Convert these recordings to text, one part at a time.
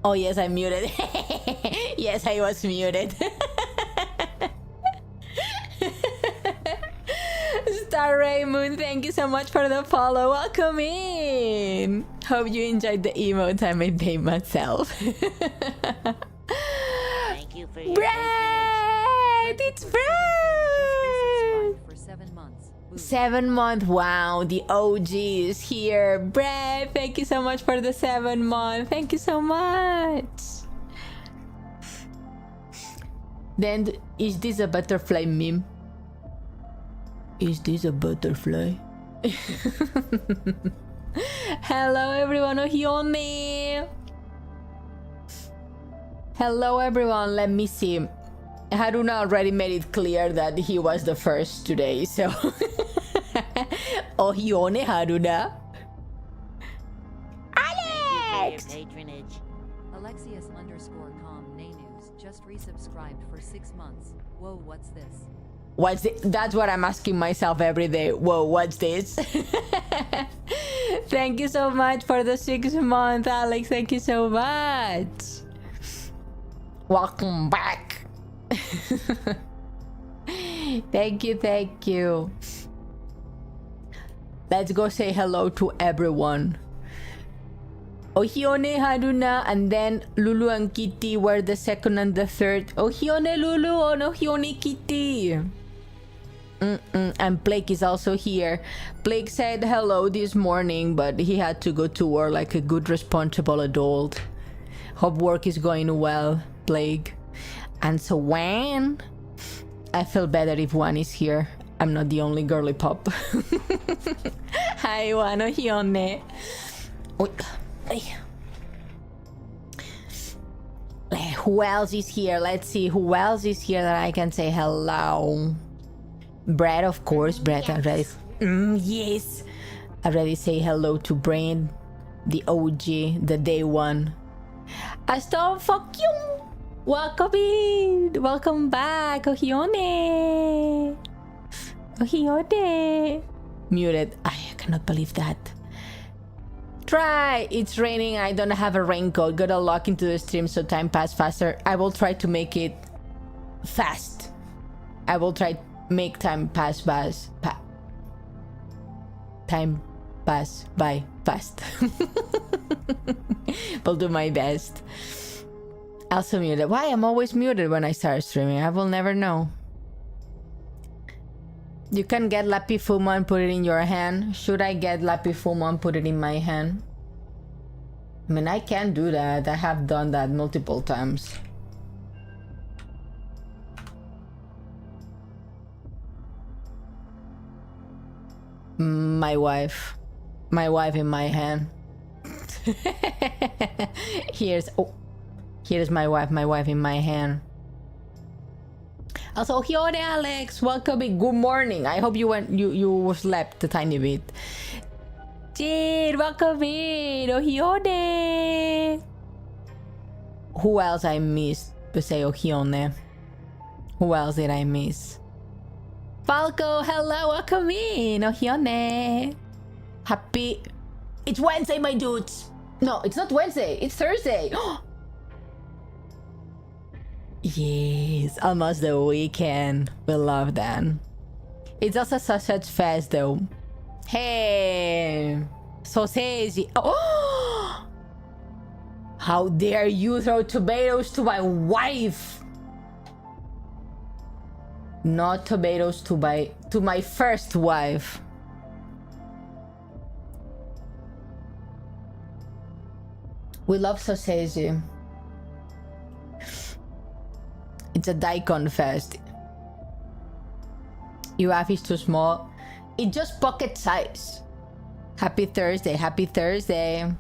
Oh, yes, I'm muted. Yes, I was muted. Star Raymond, thank you so much for the follow. Welcome in. Hope you enjoyed the emotes I made myself. Thank you for your Brad! It's Brad! For 7 months. 7 month, wow, the OG is here. Brad, thank you so much for the 7 month. Thank you so much. Then, is this a butterfly meme? Is this a butterfly? Hello everyone, Ione. Hello everyone, let me see. Haruna already made it clear that he was the first today, so... Ione, Haruna. Alex! Patronage. Alexius_com News just resubscribed for 6 months. Whoa, what's this? What's it? That's what I'm asking myself every day. Whoa, what's this? Thank you so much for the 6 month, Alex. Thank you so much. Welcome back. Thank you, thank you. Let's go say hello to everyone. Ione, Haruna, and then Lulu and Kitty were the second and the third. Ione, Lulu, and Ione, Kitty. And Blake is also here. Blake said hello this morning, but he had to go to work like a good responsible adult. Hope work is going well, Blake. And so when I feel better if Juan is here. I'm not the only girly pop. Hi, Juan, Ione. Who else is here? Let's see who else is here that I can say hello. Brad, of course. Brad, yes. Yes. I already say hello to Brain, the OG, the day one. Aston, fuck you. Welcome in. Welcome back, Ione. Ione. Muted. I cannot believe that. Try. It's raining. I don't have a raincoat. Gotta log into the stream so time pass faster. I will try to make it fast. I will try to make time pass by fast. I'll do my best. Also muted. Why? I'm always muted when I start streaming. I will never know. You can get Lapi Fumo and put it in your hand. Should I get Lapi Fumo and put it in my hand? I mean, I can do that. I have done that multiple times. My wife in my hand. Here's my wife in my hand. Also, Ione, Alex, welcome in. Good morning. I hope you slept a tiny bit. Jade, welcome in. Ione. Who else I missed to say Ione? Who else did I miss? Falco, hello, welcome in. Ione. Happy. It's Wednesday, my dudes. No, it's not Wednesday. It's Thursday. Yes, almost the weekend. We love that. It's also Sausage Fest though. Hey, sausage. Oh, how dare you throw tomatoes to my wife? Not tomatoes to my first wife. We love sausage. It's a daikon fest. Your wife is too small. It's just pocket size. Happy Thursday. Happy Thursday.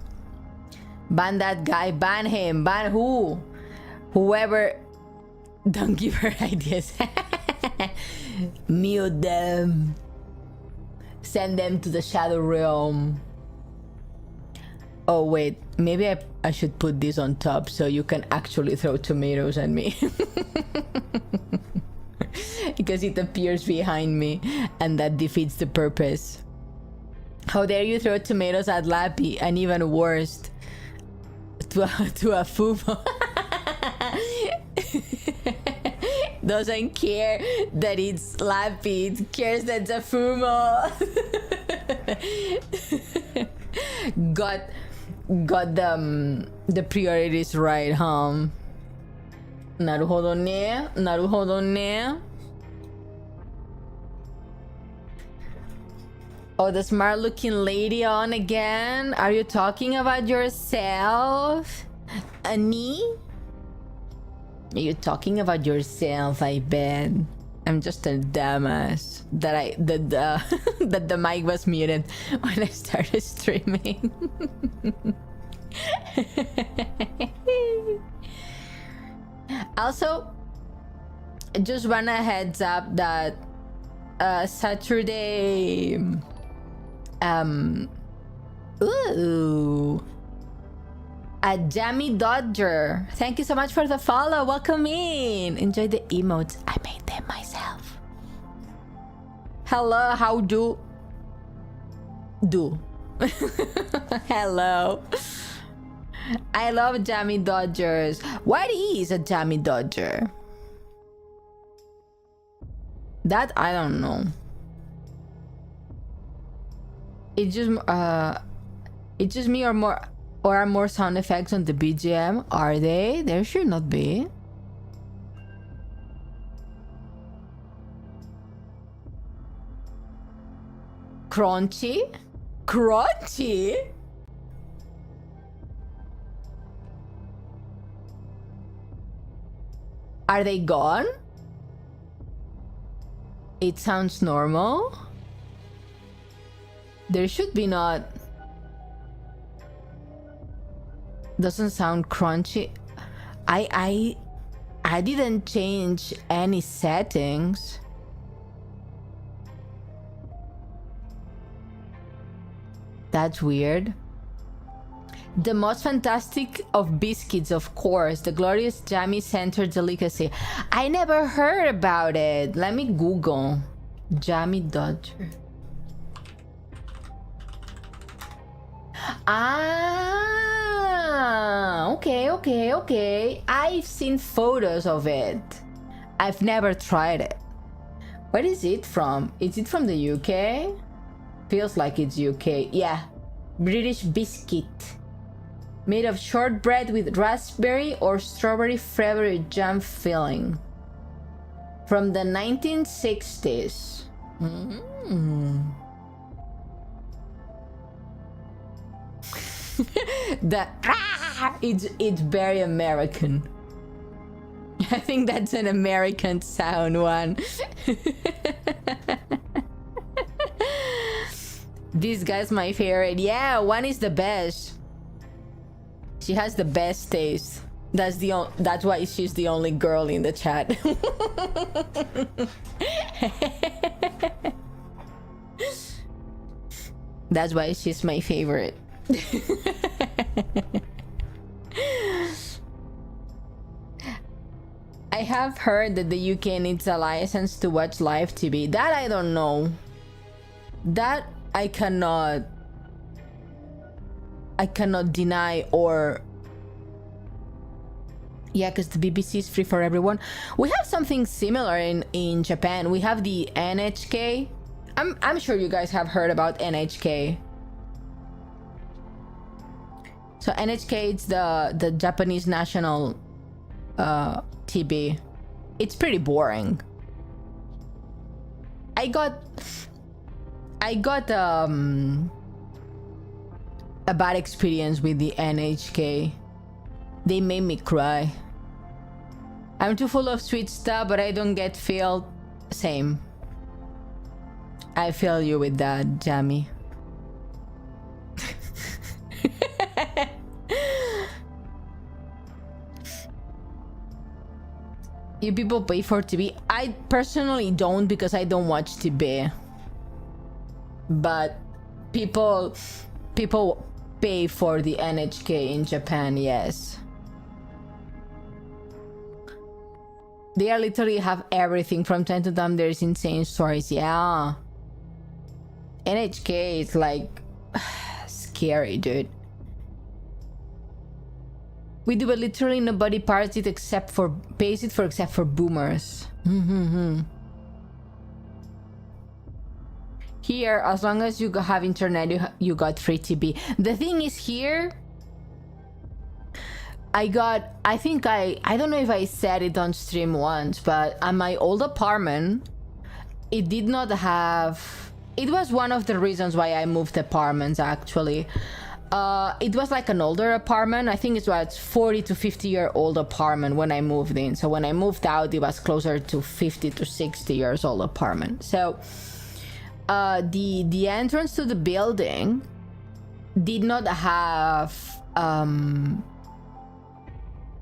Ban that guy. Ban him. Ban who? Whoever. Don't give her ideas. Mute them. Send them to the shadow realm. Oh wait, maybe I should put this on top so you can actually throw tomatoes at me. Because it appears behind me and that defeats the purpose. How dare you throw tomatoes at Lappy, and even worse, to a fumo. Doesn't care that it's Lappy, it cares that it's a fumo. got the priorities right, huh? Naruhodo ne, naruhodo ne. Oh, the smart looking lady on again. Are you talking about yourself, Annie? Are you talking about yourself? I bet. I'm just a dumbass that that the mic was muted when I started streaming. Also, just want a heads up that Saturday, ooh, a Jammy Dodger. Thank you so much for the follow. Welcome in. Enjoy the emotes. I made them myself. Hello, how do? Hello. I love Jammy Dodgers. What is a Jammy Dodger? That I don't know. It's just me or more. Or are more sound effects on the BGM? Are they? There should not be. Crunchy? Crunchy? Are they gone? It sounds normal. There should be not. Doesn't sound crunchy. I didn't change any settings. That's weird. The most fantastic of biscuits, of course. The glorious jammy center delicacy. I never heard about it. Let me Google. Jammy Dodger. Ah, okay. I've seen photos of it. I've never tried it. Where is it from? Is it from the UK? Feels like it's UK. Yeah. British biscuit. Made of shortbread with raspberry or strawberry flavored jam filling. From the 1960s. It's very American. I think that's an American sound one. This guy's my favorite. Yeah, one is the best. She has the best taste. That's why she's the only girl in the chat. That's why she's my favorite. I have heard that the UK needs a license to watch live TV. That I don't know. That I cannot deny or... Yeah, because the BBC is free for everyone. We have something similar in Japan. We have the NHK. I'm sure you guys have heard about NHK. So NHK, it's the Japanese national TV. It's pretty boring. I got a bad experience with the NHK. They made me cry. I'm too full of sweet stuff, but I don't get filled. Same. I feel you with that, Jammy. You people pay for TV? I personally don't, because I don't watch TV. But people pay for the NHK in Japan, yes. They are literally have everything. From time to time there's insane stories. Yeah. NHK is like scary, dude. We do, but literally nobody pays it except for boomers. Here, as long as you have internet, you got free TV. The thing is here, I don't know if I said it on stream once, but at my old apartment, it did not have, it was one of the reasons why I moved apartments actually. It was like an older apartment. I think it was 40 to 50-year-old apartment when I moved in. So when I moved out, it was closer to 50 to 60 years old apartment. So the entrance to the building did not have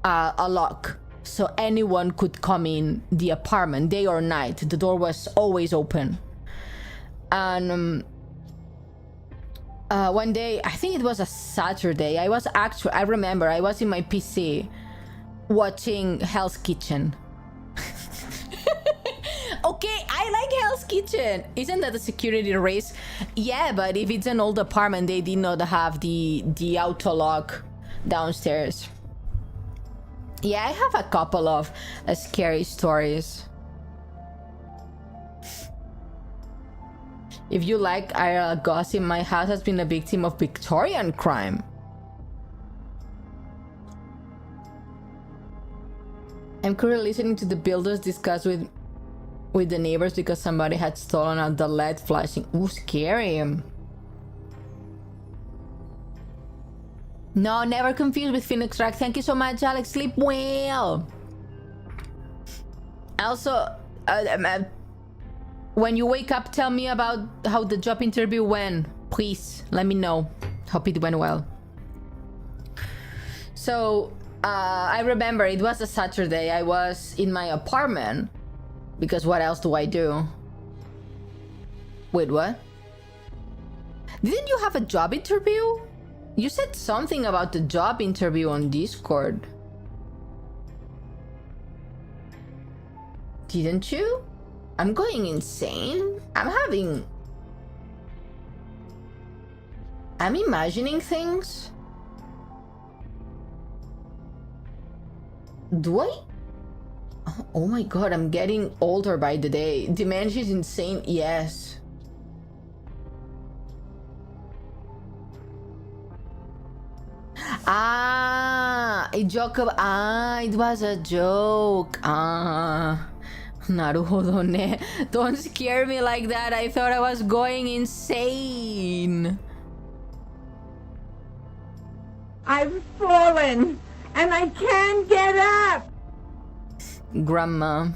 a lock, so anyone could come in the apartment day or night. The door was always open. And one day, I think it was a Saturday, I remember I was in my PC watching Hell's Kitchen. Okay, I like Hell's Kitchen. Isn't that a security risk? Yeah, but if it's an old apartment, they did not have the auto lock downstairs. Yeah, I have a couple of scary stories. If you like IRL gossip, my house has been a victim of Victorian crime. I'm currently listening to the builders discuss with the neighbors because somebody had stolen the LED flashing. Ooh, scary. No, never confused with Phoenix Rack. Thank you so much, Alex. Sleep well. Also, when you wake up, tell me about how the job interview went. Please, let me know. Hope it went well. So, I remember it was a Saturday. I was in my apartment. Because what else do I do? Wait, what? Didn't you have a job interview? You said something about the job interview on Discord. Didn't you? I'm going insane. I'm imagining things. Do I? Oh my god, I'm getting older by the day. Dementia is insane. Yes. It was a joke. Naruhodo ne. Don't scare me like that. I thought I was going insane. I've fallen and I can't get up. Grandma.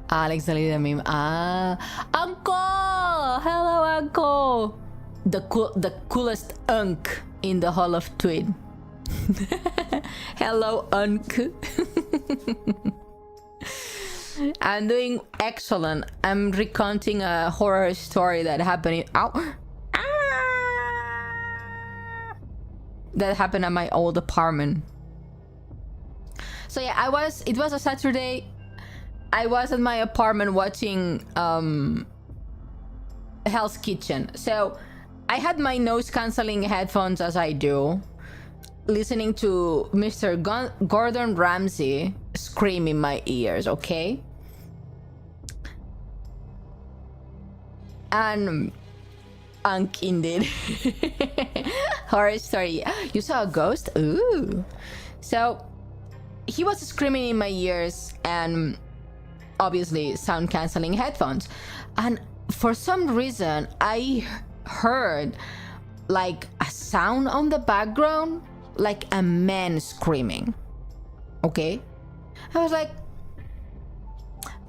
Alex, salí de meme. Uncle! Hello, Uncle! The coolest unk in the Hall of Tweed. Hello, Unk. I'm doing excellent. I'm recounting a horror story that happened that happened at my old apartment. So yeah, it was a Saturday. I was at my apartment watching Hell's Kitchen. So I had my noise cancelling headphones as I do, listening to Mr. Gordon Ramsay scream in my ears, okay? And Unk indeed. Horror story. You saw a ghost? Ooh. So he was screaming in my ears and obviously sound cancelling headphones. And for some reason, I heard like a sound on the background, like a man screaming. Okay? I was like,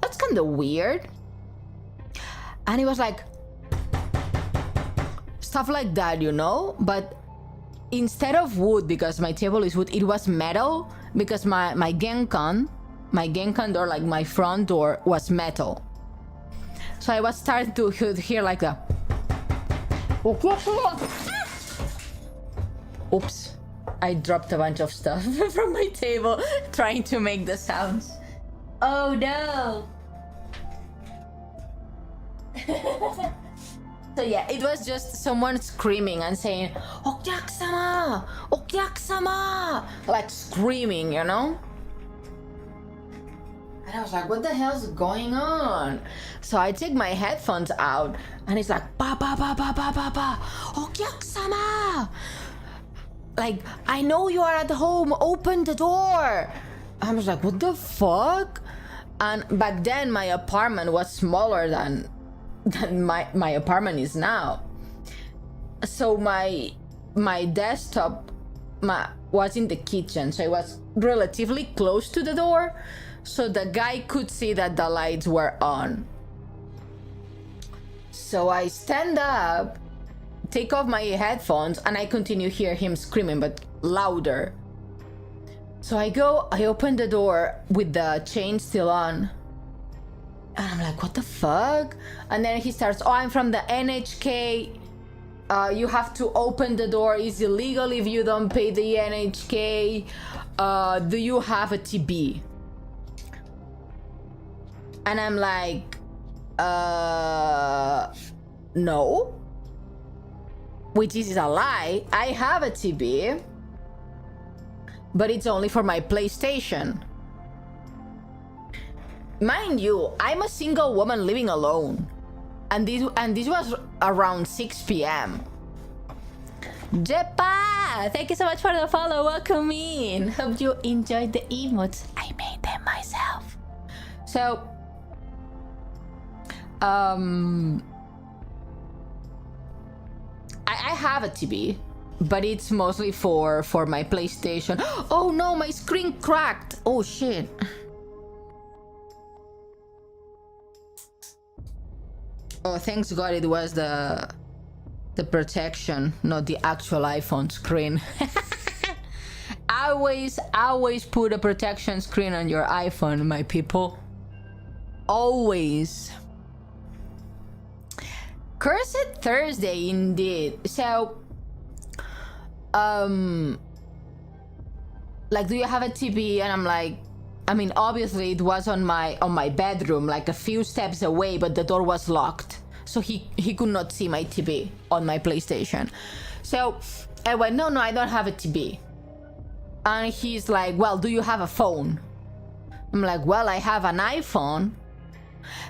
that's kind of weird. And it was like, stuff like that, you know? But instead of wood, because my table is wood, it was metal, because my genkan door, like my front door, was metal. So I was starting to hear like the... Oops. I dropped a bunch of stuff from my table trying to make the sounds. Oh no! So yeah, it was just someone screaming and saying, "Okyak-sama! Okyak-sama!" Like screaming, you know? And I was like, what the hell's going on? So I take my headphones out and it's like, ba ba ba ba ba ba ba, Okyak-sama! Like, I know you are at home, open the door. I was like, what the fuck? And back then my apartment was smaller than my apartment is now. So my desktop was in the kitchen, so it was relatively close to the door, so the guy could see that the lights were on. So I stand up, take off my headphones, and I continue hear him screaming, but louder. So I open the door with the chain still on. And I'm like, what the fuck? And then he starts, oh, I'm from the NHK. You have to open the door. It's illegal if you don't pay the NHK. Do you have a TB? And I'm like, no. Which is a lie. I have a TB. But it's only for my PlayStation. Mind you, I'm a single woman living alone. And this was around 6 p.m. Jepa! Thank you so much for the follow. Welcome in. Hope you enjoyed the emotes. I made them myself. So, I have a TV, but it's mostly for my PlayStation. Oh no, my screen cracked. Oh shit. Oh, thanks God it was the protection, not the actual iPhone screen. Always put a protection screen on your iPhone, my people. Always. Cursed Thursday indeed. So like, do you have a TV? And I'm like, I mean, obviously it was on my bedroom, like a few steps away, but the door was locked, so he could not see my TV on my PlayStation. So I went, no, I don't have a TV. And he's like, well, do you have a phone? I'm like, well, I have an iPhone,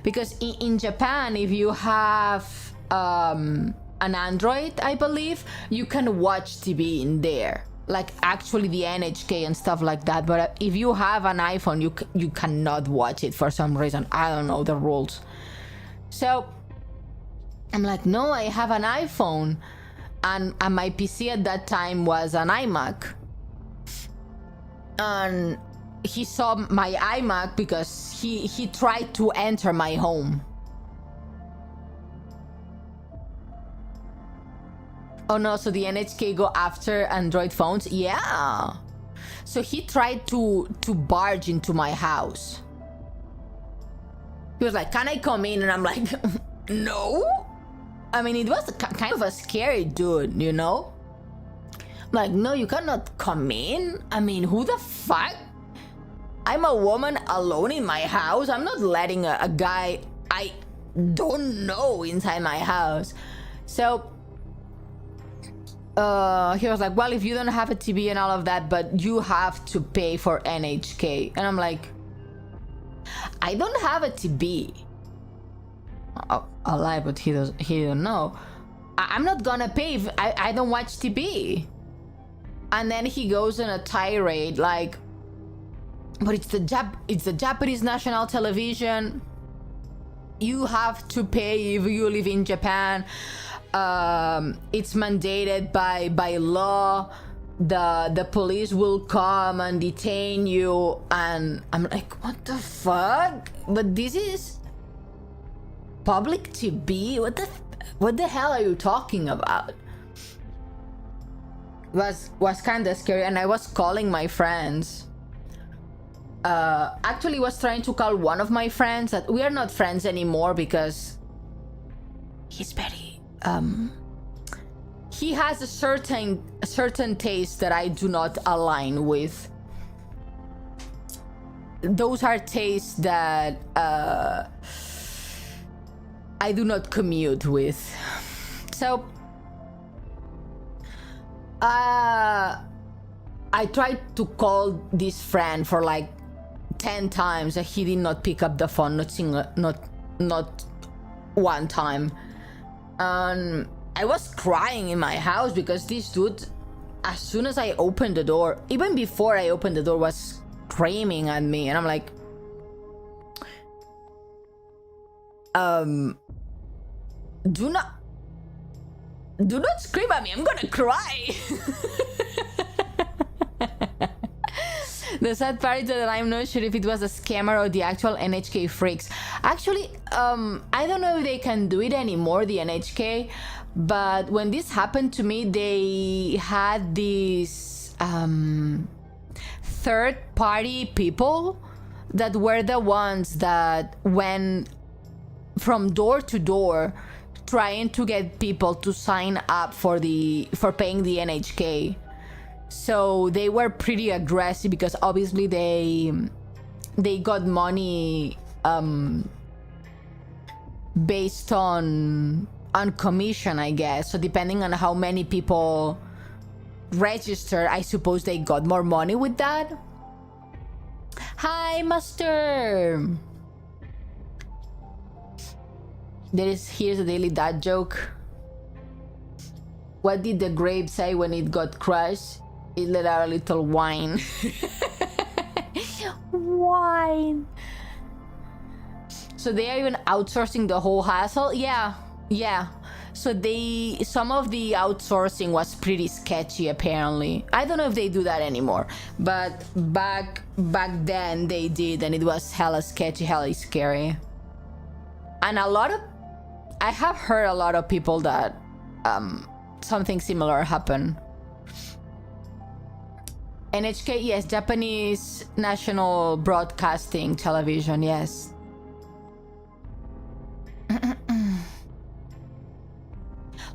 because in Japan, if you have an Android, I believe, you can watch TV in there, like actually the NHK and stuff like that. But if you have an iPhone, you cannot watch it for some reason. I don't know the rules. So I'm like, no, I have an iPhone, and my PC at that time was an iMac. And he saw my iMac because he tried to enter my home. Oh no, so the NHK go after Android phones? Yeah. So he tried to barge into my house. He was like, can I come in? And I'm like, no. I mean, it was kind of a scary dude, you know? I'm like, no, you cannot come in. I mean, who the fuck? I'm a woman alone in my house. I'm not letting a guy I don't know inside my house. So he was like, well, if you don't have a TV and all of that, but you have to pay for NHK. And I'm like, I don't have a TV. I'll lie, but he don't know. I'm not gonna pay if I don't watch TV. And then he goes on a tirade like, but it's the Japanese national television. You have to pay if you live in Japan. It's mandated by law. The police will come and detain you. And I'm like, what the fuck? But this is public TV. What the hell are you talking about? Was kind of scary. And I was calling my friends. Actually was trying to call one of my friends. That we are not friends anymore because he's very he has a certain taste that I do not align with. Those are tastes that I do not commute with. So I tried to call this friend for like 10 times and he did not pick up the phone, not one time. And I was crying in my house because this dude, as soon as I opened the door, even before I opened the door, was screaming at me, and I'm like, do not scream at me, I'm gonna cry. The sad part is that I'm not sure if it was a scammer or the actual NHK freaks. Actually, I don't know if they can do it anymore, the NHK, but when this happened to me, they had these third-party people that were the ones that went from door to door trying to get people to sign up for paying the NHK. So they were pretty aggressive because obviously they got money based on commission, I guess. So depending on how many people register, I suppose they got more money with that. Hi, Master. Here's a daily dad joke. What did the grape say when it got crushed? It let out a little whine. Wine. So they are even outsourcing the whole hassle? Yeah. So some of the outsourcing was pretty sketchy, apparently. I don't know if they do that anymore, but back then they did, and it was hella sketchy, hella scary. And I have heard a lot of people that something similar happened. NHK, yes, Japanese National Broadcasting Television, yes.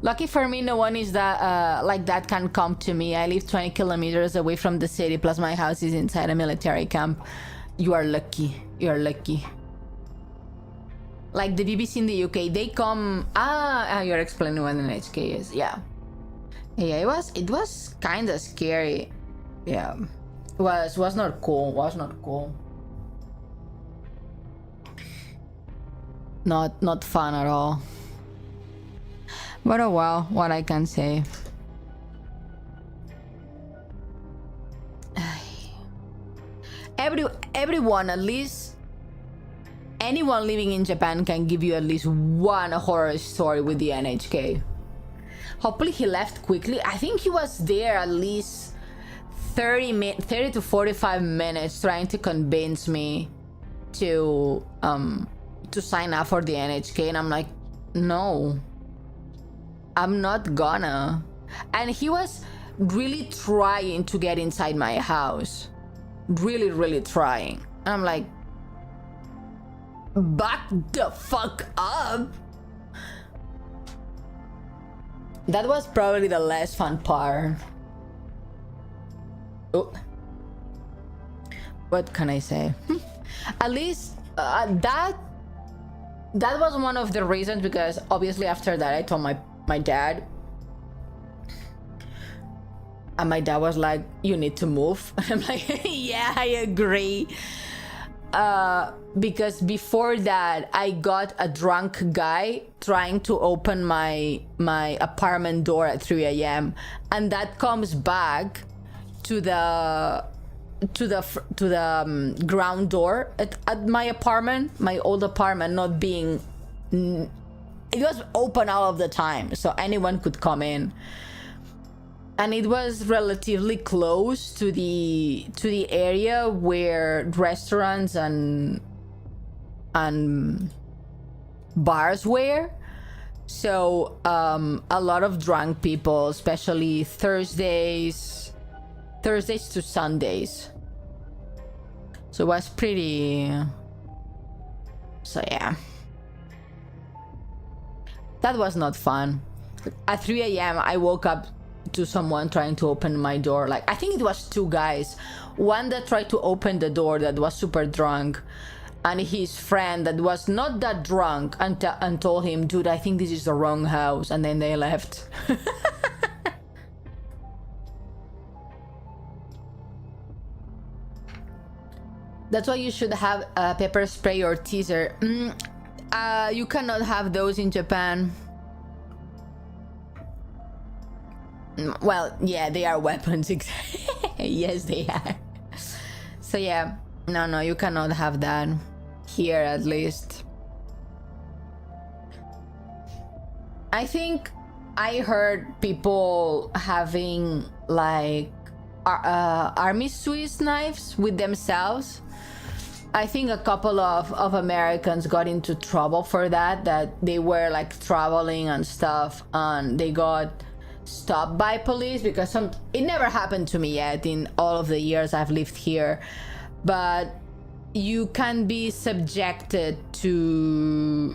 Lucky for me, no one is that like that can come to me. I live 20 kilometers away from the city, plus my house is inside a military camp. You are lucky. You are lucky. Like the BBC in the UK, they come. You're explaining what an NHK is. Yeah. It was kind of scary. Yeah, was not cool. Was not cool. Not fun at all. But oh well, what I can say. Everyone, at least anyone living in Japan can give you at least one horror story with the NHK. Hopefully he left quickly. I think he was there at least 30 to 45 minutes trying to convince me to sign up for the NHK, and I'm like, no, I'm not gonna. And he was really trying to get inside my house, really trying. And I'm like, back the fuck up. That was probably the less fun part. Oh. What can I say? At least that was one of the reasons, because obviously after that I told my dad, and my dad was like, you need to move. And I'm like, yeah, I agree. Because before that I got a drunk guy trying to open my apartment door at 3 a.m. and that comes back to the ground door at my apartment, my old apartment, not being, it was open all of the time, so anyone could come in, and it was relatively close to the area where restaurants and bars were. So a lot of drunk people, especially Thursdays to Sundays. So it was pretty. So yeah, that was not fun. At 3 a.m. I woke up to someone trying to open my door. Like, I think it was two guys. One that tried to open the door that was super drunk, and his friend that was not that drunk and told him, dude, I think this is the wrong house, and then they left. That's why you should have a pepper spray or teaser. You cannot have those in Japan. Well, yeah, they are weapons. Yes, they are. So yeah, no, you cannot have that here, at least. I think I heard people having like army Swiss knives with themselves. I think a couple of Americans got into trouble for that they were like traveling and stuff, and they got stopped by police because it never happened to me yet in all of the years I've lived here, but you can be subjected to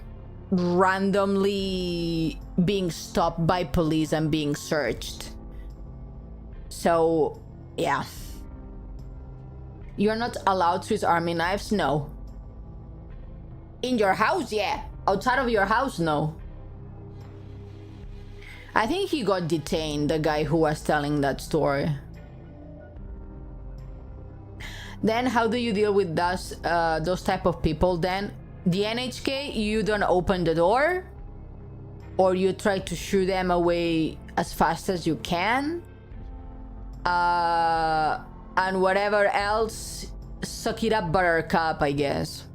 randomly being stopped by police and being searched. So yeah, you're not allowed Swiss Army knives. No. In your house, yeah. Outside of your house, no. I think he got detained, the guy who was telling that story. Then how do you deal with those type of people then? The NHK, you don't open the door, or you try to shoo them away as fast as you can. And whatever else, suck it up, buttercup, I guess.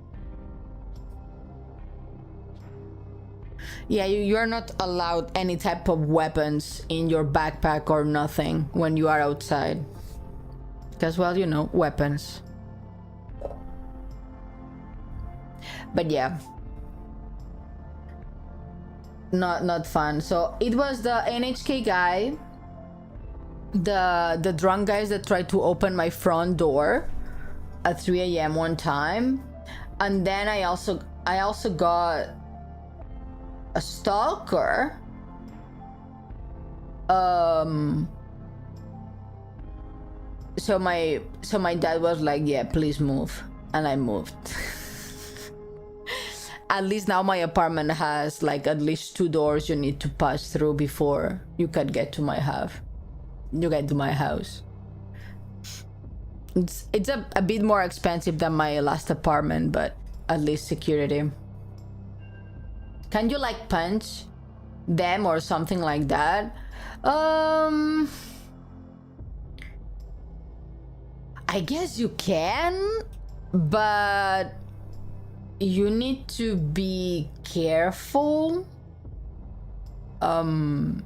Yeah, you're not allowed any type of weapons in your backpack or nothing when you are outside. Because, well, you know, weapons. But yeah. Not fun. So it was the NHK guy, the drunk guys that tried to open my front door at 3 a.m. one time, and then I also got a stalker. So my dad was like, yeah, please move, and I moved. At least now my apartment has like at least 2 doors you need to pass through before you can get to my house. You get to my house. It's a bit more expensive than my last apartment, but at least security. Can you like punch them or something like that? I guess you can, but you need to be careful. I'm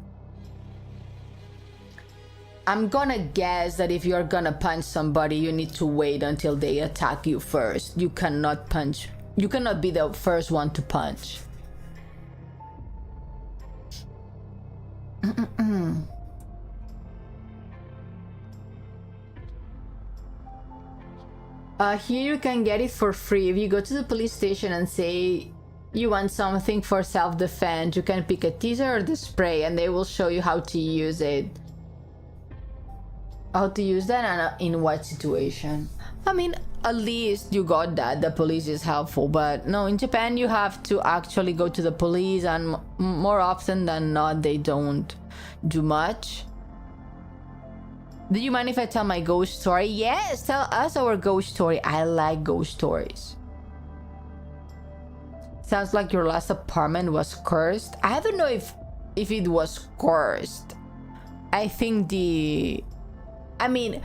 gonna guess that if you're gonna punch somebody, you need to wait until they attack you first. You cannot punch. You cannot be the first one to punch. Here you can get it for free. If you go to the police station and say you want something for self-defense, you can pick a teaser or the spray and they will show you how to use it. How to use that and in what situation. I mean, at least you got that. The police is helpful, but no, in Japan you have to actually go to the police, and more often than not they don't do much. Do you mind if I tell my ghost story? Yes, tell us our ghost story. I like ghost stories. Sounds like your last apartment was cursed. I don't know if it was cursed. I think I mean,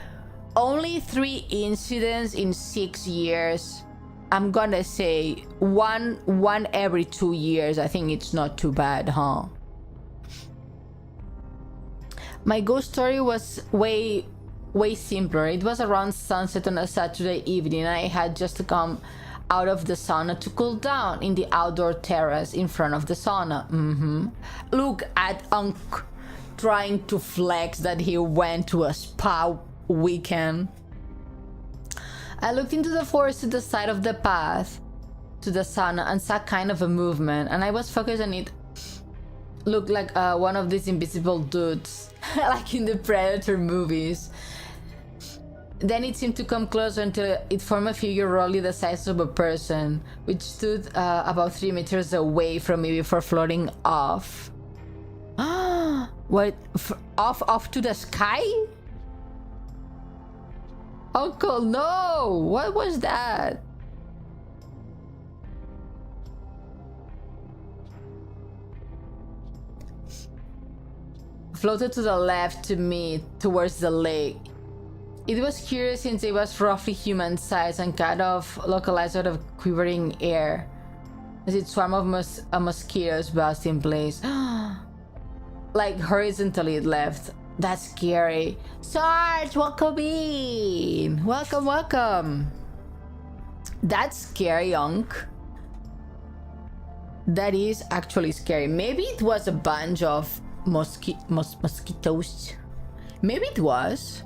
only 3 incidents in 6 years. I'm gonna say one every 2 years. I think it's not too bad, huh? My ghost story was way simpler. It was around sunset on a Saturday evening. I had just come out of the sauna to cool down in the outdoor terrace in front of the sauna. Look at Unc trying to flex that he went to a spa weekend. I looked into the forest to the side of the path to the sauna and saw kind of a movement, and I was focused on it. Looked like one of these invisible dudes like in the Predator movies. Then it seemed to come closer until it formed a figure roughly the size of a person, which stood about 3 meters away from me before floating off. What? Off to the sky? Uncle, no! What was that? Floated to the left to me, towards the lake. It was curious since it was roughly human size and kind of localized out of quivering air as it swarmed of mosquitoes buzzed in place. Like horizontally it left. That's scary. Sarge, welcome in! Welcome, welcome! That's scary, Unc. That is actually scary. Maybe it was a bunch of mosquitoes. Maybe it was.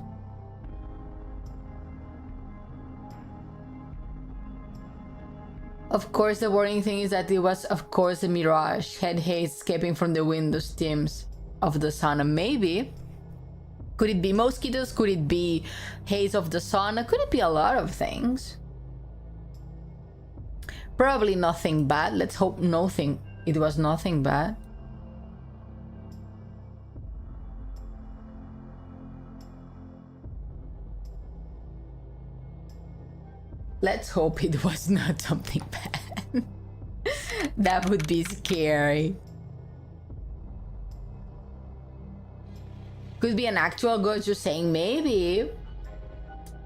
Of course, the worrying thing is that it was, of course, a mirage. Head haze escaping from the window steams of the sauna. Maybe. Could it be mosquitoes? Could it be haze of the sauna? Could it be a lot of things? Probably nothing bad. Let's hope nothing. It was nothing bad. Let's hope it was not something bad. That would be scary. Could be an actual ghost just saying maybe.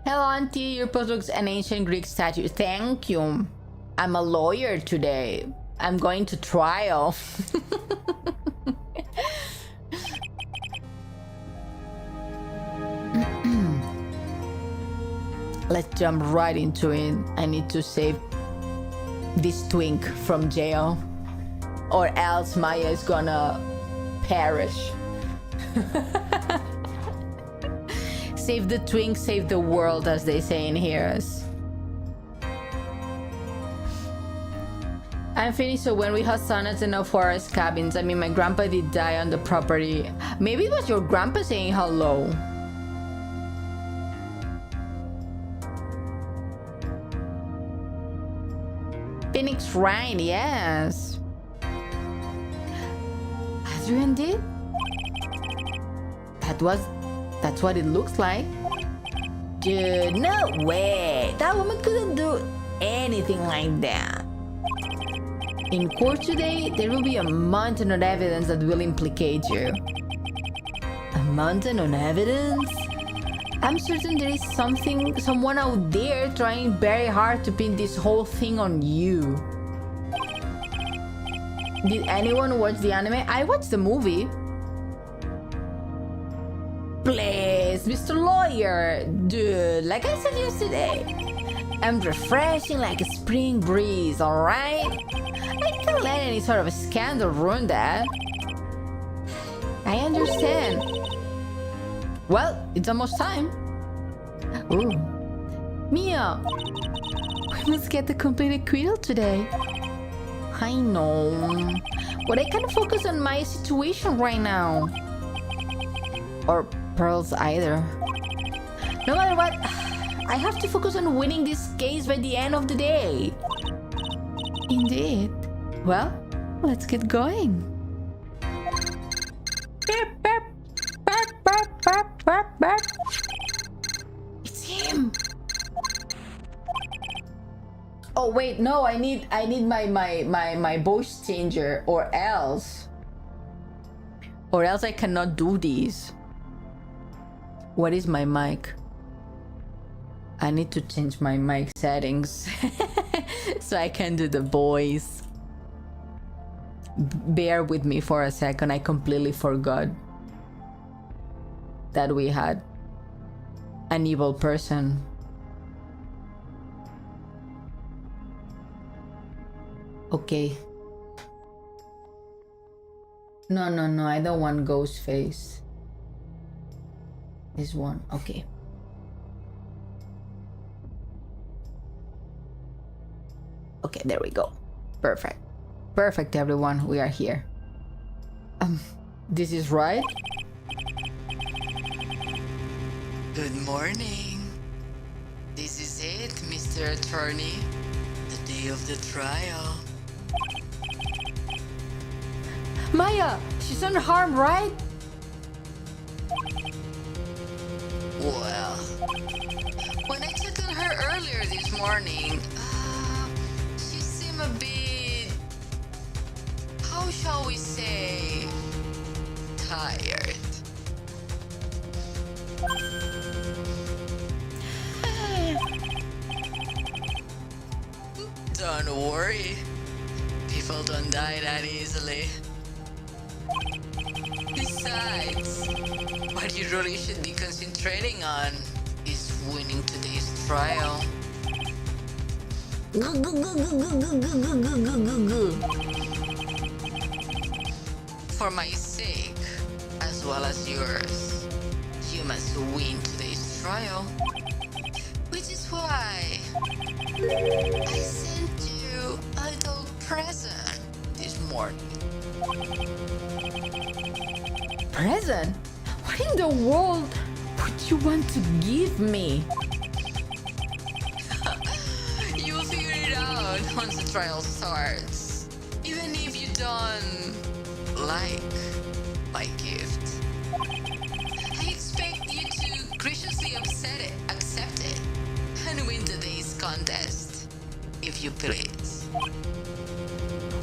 Hello, Auntie. Your post looks an ancient Greek statue. Thank you. I'm a lawyer today. I'm going to trial. Let's jump right into it. I need to save this twink from jail, or else Maya is gonna perish. Save the twink, save the world, as they say in Heroes. I'm finished, so when we had saunas and no forest cabins, I mean, my grandpa did die on the property. Maybe it was your grandpa saying hello. Phoenix Wright, yes. Adrian did? That's what it looks like. Dude, no way. That woman couldn't do anything like that. In court today, there will be a mountain of evidence that will implicate you. A mountain of evidence? I'm certain there is someone out there trying very hard to pin this whole thing on you. Did anyone watch the anime? I watched the movie. Please, Mr. Lawyer. Dude, like I said yesterday, I'm refreshing like a spring breeze, alright? I can't let any sort of a scandal ruin that. I understand. Well, it's almost time. Ooh. Mia, we must get the complete acquittal today. I know, but I can't focus on my situation right now. Or Pearl's either. No matter what, I have to focus on winning this case by the end of the day. Indeed. Well, let's get going. It's him. Oh wait, no, I need my voice changer, or else I cannot do these. What is my mic? I need to change my mic settings so I can do the voice. Bear with me for a second. I completely forgot that we had an evil person. Okay. No, I don't want ghost face. This one, okay. Okay, there we go. Perfect. Perfect, everyone. We are here. This is Wright. Good morning. is it, Mr. Attorney? The day of the trial. Maya, she's unharmed, right? Well, when I checked on her earlier this morning, she seemed a bit, how shall we say, tired. Don't worry, people don't die that easily. Besides, what you really should be concentrating on is winning today's trial. For my sake, as well as yours, you must win today's trial. Which is why I sent you a little present this morning. Present? What in the world would you want to give me? You'll figure it out once the trial starts. Even if you don't like my gift. I expect you to graciously accept it and win today's contest, if you please.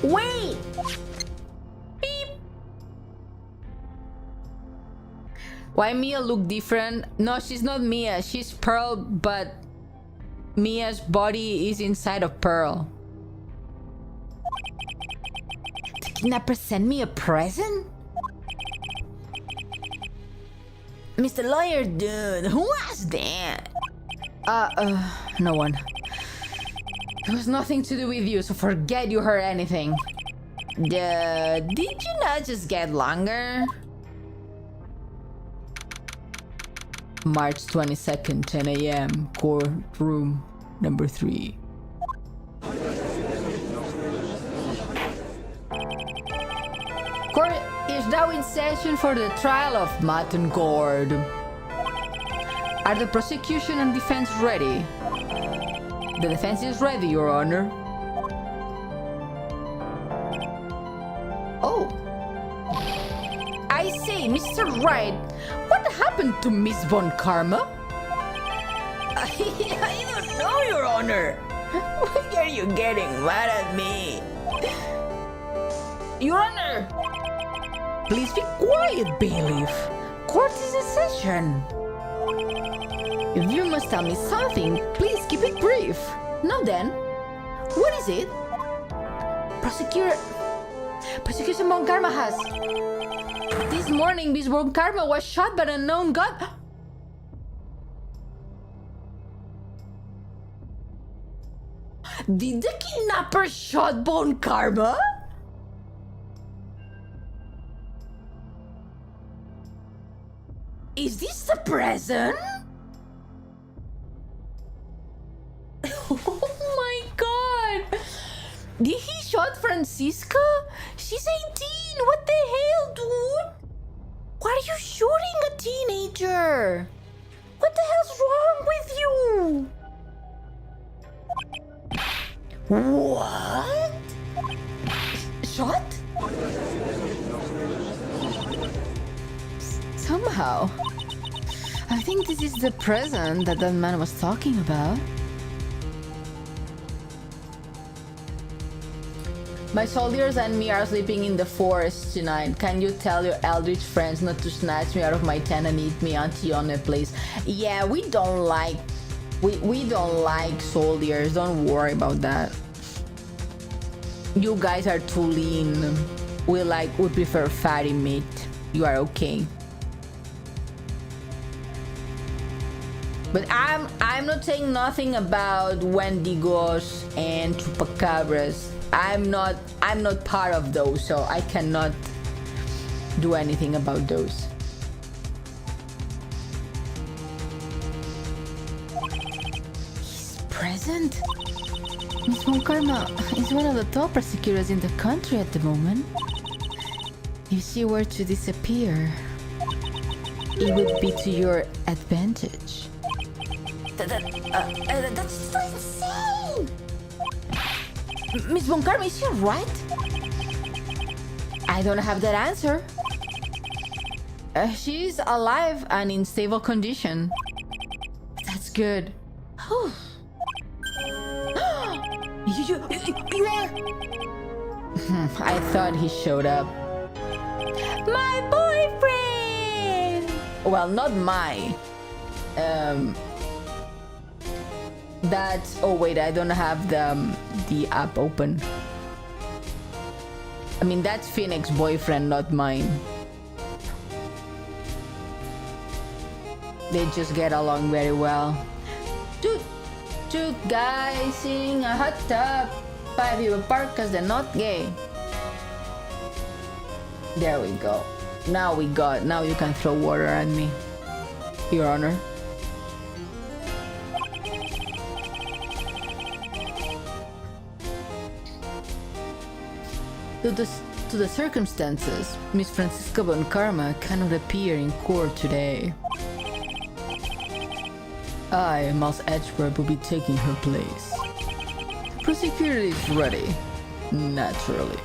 Wait! Beep! Why Mia look different? No, she's not Mia. She's Pearl, but Mia's body is inside of Pearl. The kidnapper sent me a present? Mr. Lawyer dude, who was that? No one. It was nothing to do with you, so forget you heard anything. Did you not just get longer? March 22nd, 10 a.m. Courtroom number 3. Court is now in session for the trial of Martin Gord. Are the prosecution and defense ready? The defense is ready, Your Honor. Oh. I say, Mr. Wright, what happened to Miss Von Karma? I don't know, Your Honor. Why are you getting mad at me? Your Honor! Please be quiet, bailiff. Court is in session. If you must tell me something, please keep it brief. Now then, what is it? Prosecution Von Karma has. This morning, Miss Von Karma was shot by an unknown gun. Did the kidnapper shot Von Karma? Is this the present? Oh my god! Did he shot Francisca? She's 18! What the hell, dude? Why are you shooting a teenager? What the hell's wrong with you? What? Shot? Somehow, I think this is the present that man was talking about. My soldiers and me are sleeping in the forest tonight. Can you tell your Eldritch friends not to snatch me out of my tent and eat me, Auntie Ione, please? Yeah, we don't like soldiers. Don't worry about that. You guys are too lean. We prefer fatty meat. You are okay. But I'm not saying nothing about Wendigos and Chupacabras. I'm not part of those, so I cannot do anything about those. He's present? Miss Von Karma is one of the top prosecutors in the country at the moment. If she were to disappear, it would be to your advantage. That's so insane! Miss Von Karma, is she right? I don't have that answer. She's alive and in stable condition. That's good. You are... I thought he showed up. My boyfriend! Well, not my. That's... Oh, wait, I don't have the app open. I mean, that's Phoenix's boyfriend, not mine. They just get along very well. Two guys in a hot tub. 5 people park because they're not gay. There we go. Now you can throw water at me, Your Honor. To the circumstances, Miss Francisca Von Karma cannot appear in court today. I, Miles Edgeworth, will be taking her place. The prosecutor is ready, naturally.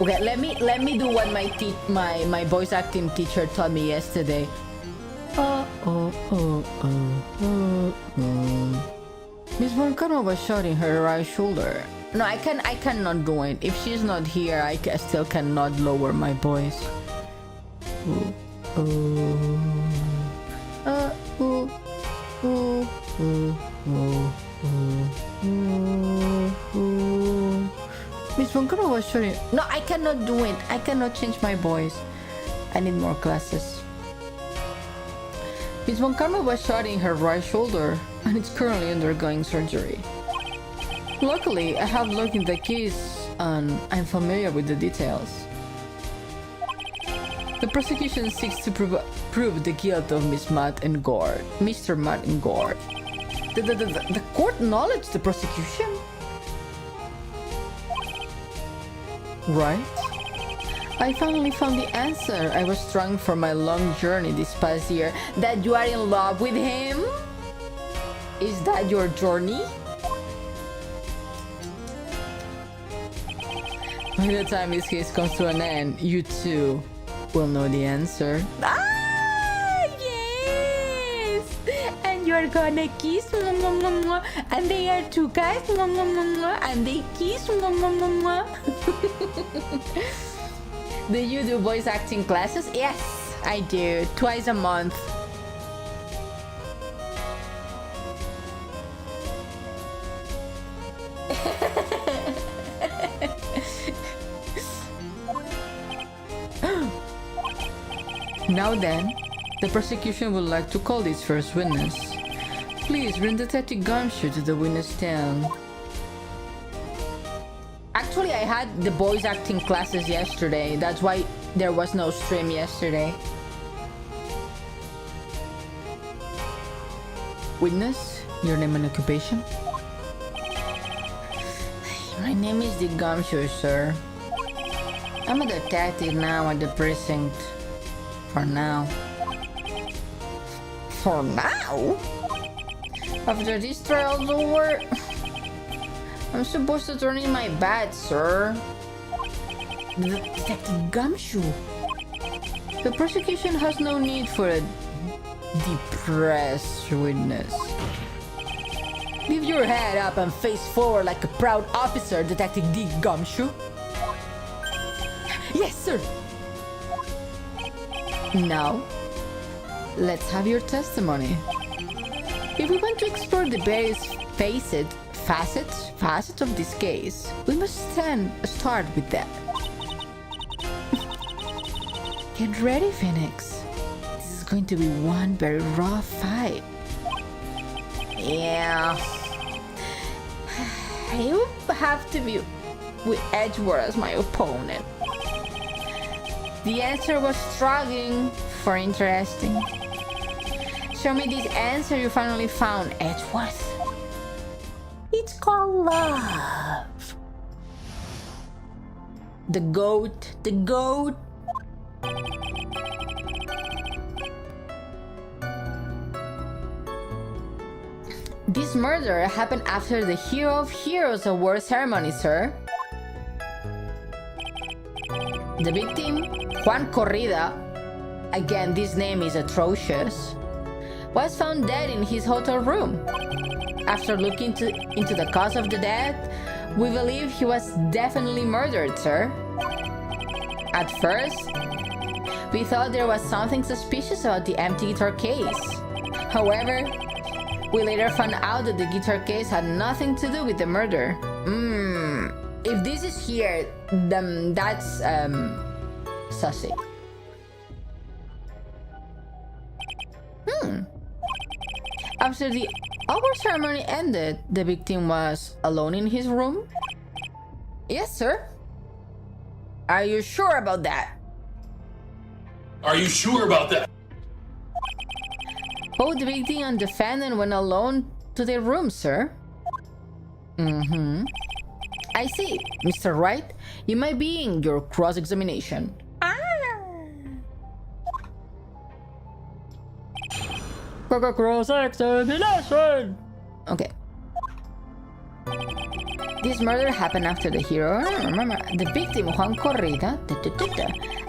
Okay, let me do what my voice acting teacher taught me yesterday. Miss Von Karma was shot in her right shoulder. No, I cannot do it. If she's not here, I still cannot lower my voice. Miss Von Karma was shot in... No, I cannot do it. I cannot change my voice. I need more classes. Miss Von Karma was shot in her right shoulder and is currently undergoing surgery. Luckily, I have looked in the case and I'm familiar with the details. The prosecution seeks to prove the guilt of Mr. Matt and Gord. The court acknowledged the prosecution? Right? I finally found the answer. I was strung for my long journey this past year. That you are in love with him? Is that your journey? By the time this case comes to an end, you too will know the answer. Ah, yes! And you're gonna kiss, and they are two guys, and they kiss. Do you do voice acting classes? Yes, I do. Twice a month. Now then, the prosecution would like to call its first witness. Please bring Detective Gumshoe to the witness stand. Actually, I had the voice acting classes yesterday. That's why there was no stream yesterday. Witness, your name and occupation? My name is the Gumshoe, sir. I'm a detective now at the precinct. For now. For now? After this trial's over, I'm supposed to turn in my badge, sir. Detective Gumshoe. The prosecution has no need for a depressed witness. Leave your head up and face forward like a proud officer, Detective D. Gumshoe. Yes, sir. Now, let's have your testimony. If we want to explore the various facets of this case, we must start with that. Get ready, Phoenix. This is going to be one very rough fight. Yeah. You have to be with Edgeworth as my opponent. The answer was struggling for interesting. Show me this answer you finally found, Edgeworth. It's called love. The goat. This murder happened after the Hero of Heroes award ceremony, sir. The victim, Juan Corrida, again this name is atrocious, was found dead in his hotel room. After looking into the cause of the death, we believe he was definitely murdered, sir. At first, we thought there was something suspicious about the empty guitar case. However, we later found out that the guitar case had nothing to do with the murder. If this is here, then that's sussy. After the award ceremony ended, the victim was alone in his room? Yes, sir. Are you sure about that? Are you sure about that? Both the victim and defendant went alone to their room, sir. I see, Mr. Wright. You might be in your cross-examination. Cross-examination! Okay. This murder happened after the hero, remember, the victim, Juan Corrida,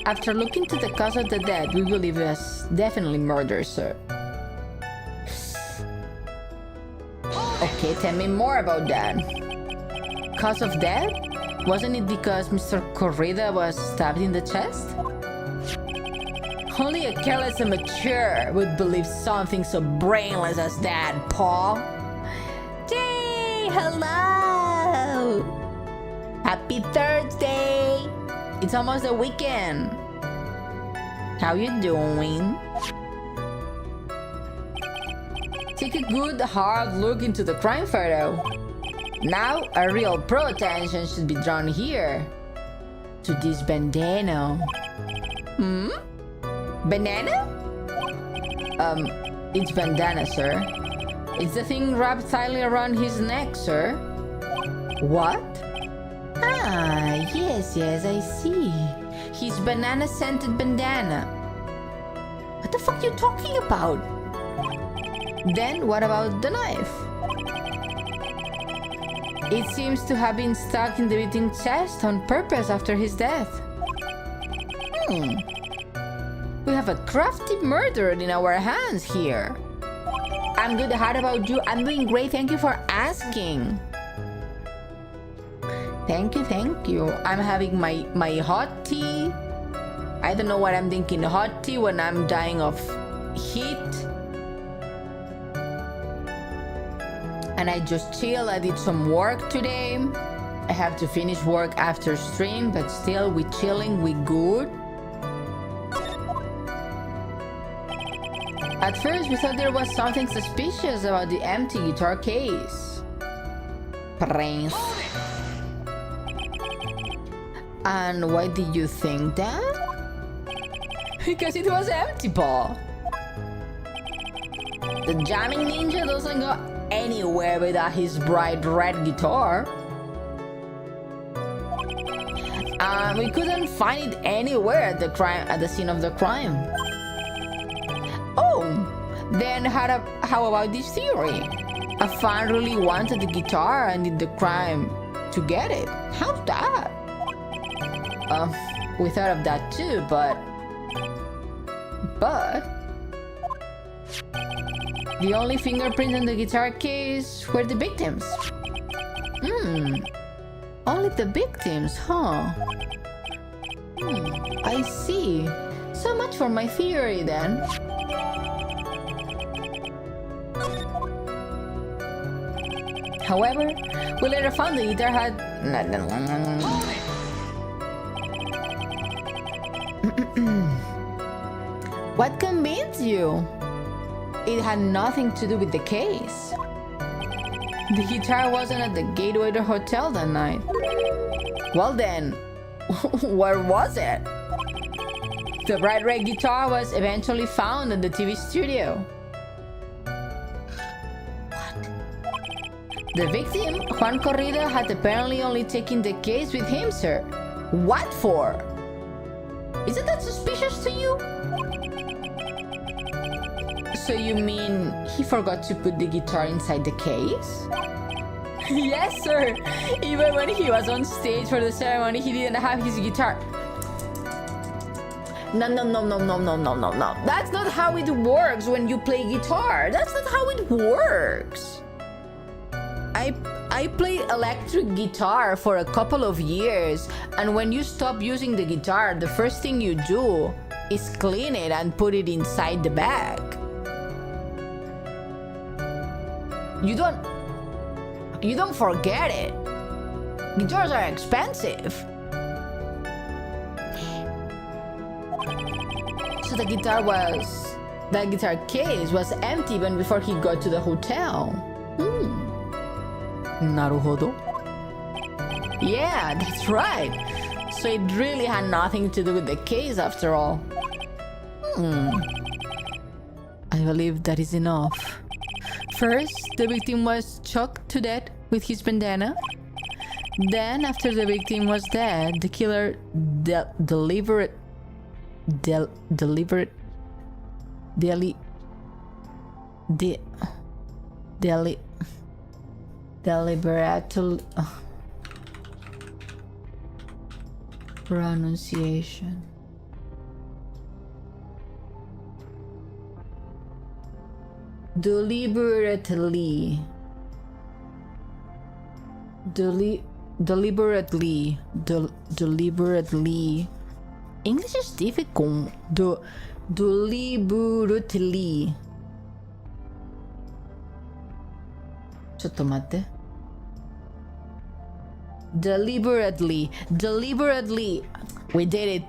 after looking to the cause of the death, we believe it was definitely murder, sir. Okay, tell me more about that. Cause of death? Wasn't it because Mr. Corrida was stabbed in the chest? Only a careless amateur would believe something so brainless as that, Paul. Jay, hello! Happy Thursday! It's almost the weekend. How you doing? Take a good hard look into the crime photo. Now a real pro attention should be drawn here. To this bandana. Banana? It's bandana, sir. It's the thing wrapped tightly around his neck, sir. What? Ah, yes, I see. His banana-scented bandana. What the fuck are you talking about? Then what about the knife? It seems to have been stuck in the victim's chest on purpose after his death. We have a crafty murderer in our hands here. I'm good. How about you? I'm doing great. Thank you for asking. Thank you. I'm having my hot tea. I don't know what I'm thinking. Hot tea when I'm dying of heat. And I just chill. I did some work today. I have to finish work after stream, but still we chilling, we good. At first we thought there was something suspicious about the empty guitar case. Brains. And why did you think that? Because it was empty, Paul. The jamming ninja doesn't go anywhere without his bright red guitar. We couldn't find it anywhere at the scene of the crime. Oh, then how about this theory? A fan really wanted the guitar and did the crime to get it. How's that? We thought of that too, but the only fingerprints on the guitar case were the victims. Only the victims, huh? I see. So much for my theory then. However, we later found the guitar had... What convinced you? It had nothing to do with the case. The guitar wasn't at the Gateway Hotel that night. Well then, where was it? The bright red guitar was eventually found in the TV studio. What? The victim, Juan Corrida, had apparently only taken the case with him, sir. What for? Isn't that suspicious to you? So you mean he forgot to put the guitar inside the case? Yes, sir. Even when he was on stage for the ceremony, he didn't have his guitar. No. That's not how it works when you play guitar. That's not how it works. I played electric guitar for a couple of years, and when you stop using the guitar, the first thing you do is clean it and put it inside the bag. You don't forget it. Guitars are expensive. So the guitar case was empty even before he got to the hotel. Naruhodo. Yeah, that's right. So it really had nothing to do with the case after all. I believe that is enough. First, the victim was choked to death with his bandana. Then, after the victim was dead, the killer deliberately pronunciation. Deliberately. English is difficult. Deliberately. Sottomate. Deliberately. We did it,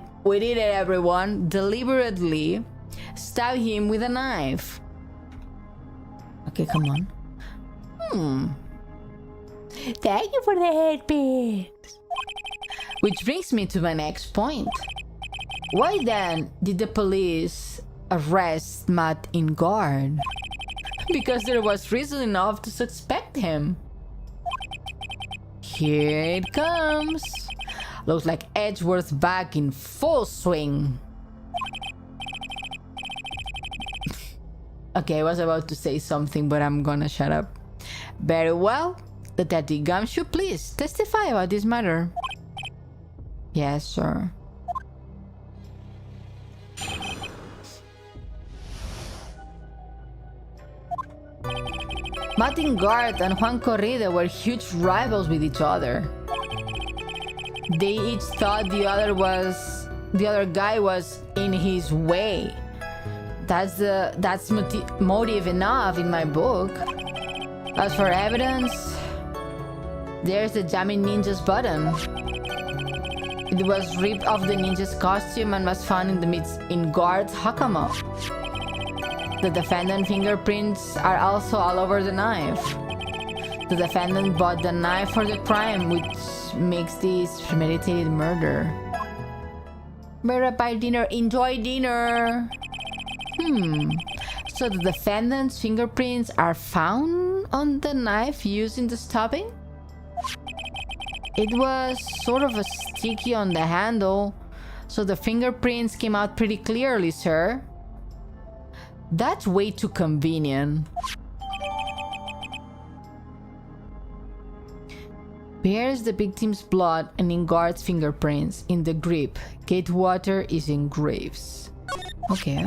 everyone. Deliberately stab him with a knife. Okay, come on. Thank you for the headpiece. Which brings me to my next point. Why then did the police arrest Matt in guard? Because there was reason enough to suspect him. Here it comes. Looks like Edgeworth's back in full swing. Okay, I was about to say something, but I'm gonna shut up. Very well. Detective Gumshoe, please testify about this matter. Yes, sir. Martin Guard and Juan Corrida were huge rivals with each other. They each thought the other guy was in his way. That's motive enough in my book. As for evidence, there's the Jamming Ninja's button. It was ripped off the ninja's costume and was found in Guard's hakama. The defendant fingerprints are also all over the knife. The defendant bought the knife for the crime, which makes this premeditated murder. Better buy dinner. Enjoy dinner. So the defendant's fingerprints are found on the knife used in the stabbing? It was sort of a sticky on the handle, so the fingerprints came out pretty clearly, sir. That's way too convenient. Bears the victim's blood and in Guard's fingerprints in the grip. Gatewater is in Graves. Okay.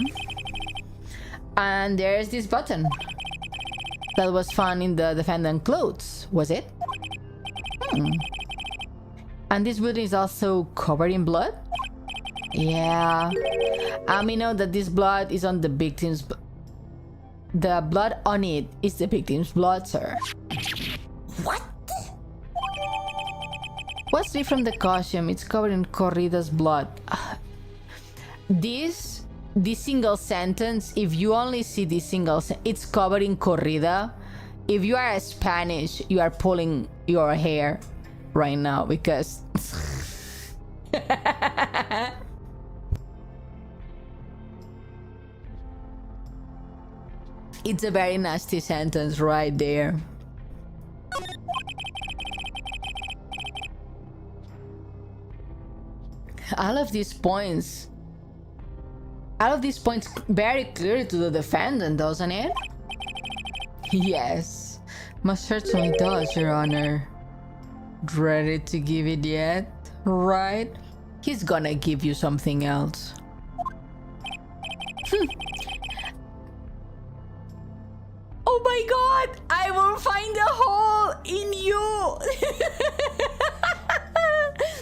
And there's this button that was found in the defendant's clothes, was it? And this button is also covered in blood? Yeah. We know that this blood is on the victim's... The blood on it is the victim's blood, sir. What? What's different from the costume? It's covered in Corrida's blood. This single sentence, if you only see this single sentence, it's covered in Corrida. If you are Spanish, you are pulling your hair right now because... It's a very nasty sentence right there. All of these points All of these points very clear to the defendant, doesn't it? Yes, most certainly does, Your Honor. Ready to give it yet? Right? He's gonna give you something else. Oh my god! I will find a hole in you!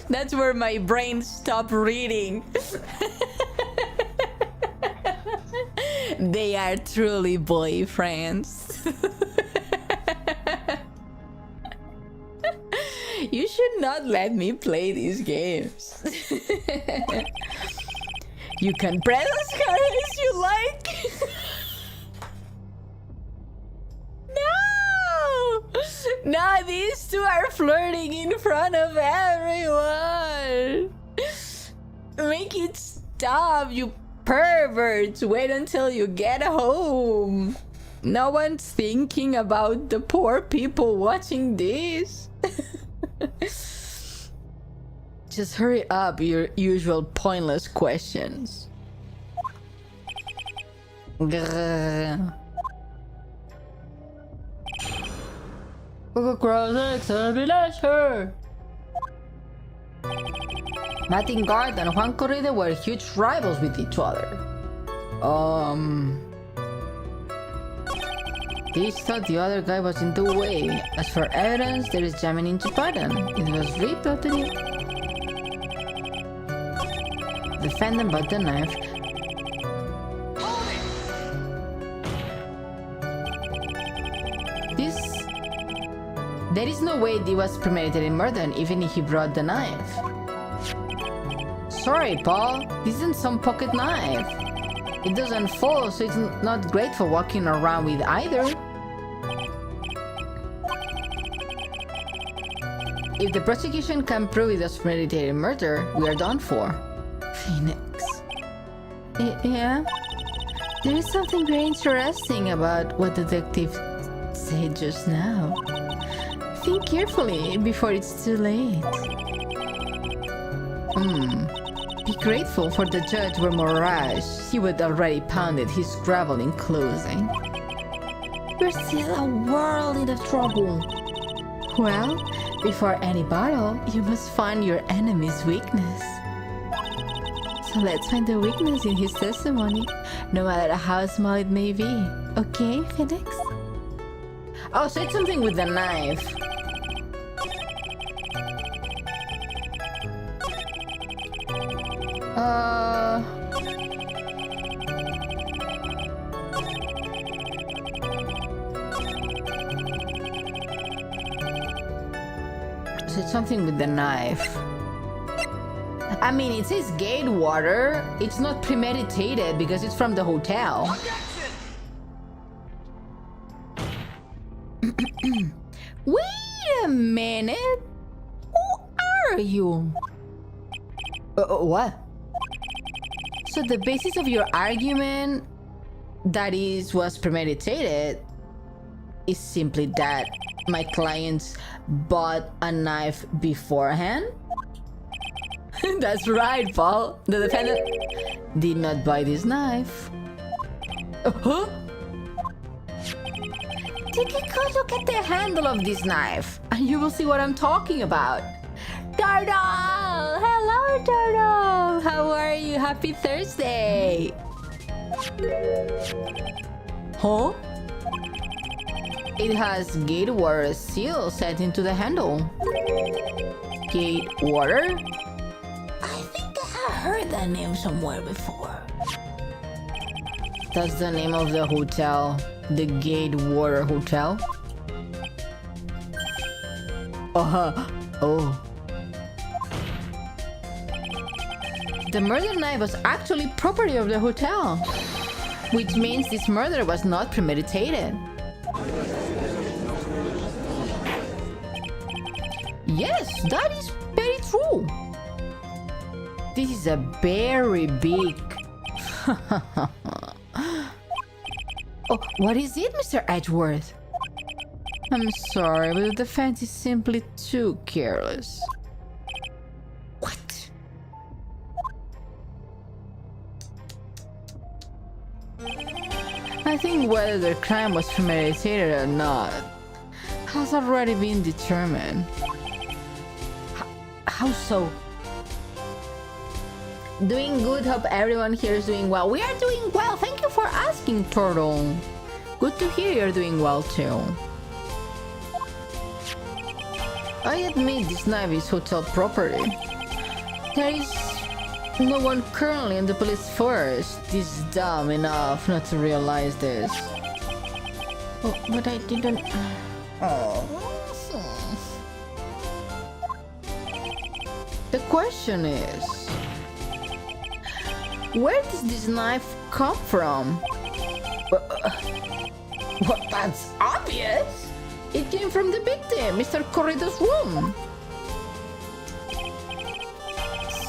That's where my brain stopped reading. They are truly boyfriends. You should not let me play these games. You can press as hard as you like. No! No, these two are flirting in front of everyone. Make it stop, you perverts. Wait until you get home. No one's thinking about the poor people watching this. Just hurry up, your usual pointless questions. Grrr. Martin Guard and Juan Corrida were huge rivals with each other. Each thought the other guy was in the way. As for evidence, there is jamming into pattern. It was reported. Defendant bought the knife. There is no way this was premeditated murder, even if he brought the knife. Sorry, Paul. This isn't some pocket knife. It doesn't fall, so it's not great for walking around with either. If the prosecution can prove it was premeditated murder, we are done for. Phoenix. Yeah? There is something very interesting about what the detective said just now. Think carefully before it's too late. Be grateful for the judge were Mirage. He would already pounded his gravel in closing. We're still a world of trouble. Well, before any battle, you must find your enemy's weakness. So let's find the weakness in his testimony, no matter how small it may be. Okay, Phoenix? Oh, so it's something with the knife. So it's something with the knife. I mean, it says gate water. It's not premeditated because it's from the hotel. Wait a minute. Who are you? What? So the basis of your argument that was premeditated is simply that my clients bought a knife beforehand? That's right, Paul. The defendant did not buy this knife. Huh? Take a good look at the handle of this knife, and you will see what I'm talking about. Turtle! Hello, Turtle! How are you? Happy Thursday! Huh? It has gate water seal set into the handle. Gate water? I think I have heard that name somewhere before. That's the name of the hotel. The Gate Water Hotel. Oh. The murder knife was actually property of the hotel, which means this murder was not premeditated. Yes, that is very true. This is a very big... Oh, what is it, Mr. Edgeworth? I'm sorry, but the defense is simply too careless. What? I think whether the crime was premeditated or not has already been determined. How so? Doing good, hope everyone here is doing well. We are doing well, thank you for asking, Turtle. Good to hear you're doing well too. I admit this knife is hotel property. There is no one currently in the police force this dumb enough not to realize this. Oh, but I didn't... The question is... where does this knife come from? Well, that's obvious! It came from the victim, Mr. Corrido's room.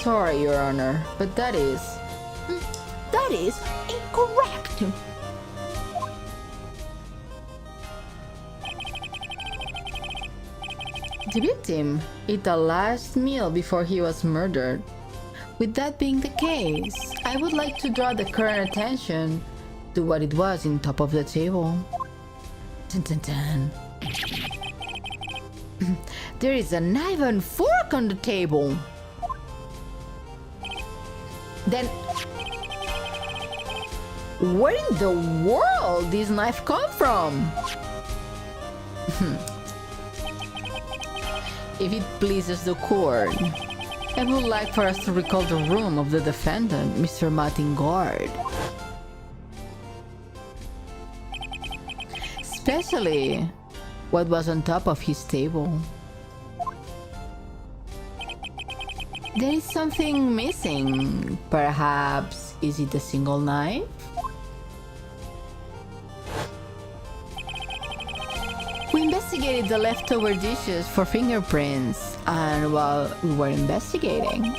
Sorry, Your Honor, but that is incorrect. The victim ate the last meal before he was murdered. With that being the case, I would like to draw the current attention to what it was in top of the table. Dun, dun, dun. There is a knife and fork on the table. Then, where in the world this knife come from? If it pleases the court, I would like for us to recall the room of the defendant, Mr. Mattingard. Especially what was on top of his table. There is something missing. Perhaps, is it a single knife? We investigated the leftover dishes for fingerprints, and while we were investigating,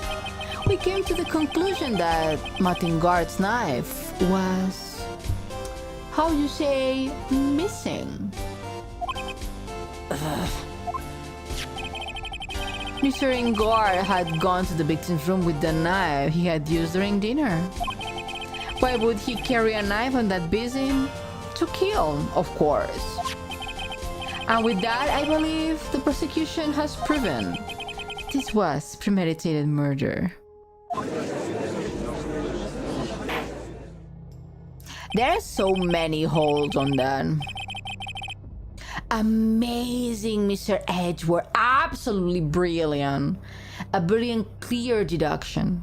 we came to the conclusion that Mattingard's knife was, how you say, missing. Mr. Ingard had gone to the victim's room with the knife he had used during dinner. Why would he carry a knife on that busy? To kill, of course. And with that, I believe the prosecution has proven this was premeditated murder. There are so many holes on that. Amazing, Mr. Edgeworth. Absolutely brilliant. A brilliant, clear deduction.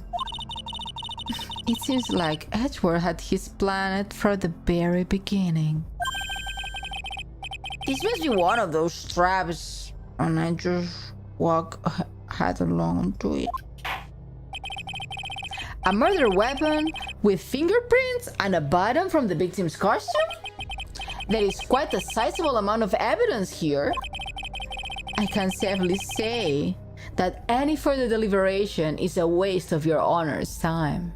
It seems like Edgeworth had his plan from the very beginning. This must be one of those straps, and I just walk headlong to it. A murder weapon with fingerprints and a button from the victim's costume? There is quite a sizable amount of evidence here. I can safely say that any further deliberation is a waste of your Honor's time.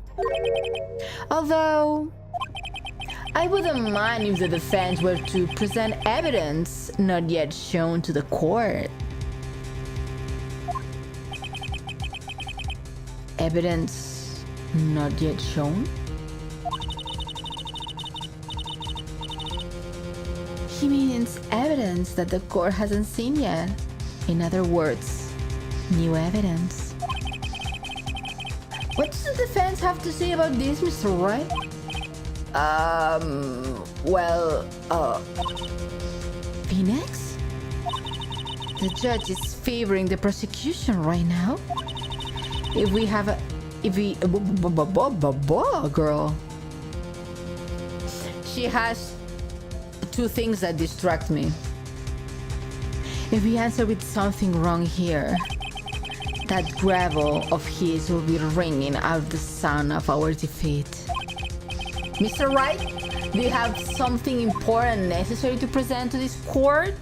Although, I wouldn't mind if the defense were to present evidence not yet shown to the court. Evidence not yet shown? He means evidence that the court hasn't seen yet. In other words, new evidence. What does the defense have to say about this, Mr. Wright? Phoenix? The judge is favoring the prosecution right now. Girl. She has two things that distract me. If we answer with something wrong here, that gravel of his will be ringing out the sound of our defeat. Mr. Wright, do you have something important necessary to present to this court?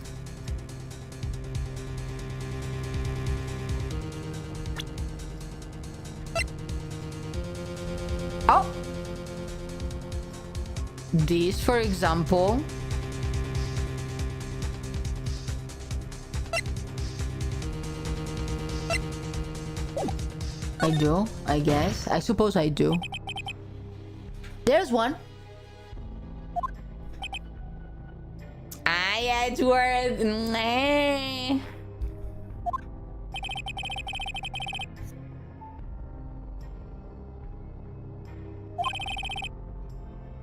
Oh! This, for example. I do, I guess. I suppose I do. There's one. Edward.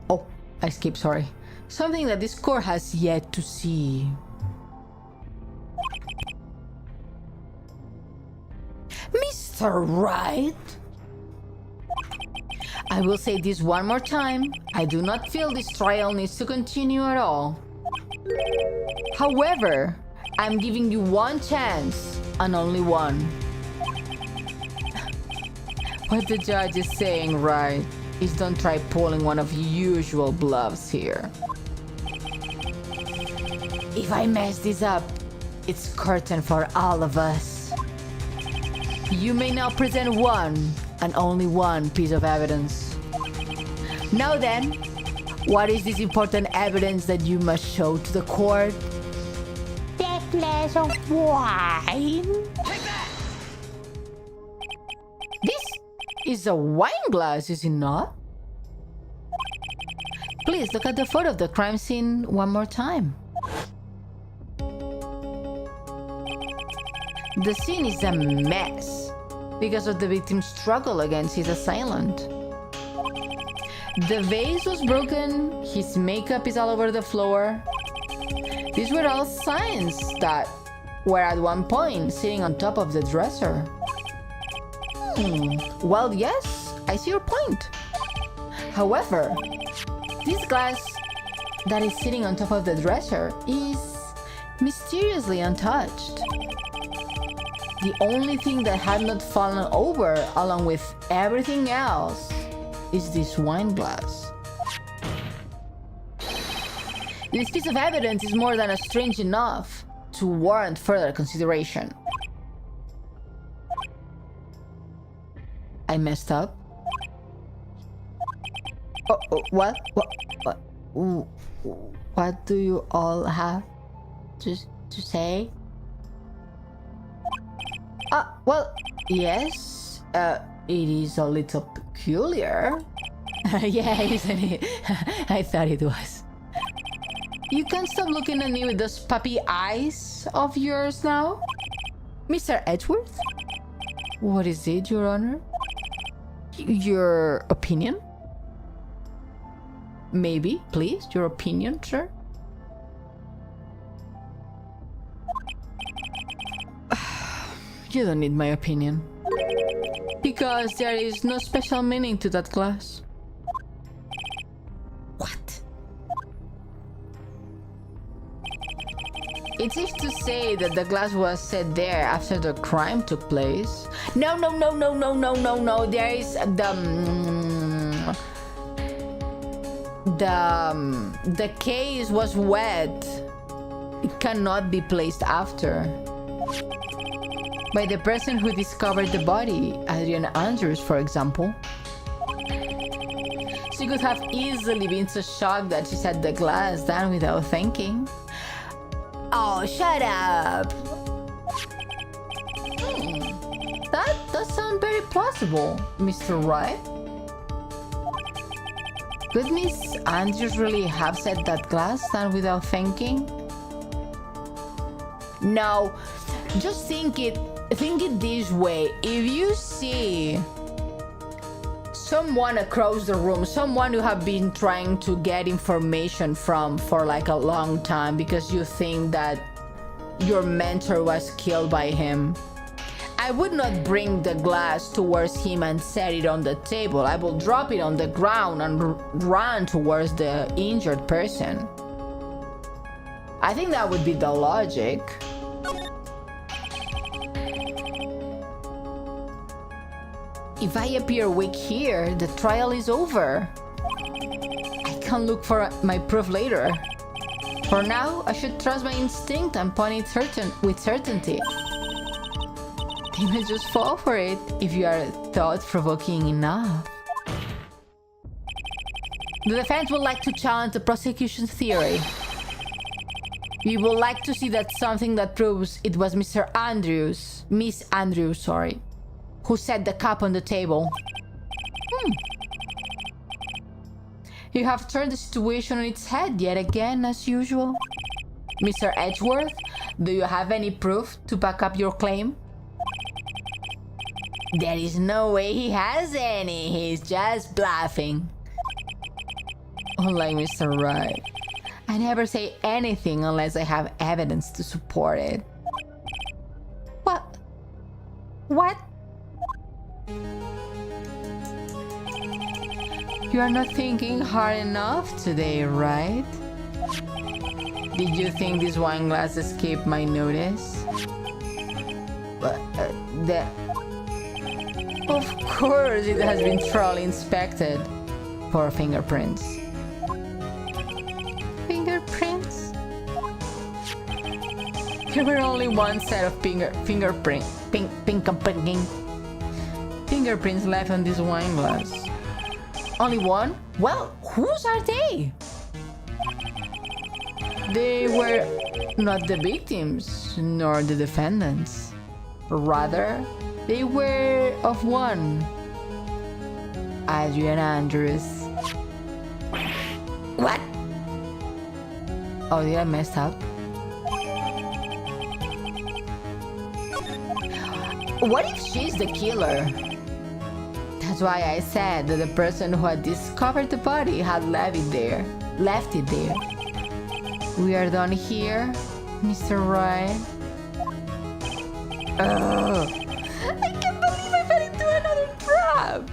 Oh, I skipped, sorry. Something that this court has yet to see. Mr. Wright? I will say this one more time. I do not feel this trial needs to continue at all. However, I'm giving you one chance, and only one. What the judge is saying, right, is don't try pulling one of your usual bluffs here. If I mess this up, it's curtain for all of us. You may now present one, and only one piece of evidence. Now then, what is this important evidence that you must show to the court? That glass of wine? Take that! This is a wine glass, is it not? Please look at the photo of the crime scene one more time. The scene is a mess because of the victim's struggle against his assailant. The vase was broken, his makeup is all over the floor. These were all signs that were at one point sitting on top of the dresser. Well, yes, I see your point. However, this glass that is sitting on top of the dresser is mysteriously untouched. The only thing that had not fallen over, along with everything else, is this wine glass. This piece of evidence is more than strange enough to warrant further consideration. I messed up. What? What do you all have to say? Well, yes, it is a little peculiar. Yeah, isn't it? I thought it was. You can't stop looking at me with those puppy eyes of yours now? Mr. Edgeworth? What is it, Your Honor? Your opinion? Maybe, please, your opinion, sir? You don't need my opinion. Because there is no special meaning to that glass. What? It's safe to say that the glass was set there after the crime took place. No. There is the case was wet. It cannot be placed after. By the person who discovered the body, Adrian Andrews, for example. She could have easily been so shocked that she set the glass down without thinking. Oh, shut up! That does sound very plausible, Mr. Wright. Could Miss Andrews really have set that glass down without thinking? No, just think it this way. If you see someone across the room, someone you have been trying to get information from for like a long time because you think that your mentor was killed by him, I would not bring the glass towards him and set it on the table. I will drop it on the ground and run towards the injured person. I think that would be the logic. If I appear weak here, the trial is over. I can look for my proof later. For now, I should trust my instinct and point it with certainty. They may just fall for it if you are thought-provoking enough. The defense would like to challenge the prosecution's theory. We would like to see that something that proves it was Miss Andrews, who set the cup on the table. You have turned the situation on its head yet again, as usual. Mr. Edgeworth, do you have any proof to back up your claim? There is no way he has any. He's just bluffing. Unlike Mr. Wright, I never say anything unless I have evidence to support it. What? What? You are not thinking hard enough today, right? Did you think this wine glass escaped my notice? Of course it has been thoroughly inspected for fingerprints. Fingerprints? There were only one set of fingerprints left on this wine glass. Only one? Well, whose are they? They were not the victims, nor the defendants. Rather, they were of one. Adrian Andrews. What? Oh, did I mess up? What if she's the killer? That's why I said that the person who had discovered the body had left it there. We are done here, Mr. Wright. Oh, I can't believe I fell into another trap.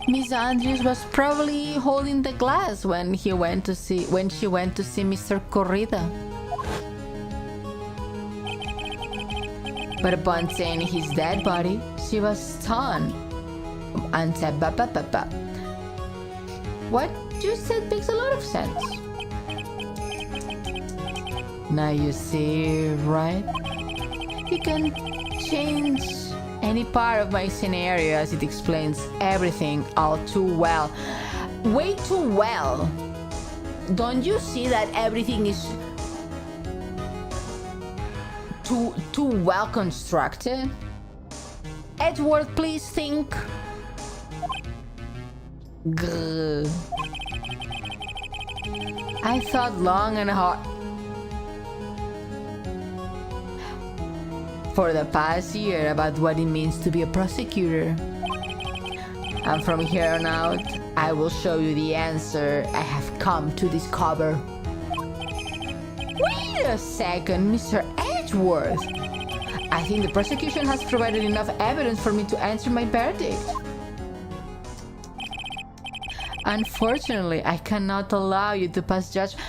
Miss Andrews was probably holding the glass when she went to see Mr. Corrida. But upon seeing his dead body, she was stunned and said, "Ba ba ba ba." What you said makes a lot of sense. Now you see, right? You can change any part of my scenario as it explains everything all too well. Way too well. Don't you see that everything is too well constructed? Edgeworth, please think. Grr. I thought long and hard. For the past year about what it means to be a prosecutor. And from here on out, I will show you the answer I have come to discover. Wait a second, Mr. Edgeworth. I think the prosecution has provided enough evidence for me to answer my verdict. Unfortunately, I cannot allow you to pass judgment.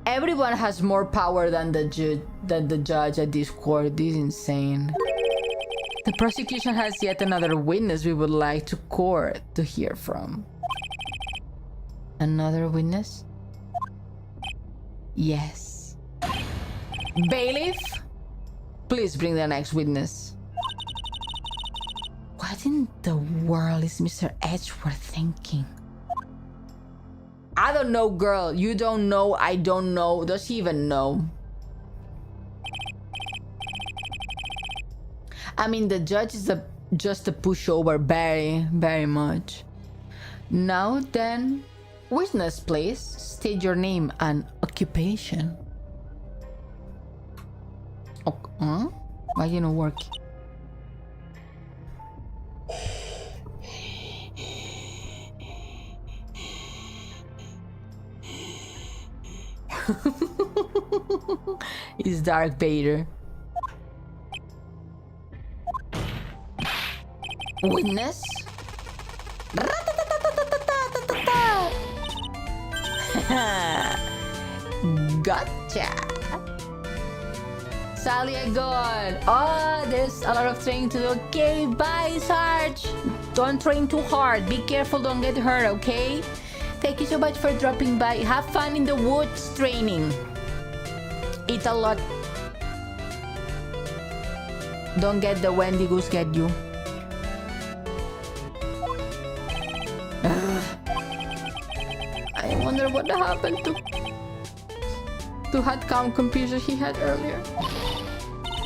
Everyone has more power than the judge at this court. This is insane. The prosecution has yet another witness we would like to court to hear from. Another witness? Yes. Bailiff, please bring the next witness. What in the world is Mr. Edgeworth thinking? I don't know, girl. You don't know. I don't know. Does he even know? I mean, the judge is just a pushover, very much. Now then, witness, please. State your name and occupation. Oh, why you not working? It's Dark Vader. Witness? Gotcha. Sally Agon. Oh, there's a lot of training to do. Okay, bye, Sarge. Don't train too hard. Be careful, don't get hurt, okay? Thank you so much for dropping by. Have fun in the woods training. Eat a lot. Don't get the Wendy Goose get you. I wonder what happened to that calm computer he had earlier.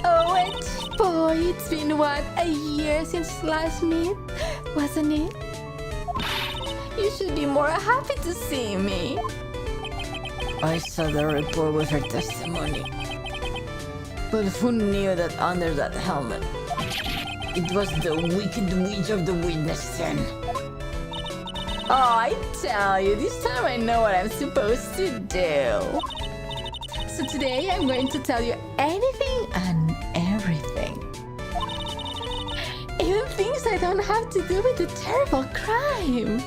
Oh, and boy, it's been what, a year since last meet, wasn't it? You should be more happy to see me. I saw the report with her testimony. But who knew that under that helmet? It was the wicked witch of the witness then. Oh, I tell you, this time I know what I'm supposed to do. So today I'm going to tell you anything and everything. Even things I don't have to do with a terrible crime.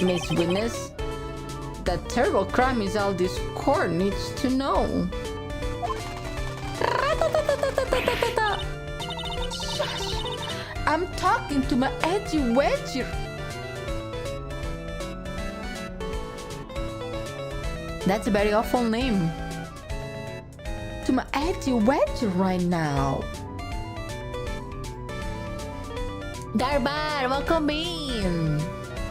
Miss Witness, that terrible crime is all this court needs to know. Shush! I'm talking to my edgy wedgie. That's a very awful name. To my edgy wedgie right now. Darbar, welcome in.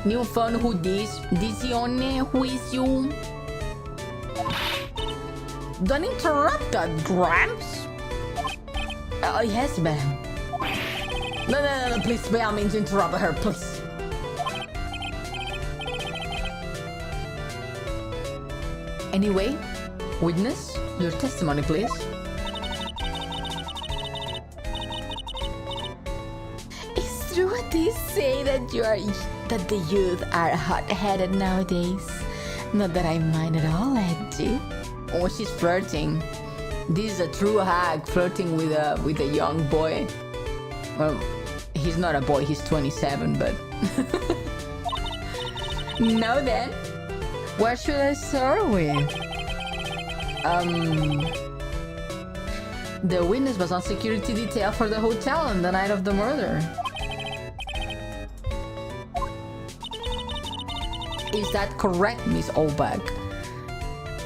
New phone, who this? This Ione, who is you? Don't interrupt that, Gramps. Oh, yes, ma'am. No, please, by all means, interrupt her, please. Anyway, witness, your testimony, please. It's true what they say that that the youth are hot-headed nowadays. Not that I mind at all, edgy. Oh, she's flirting. This is a true hag flirting with a young boy. Well, he's not a boy, he's 27, but... Now then, what should I start with? The witness was on security detail for the hotel on the night of the murder. Is that correct, Miss Obag?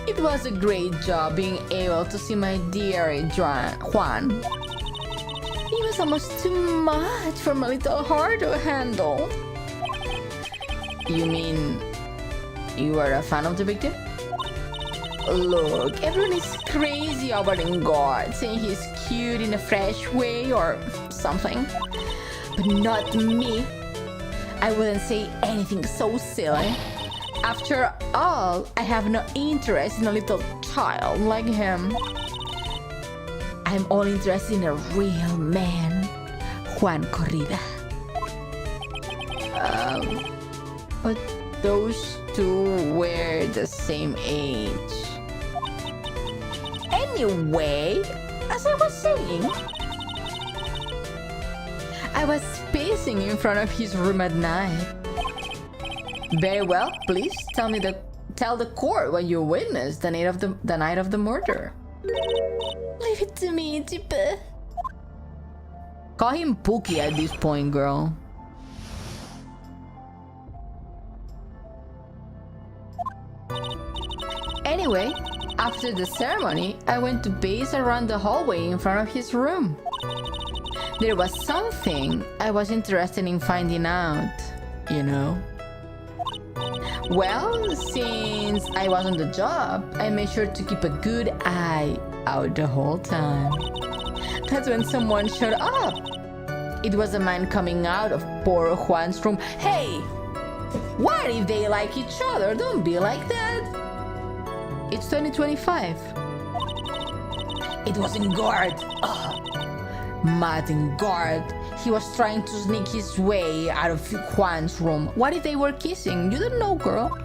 It was a great job being able to see my dear Juan. It was almost too much for my little heart to handle. You mean you are a fan of the victim? Look, everyone is crazy over God, saying he's cute in a fresh way or something. But not me. I wouldn't say anything so silly. After all, I have no interest in a little child like him. I'm all interested in a real man, Juan Corrida. But those two were the same age. Anyway, as I was saying, I was pacing in front of his room at night. Very well, please tell the court what you witnessed the night of the murder. Leave it to me, Tipe. Call him Pookie at this point, girl. Anyway, after the ceremony, I went to pace around the hallway in front of his room. There was something I was interested in finding out, you know. Well, since I was on the job, I made sure to keep a good eye out the whole time. That's when someone showed up. It was a man coming out of poor Juan's room. Hey, what if they like each other? Don't be like that. It's 2025. It was in guard. Mad in guard. He was trying to sneak his way out of Juan's room. What if they were kissing? You don't know, girl.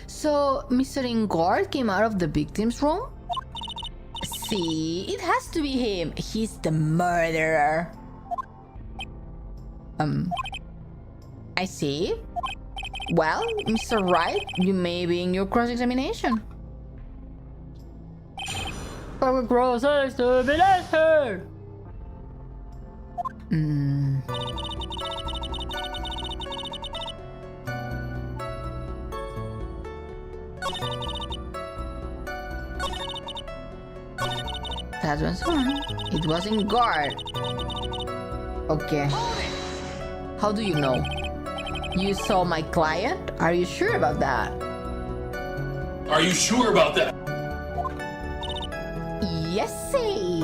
So, Mr. Ingard came out of the victim's room? See, it has to be him. He's the murderer. I see. Well, Mr. Wright, you may be in your cross-examination. Cross-examination! That was one. It was in guard. Okay. How do you know? You saw my client? Are you sure about that? Are you sure about that? Yesy!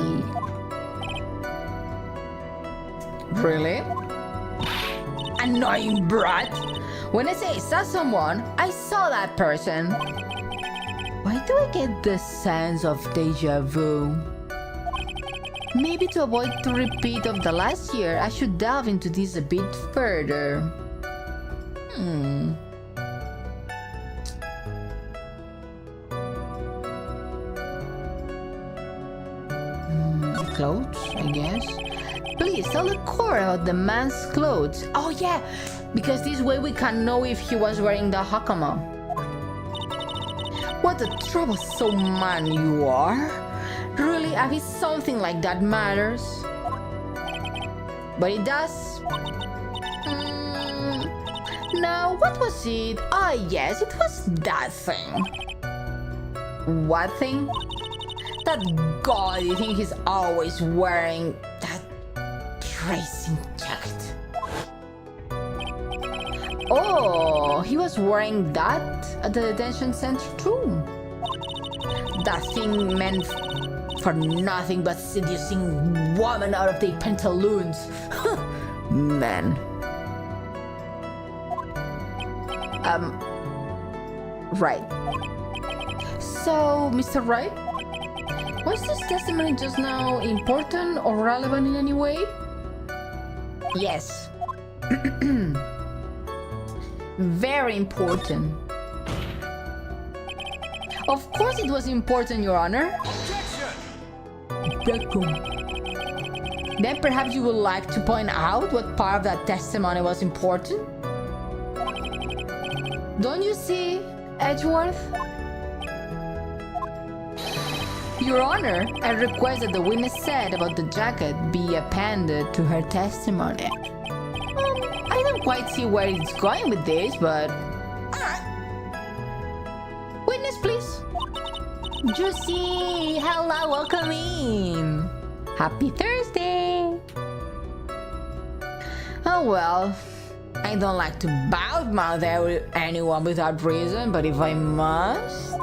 Really? Annoying brat! When I say I saw someone, I saw that person. Why do I get the sense of deja vu? Maybe to avoid the repeat of the last year, I should delve into this a bit further. Clothes, I guess. Please tell the core about the man's clothes. Oh yeah, because this way we can know if he was wearing the hakama. What a troublesome man you are. Really, I mean, something like that matters. But it does. Now, what was it? Ah, yes, it was that thing. What thing? That gaudy thing he's always wearing. That tracing jacket. Oh, he was wearing that at the detention center too. That thing meant for nothing but seducing women out of their pantaloons. Man. Right. So, Mr. Wright, was this testimony just now important or relevant in any way? Yes. Very important. Of course it was important, Your Honor. Objection! Then perhaps you would like to point out what part of that testimony was important? Don't you see, Edgeworth? Your Honor, I request that the witness said about the jacket be appended to her testimony. I don't quite see where it's going with this, but... Witness, please. Juicy! Hello, welcome in! Happy Thursday! Oh well, I don't like to badmouth anyone without reason, but if I must...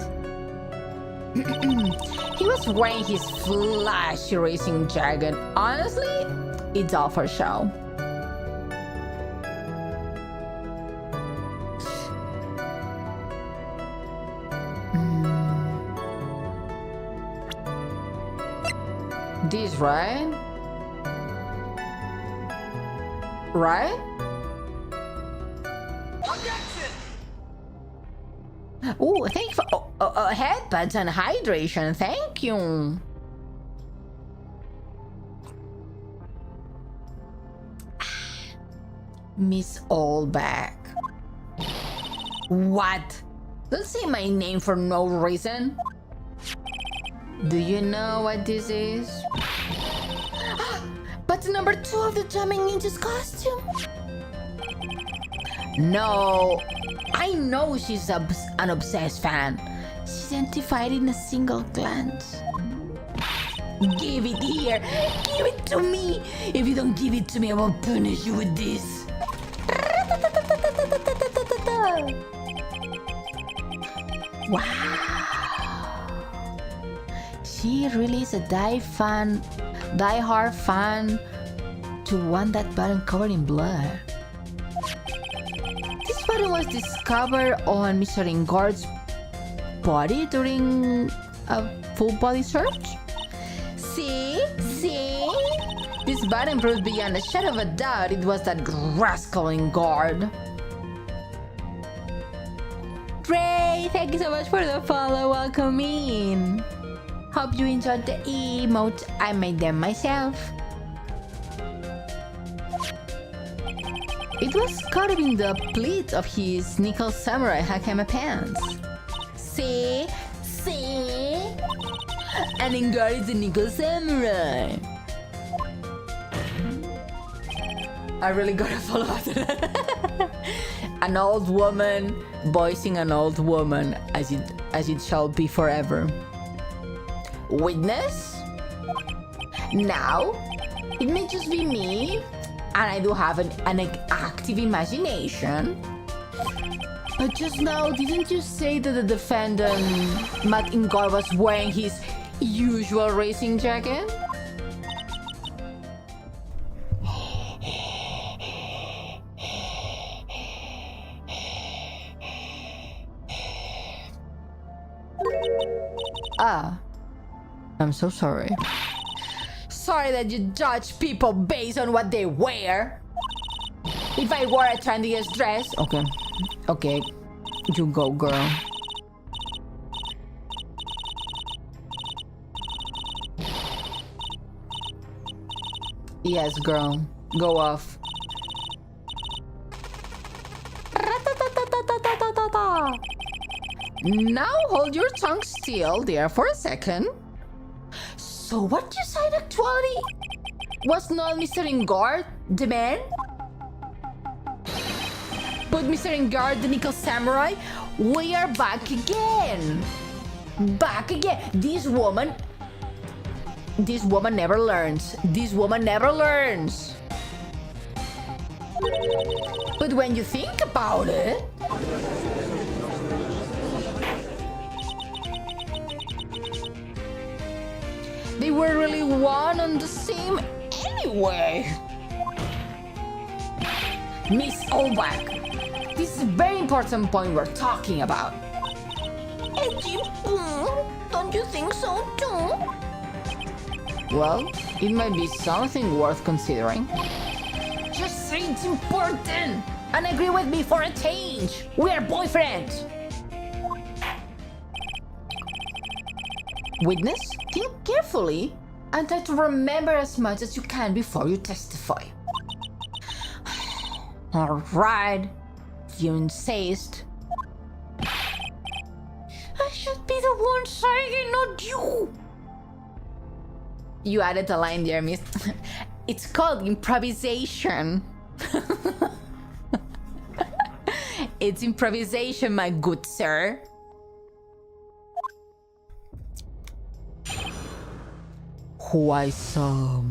He was wearing his flashy racing jacket. Honestly, it's all for show. This, right? Right? Oh, thank you for headpads and hydration. Thank you. Miss Allback. What? Don't say my name for no reason. Do you know what this is? But number 2 of the Jumping Ninja's costume. No, I know she's an obsessed fan. She's identified in a single glance. Give it here. Give it to me. If you don't give it to me, I will punish you with this. Wow. She really is a die-hard fan to want that button covered in blood. This button was discovered on Mr. Ingard's body during a full body search. See? This button proves beyond a shadow of a doubt it was that rascal Ingard. Ray, thank you so much for the follow. Welcome in. Hope you enjoyed the emotes. I made them myself. It was caught up in the pleats of his nickel samurai hakama pants. See? And Ingard is a nickel samurai. I really gotta follow after that. An old woman voicing an old woman, as it shall be forever. Witness? Now, it may just be me, and I do have an active imagination. But just now, didn't you say that the defendant, Matt Ingard, was wearing his Usual racing jacket? Ah, I'm so sorry. Sorry that you judge people based on what they wear. If I wore a trendiest dress, okay, you go, girl. Yes, girl, go off. Now hold your tongue still there for a second. So what you said actually was not Mr. Ingard, the man? But Mr. Ingard, the Nickel Samurai, we are back again. Back again. This woman never learns. This woman never learns. But when you think about it, they were really one and the same anyway. Miss Olbach, this is a very important point we're talking about. Don't you think so too? Well, it might be something worth considering. Just say it's important and agree with me for a change. We are boyfriends. Witness, think carefully and try to remember as much as you can before you testify. Alright, you insist. I should be the one saying, not you. You added a line there, miss. It's called improvisation. It's improvisation, my good sir. Why so?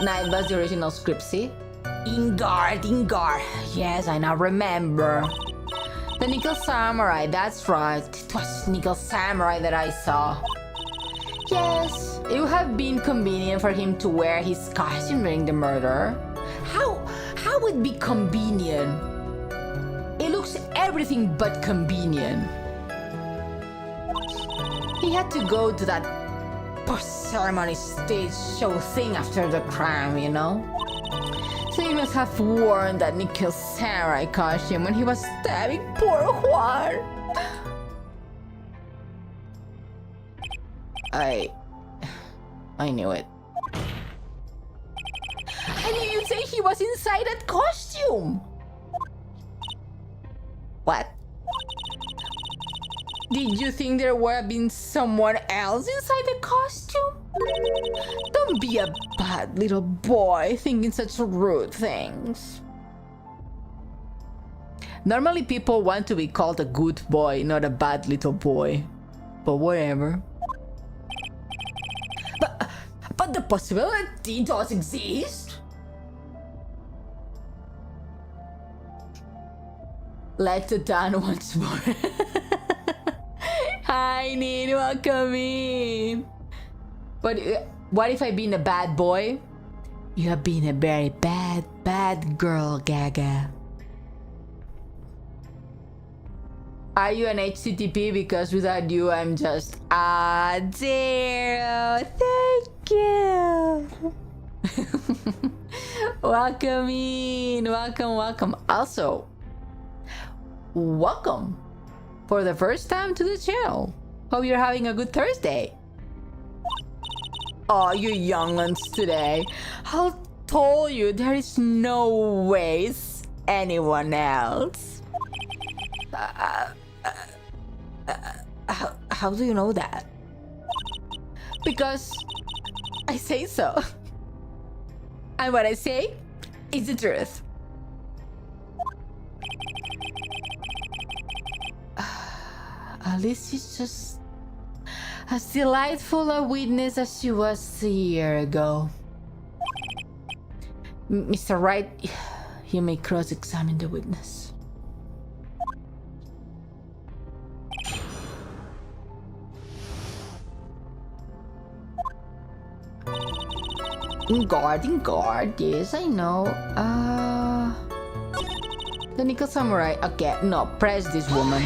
Nah, it was the original script, see? Ingard. Yes, I now remember. The Nickel Samurai, that's right. It was Nickel Samurai that I saw. Yes, it would have been convenient for him to wear his costume during the murder. How would it be convenient? It looks everything but convenient. He had to go to that post-ceremony stage show thing after the crime, you know? So he must have worn that Nickel Samurai costume when he was stabbing poor Juan. I knew it. I knew you'd say he was inside that costume. What? Did you think there would have been someone else inside the costume? Don't be a bad little boy thinking such rude things. Normally people want to be called a good boy, not a bad little boy. But whatever. But the possibility does exist. Let's it down once more. Hi, Nene, welcome in. But what if I've been a bad boy? You have been a very bad girl, Gaga. Are you an HTTP? Because without you, I'm just zero. Thank you. Welcome in. Welcome. Also, welcome for the first time to the channel. Hope you're having a good Thursday. Oh, you young'uns today. I'll tell you, there is no way it's anyone else. How do you know that? Because I say so. And what I say is the truth. At least she's just as delightful a witness as she was a year ago. Mr. Wright, you may cross-examine the witness. In guard, yes, I know. The Nickel Samurai. Okay, no, press this woman.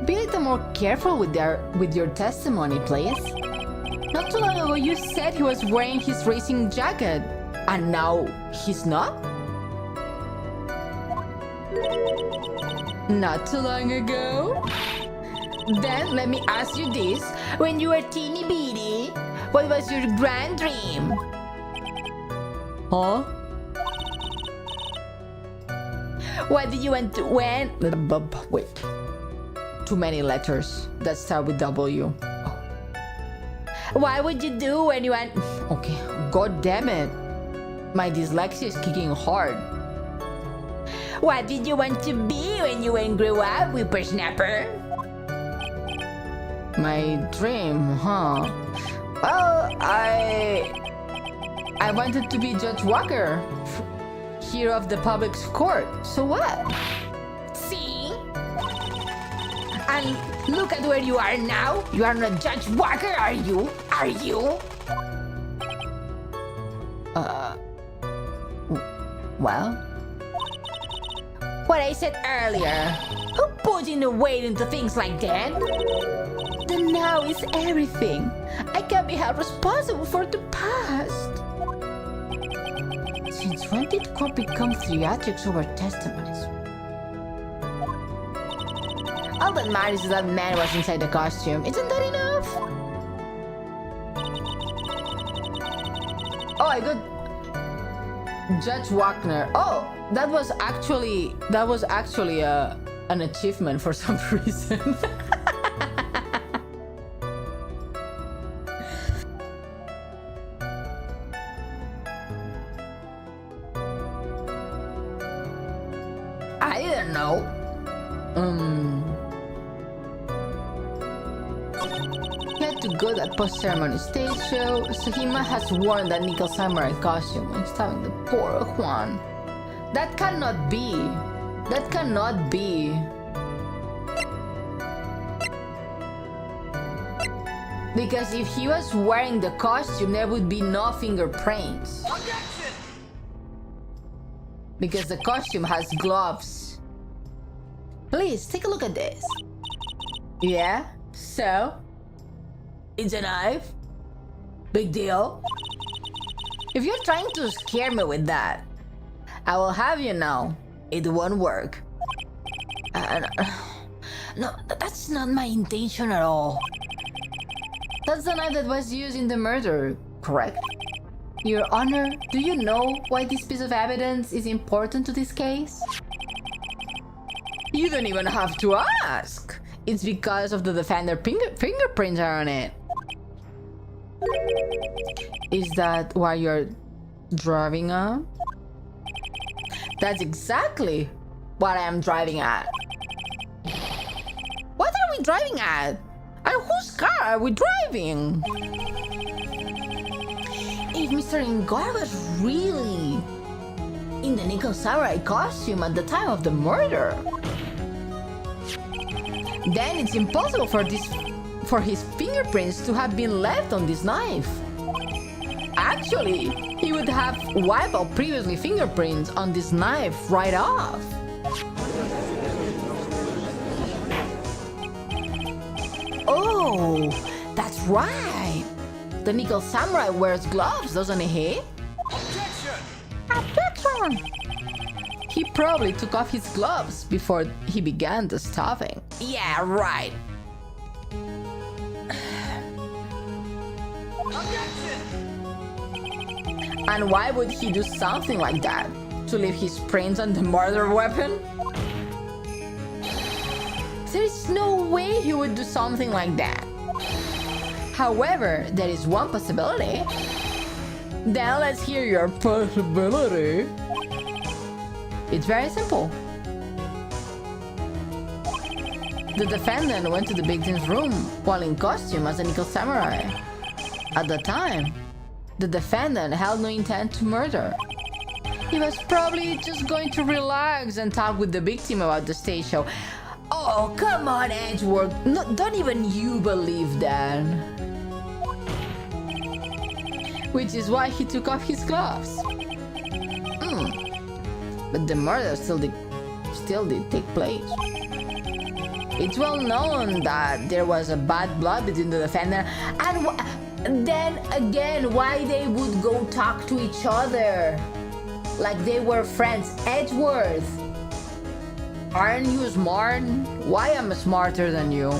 Be a little more careful with your testimony, please. Not too long ago, you said he was wearing his racing jacket, and now he's not? Not too long ago? Then let me ask you this. When you were teeny bitty, what was your grand dream? Huh? What did you want to when? Wait. Too many letters that start with W. Oh. What would you do when you went? Okay, god damn it. My dyslexia is kicking hard. What did you want to be when you grew up, whippersnapper? My dream, huh? Well, I wanted to be Judge Walker, hero of the public's court. So what? See? And look at where you are now. You are not Judge Walker, are you? Are you? Well? What I said earlier. Who put in the weight into things like that? The now is everything. I can't be held responsible for the past. Since when did court become theatrics over testimonies? All that matters is that man was inside the costume. Isn't that enough? Oh, I got Judge Wagner. Oh, that was actually an achievement for some reason. I don't know. He had to go to that post-ceremony stage show, so he must have worn that Nickel Samurai costume when stabbing the poor Juan. That cannot be. That cannot be. Because if he was wearing the costume, there would be no fingerprints. Objection! Because the costume has gloves. Please, take a look at this. Yeah? So? It's a knife? Big deal? If you're trying to scare me with that, I will have you know, it won't work. No, that's not my intention at all. That's the knife that was used in the murder, correct? Your Honor, do you know why this piece of evidence is important to this case? You don't even have to ask. It's because of the defender fingerprints are on it. Is that why you're driving at? That's exactly what I am driving at. What are we driving at? And whose car are we driving? If Mr. Ingar was really in the Nickel Samurai costume at the time of the murder, then it's impossible for his fingerprints to have been left on this knife. Actually, he would have wiped out previously fingerprints on this knife right off. Oh, that's right. The Nickel Samurai wears gloves, doesn't he? Objection! Objection! He probably took off his gloves before he began the stuffing. Yeah, right. Objection! And why would he do something like that? To leave his prints on the murder weapon? There is no way he would do something like that. However, there is one possibility. Then let's hear your possibility. It's very simple. The defendant went to the victim's room while in costume as a Nickel Samurai. At the time, the defendant held no intent to murder. He was probably just going to relax and talk with the victim about the stage show. Oh, come on, Edgeworth. No, don't even you believe that. Which is why he took off his gloves. But the murder still did take place. It's well known that there was a bad blood between the defendant and then again, why they would go talk to each other like they were friends. Edgeworth, aren't you smart? Why am I smarter than you?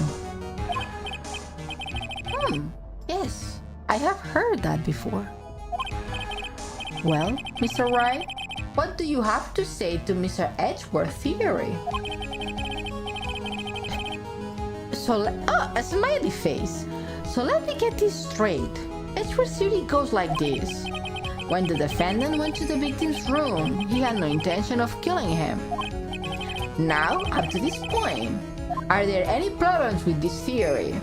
Yes, I have heard that before. Well, Mr. Wright, what do you have to say to Mr. Edgeworth's theory? A smiley face. So let me get this straight. Edgeworth's theory goes like this. When the defendant went to the victim's room, he had no intention of killing him. Now, up to this point, are there any problems with this theory?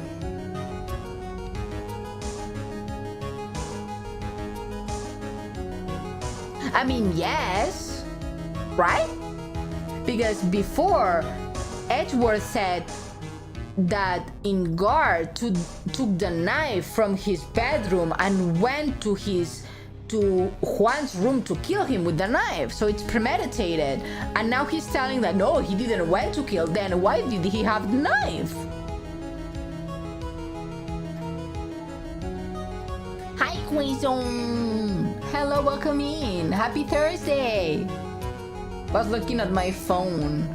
I mean, yes, right? Because before, Edgeworth said that Ingard took the knife from his bedroom and went to Juan's room to kill him with the knife. So it's premeditated. And now he's telling that no, he didn't went to kill. Then why did he have the knife? Hi, Quizon. Hello, welcome in. Happy Thursday. Was looking at my phone.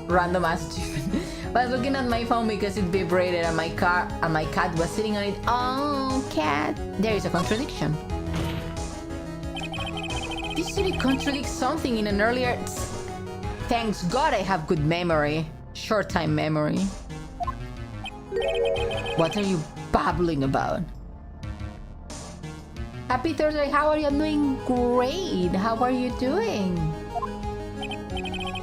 Random ass achievement. Was looking at my phone because it vibrated and my cat was sitting on it. Oh, cat. There is a contradiction. This really contradicts something in an earlier... Thanks God I have good memory. Short time memory. What are you babbling about? Happy Thursday, how are you? I'm doing great. How are you doing?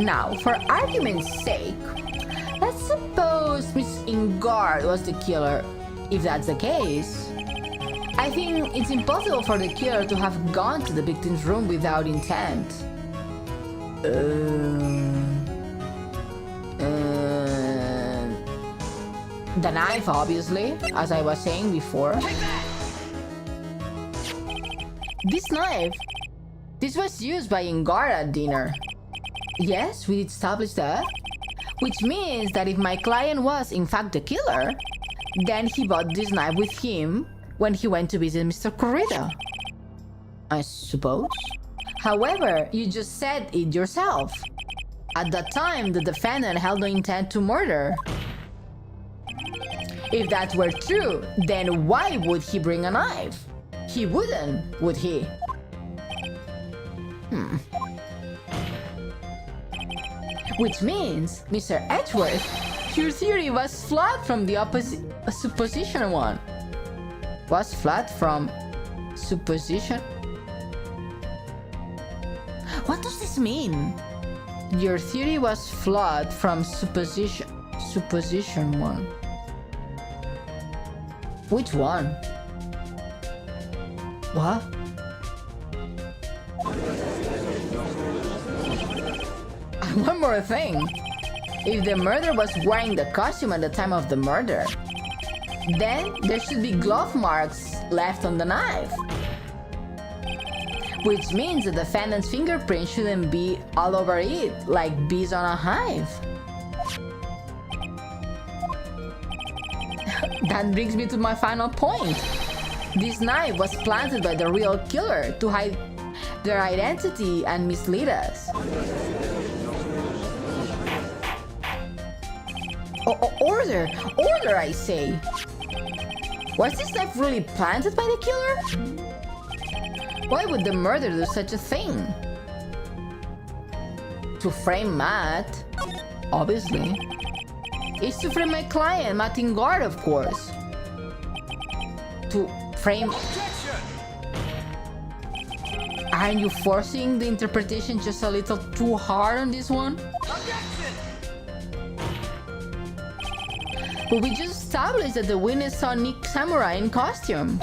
Now, for argument's sake, let's suppose Miss Ingard was the killer. If that's the case, I think it's impossible for the killer to have gone to the victim's room without intent. The knife, obviously, as I was saying before. This knife, this was used by Ingard at dinner. Yes, we established that. Which means that if my client was in fact the killer, then he bought this knife with him when he went to visit Mr. Corrida, I suppose. However, you just said it yourself. At that time, the defendant held no intent to murder. If that were true, then why would he bring a knife? He wouldn't, would he? Which means, Mr. Edgeworth, your theory was flawed from the supposition one. Was flawed from supposition? What does this mean? Your theory was flawed from supposition one. Which one? What? One more thing. If the murderer was wearing the costume at the time of the murder, then there should be glove marks left on the knife. Which means the defendant's fingerprint shouldn't be all over it, like bees on a hive. That brings me to my final point. This knife was planted by the real killer to hide their identity and mislead us. Order! Order, I say! Was this knife really planted by the killer? Why would the murderer do such a thing? To frame Matt, obviously. It's to frame my client, Matt Ingard, of course. To frame... Objection! Aren't you forcing the interpretation just a little too hard on this one? Objection! But we just established that the witness saw Nick Samurai in costume.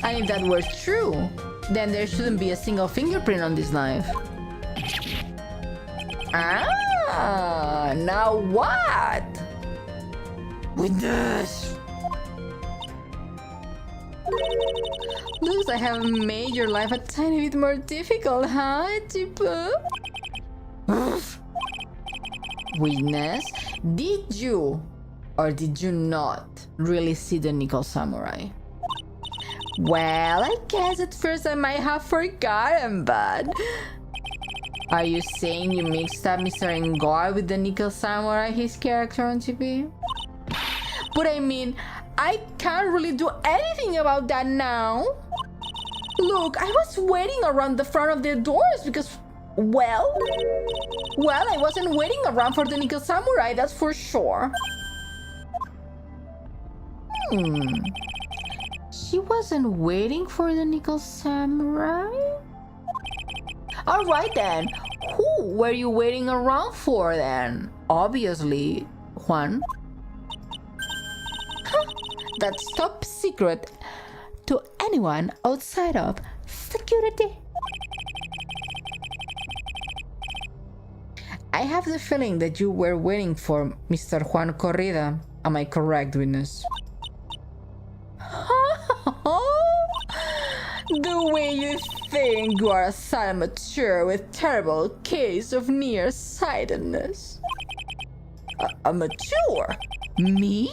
And if that were true, then there shouldn't be a single fingerprint on this knife. Ah! Now what? With this. Looks like I have made your life a tiny bit more difficult, huh, Tipo? Witness, did you or did you not really see the Nickel Samurai? Well, I guess at first I might have forgotten, but... Are you saying you mixed up Mr. Ngor with the Nickel Samurai, his character on TV? But I mean, I can't really do anything about that now. Look, I was waiting around the front of their doors because, well, I wasn't waiting around for the Nickel Samurai, that's for sure. She wasn't waiting for the Nickel Samurai? Alright then, who were you waiting around for then? Obviously, Juan. That's top secret to anyone outside of security. I have the feeling that you were waiting for Mr. Juan Corrida. Am I correct, witness? The way you think you are a sad amateur with terrible case of nearsightedness. A mature? Me?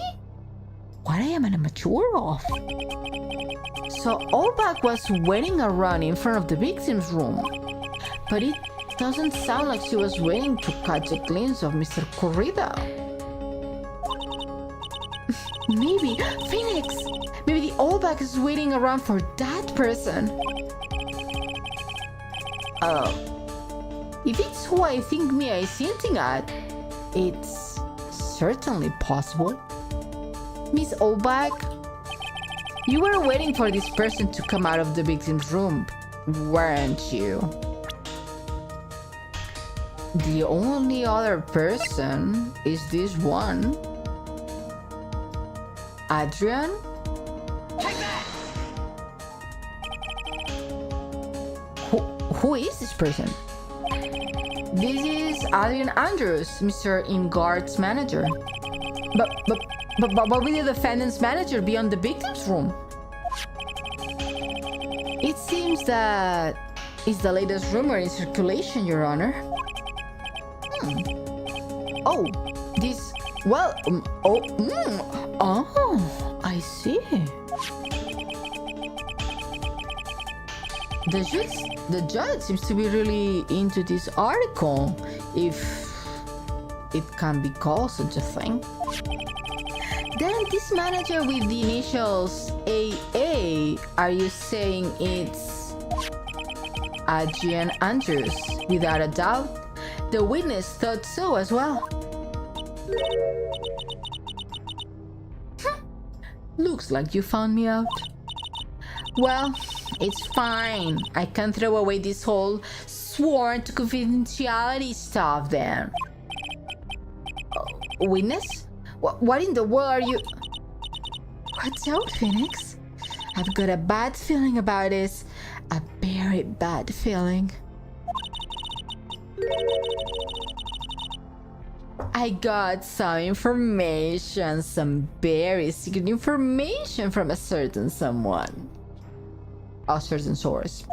What I am an amateur of? So Olbak was waiting around in front of the victim's room, but it doesn't sound like she was waiting to catch a glimpse of Mr. Corrida. Maybe Phoenix. Maybe the Olbak is waiting around for that person. If it's who I think Mia is hinting at, it's certainly possible. Miss Olbak, you were waiting for this person to come out of the victim's room, weren't you? The only other person is this one. Adrian? Take that! Who is this person? This is Adrian Andrews, Mr. Ingard's manager. But will the defendant's manager be on the victim's room? It seems that it's the latest rumor in circulation, Your Honor. Oh, this... Well, oh, I see. The judge seems to be really into this article, if it can be called such a thing. Then this manager with the initials AA, are you saying it's Adrian Andrews? Without a doubt, the witness thought so as well. Looks like you found me out. Well, it's fine. I can throw away this whole sworn to confidentiality stuff then. Witness? What in the world are you... Watch out, Phoenix. I've got a bad feeling about this. A very bad feeling. I got some information, some very secret information from a certain someone. A certain source.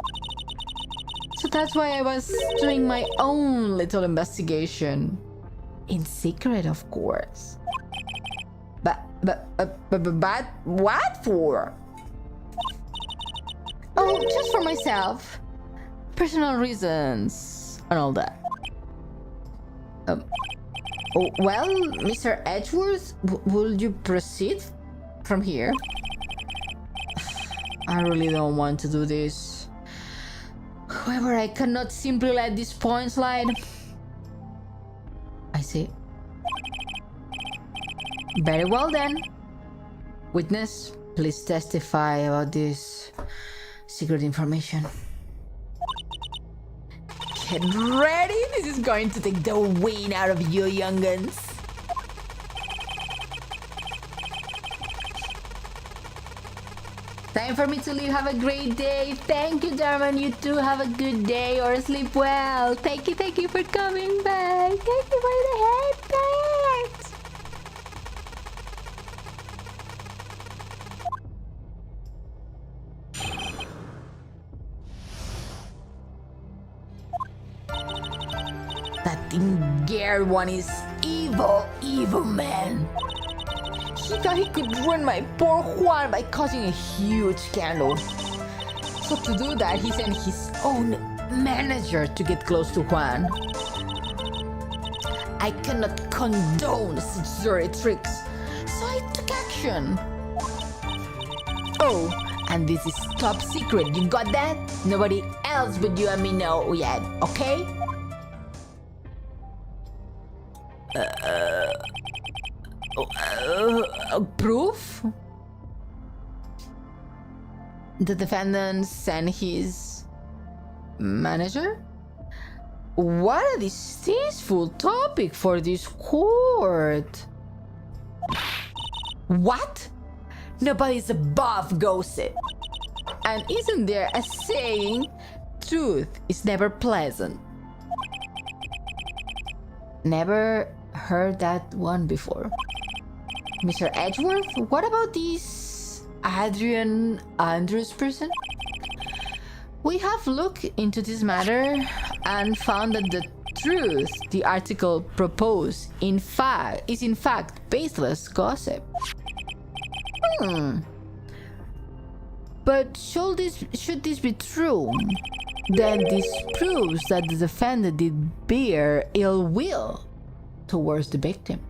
So that's why I was doing my own little investigation. In secret, of course. But what for? Oh, just for myself. Personal reasons and all that. Oh, well, Mr. Edgeworth, will you proceed from here? I really don't want to do this. However, I cannot simply let this point slide. I see. Very well then. Witness, please testify about this secret information. Get ready! This is going to take the wind out of you, young'uns. Time for me to leave. Have a great day. Thank you, Darman. You too. Have a good day or sleep well. Thank you for coming back. Thank you for the headband. That Inger one is evil man. He thought he could ruin my poor Juan by causing a huge scandal. So to do that, he sent his own manager to get close to Juan. I cannot condone such dirty tricks, so I took action. Oh, and this is top secret, you got that? Nobody else but you and me know yet, okay? Proof? The defendant sent his manager? What a distasteful topic for this court. What? Nobody's above gossip. And isn't there a saying, truth is never pleasant? Never heard that one before. Mr. Edgeworth, what about this Adrian Andrews person? We have looked into this matter and found that the truth the article proposed is in fact baseless gossip. But should this be true, then this proves that the defendant did bear ill will towards the victim.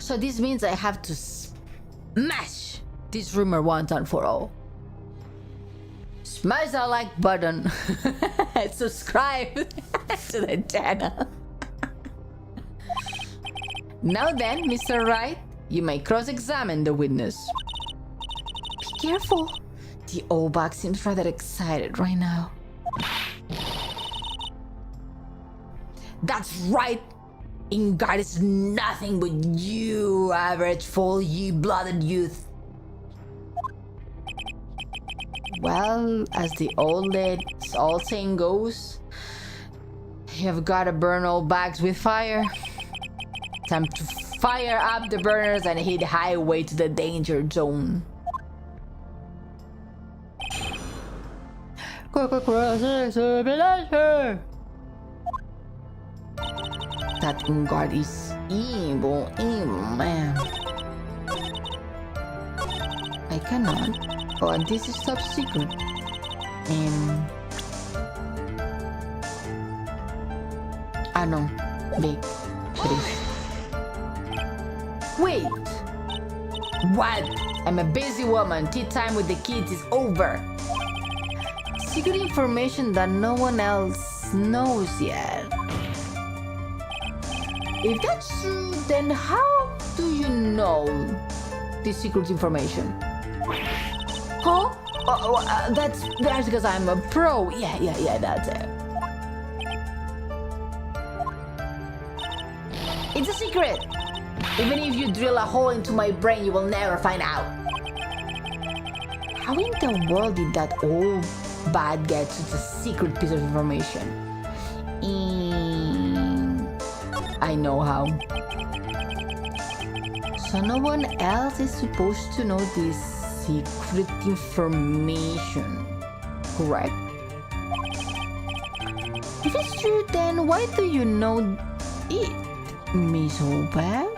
So this means I have to smash this rumor once and for all. Smash that like button. Subscribe to the channel. Now then, Mr. Wright, you may cross-examine the witness. Be careful. The old bug seems rather excited right now. That's right. Ingard is nothing but you, average fool, you blooded youth. Well, as the old saying goes, you've gotta burn all bags with fire. Time to fire up the burners and hit highway to the danger zone. That Ingard is evil man. I cannot. Oh, and this is top secret. No, big, please. Wait. What? I'm a busy woman. Tea time with the kids is over. Secret information that no one else knows yet. If that's true, then how do you know this secret information? Huh? That's because I'm a pro. Yeah, that's it. It's a secret. Even if you drill a hole into my brain, you will never find out. How in the world did that old bad get such a secret piece of information? I know how. So no one else is supposed to know this secret information, correct? If it's true, then why do you know it, Miss Oldback?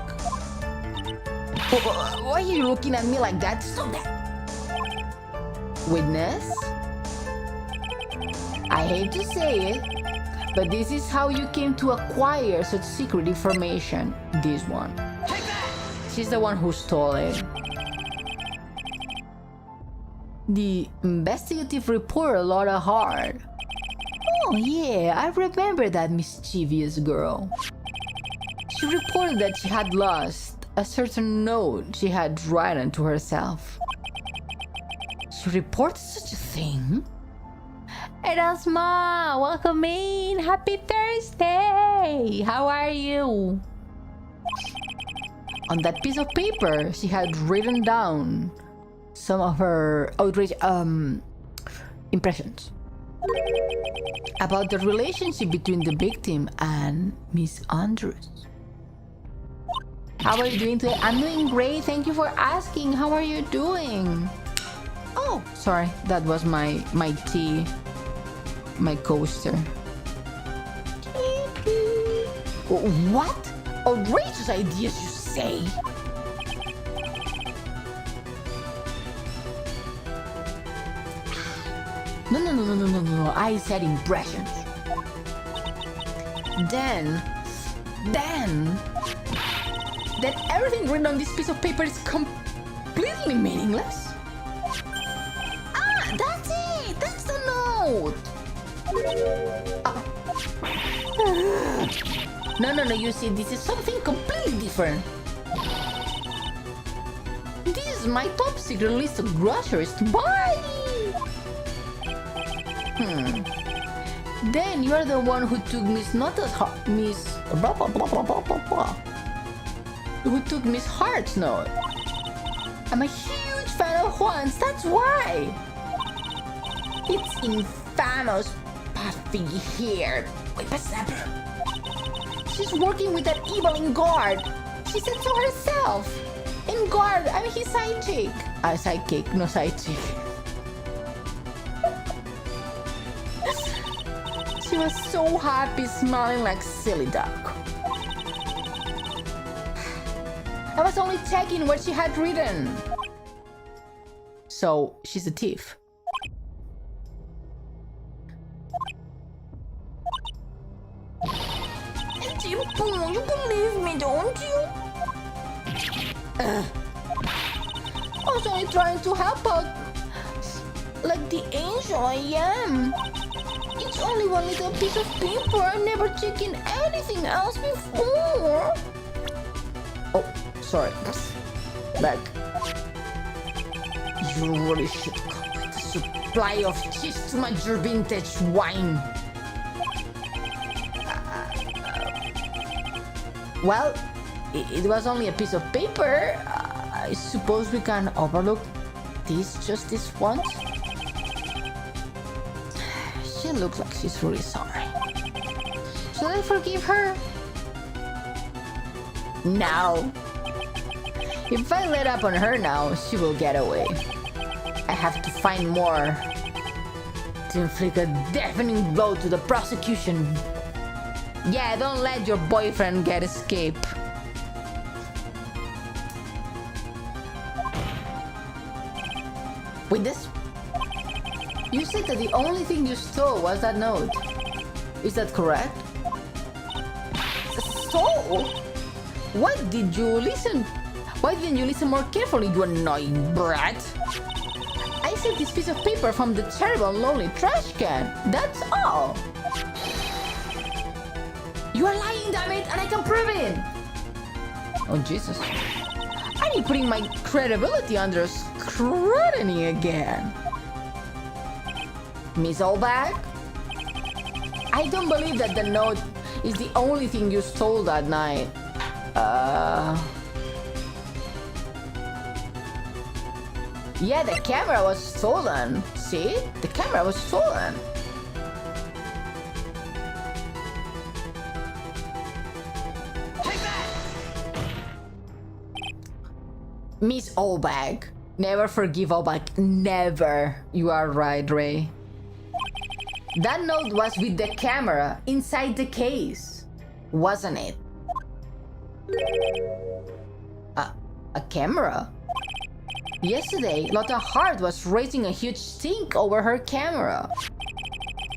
Why are you looking at me like that? Stop that! Witness? I hate to say it, but this is how you came to acquire such secret information. This one. She's the one who stole it. The investigative reporter, Laura Hart. Oh yeah, I remember that mischievous girl. She reported that she had lost a certain note she had written to herself. She reported such a thing? Erasma, welcome in. Happy Thursday. How are you? On that piece of paper, she had written down some of her outrage impressions about the relationship between the victim and Miss Andrews. How are you doing today? I'm doing great. Thank you for asking. How are you doing? Oh, sorry. That was my tea, my coaster. What? Outrageous ideas, you say? No. I said impressions. Then everything written on this piece of paper is completely meaningless. Ah, that's it. That's the note. No. You see, this is something completely different. This is my top secret list of groceries to buy. Then you are the one who took Miss Nota's Miss blah blah blah blah blah blah. Who took Miss Hart's note. I'm a huge fan of Juan's. That's why. It's infamous, puffy hair. Wait, snapper. She's working with that evil Guard. She said so herself. Guard, I'm his sidekick. Sidekick, no sidekick. She was so happy, smiling like silly duck. I was only checking what she had written. So, she's a thief. You believe me, don't you? I was only trying to help out like the angel I am. It's only one little piece of paper. I've never taken anything else before. Oh, sorry. Back. You really should come with a supply of cheese to match your vintage wine. Well, it was only a piece of paper. I suppose we can overlook this just this once. She looks like she's really sorry. Should I forgive her? No. If I let up on her now, she will get away. I have to find more to inflict a deafening blow to the prosecution. Yeah, don't let your boyfriend get escape. With this, you said that the only thing you stole was that note. Is that correct? So, why didn't you listen more carefully, you annoying brat? I saved this piece of paper from the terrible lonely trash can. That's all. You are lying, damn it, and I can prove it! Oh, Jesus. I need putting my credibility under scrutiny again. Miss Oldbag? I don't believe that the note is the only thing you stole that night. Yeah, the camera was stolen. See? The camera was stolen. Miss Oldbag. Never forgive Oldbag. Never. You are right, Ray. That note was with the camera inside the case, wasn't it? A camera? Yesterday, Lotta Hart was raising a huge stink over her camera.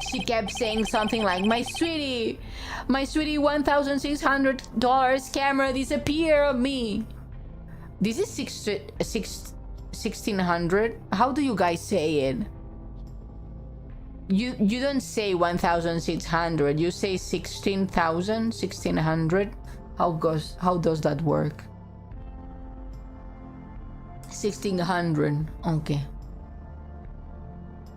She kept saying something like, my sweetie, $1,600 camera disappeared on me. This is 1600. How do you guys say it? You don't say 1,600. You say 16,000, 1,600. How does that work? 1,600. Okay.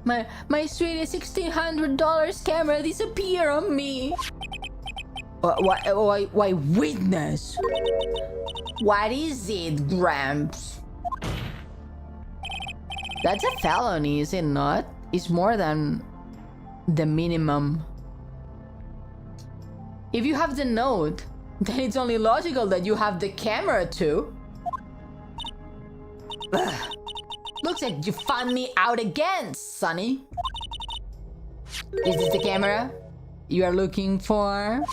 My sweetie, $1,600 camera disappeared on me. Why witness? What is it, Gramps? That's a felony, is it not? It's more than the minimum. If you have the note, then it's only logical that you have the camera too. Ugh. Looks like you found me out again, Sonny. Is this the camera you are looking for?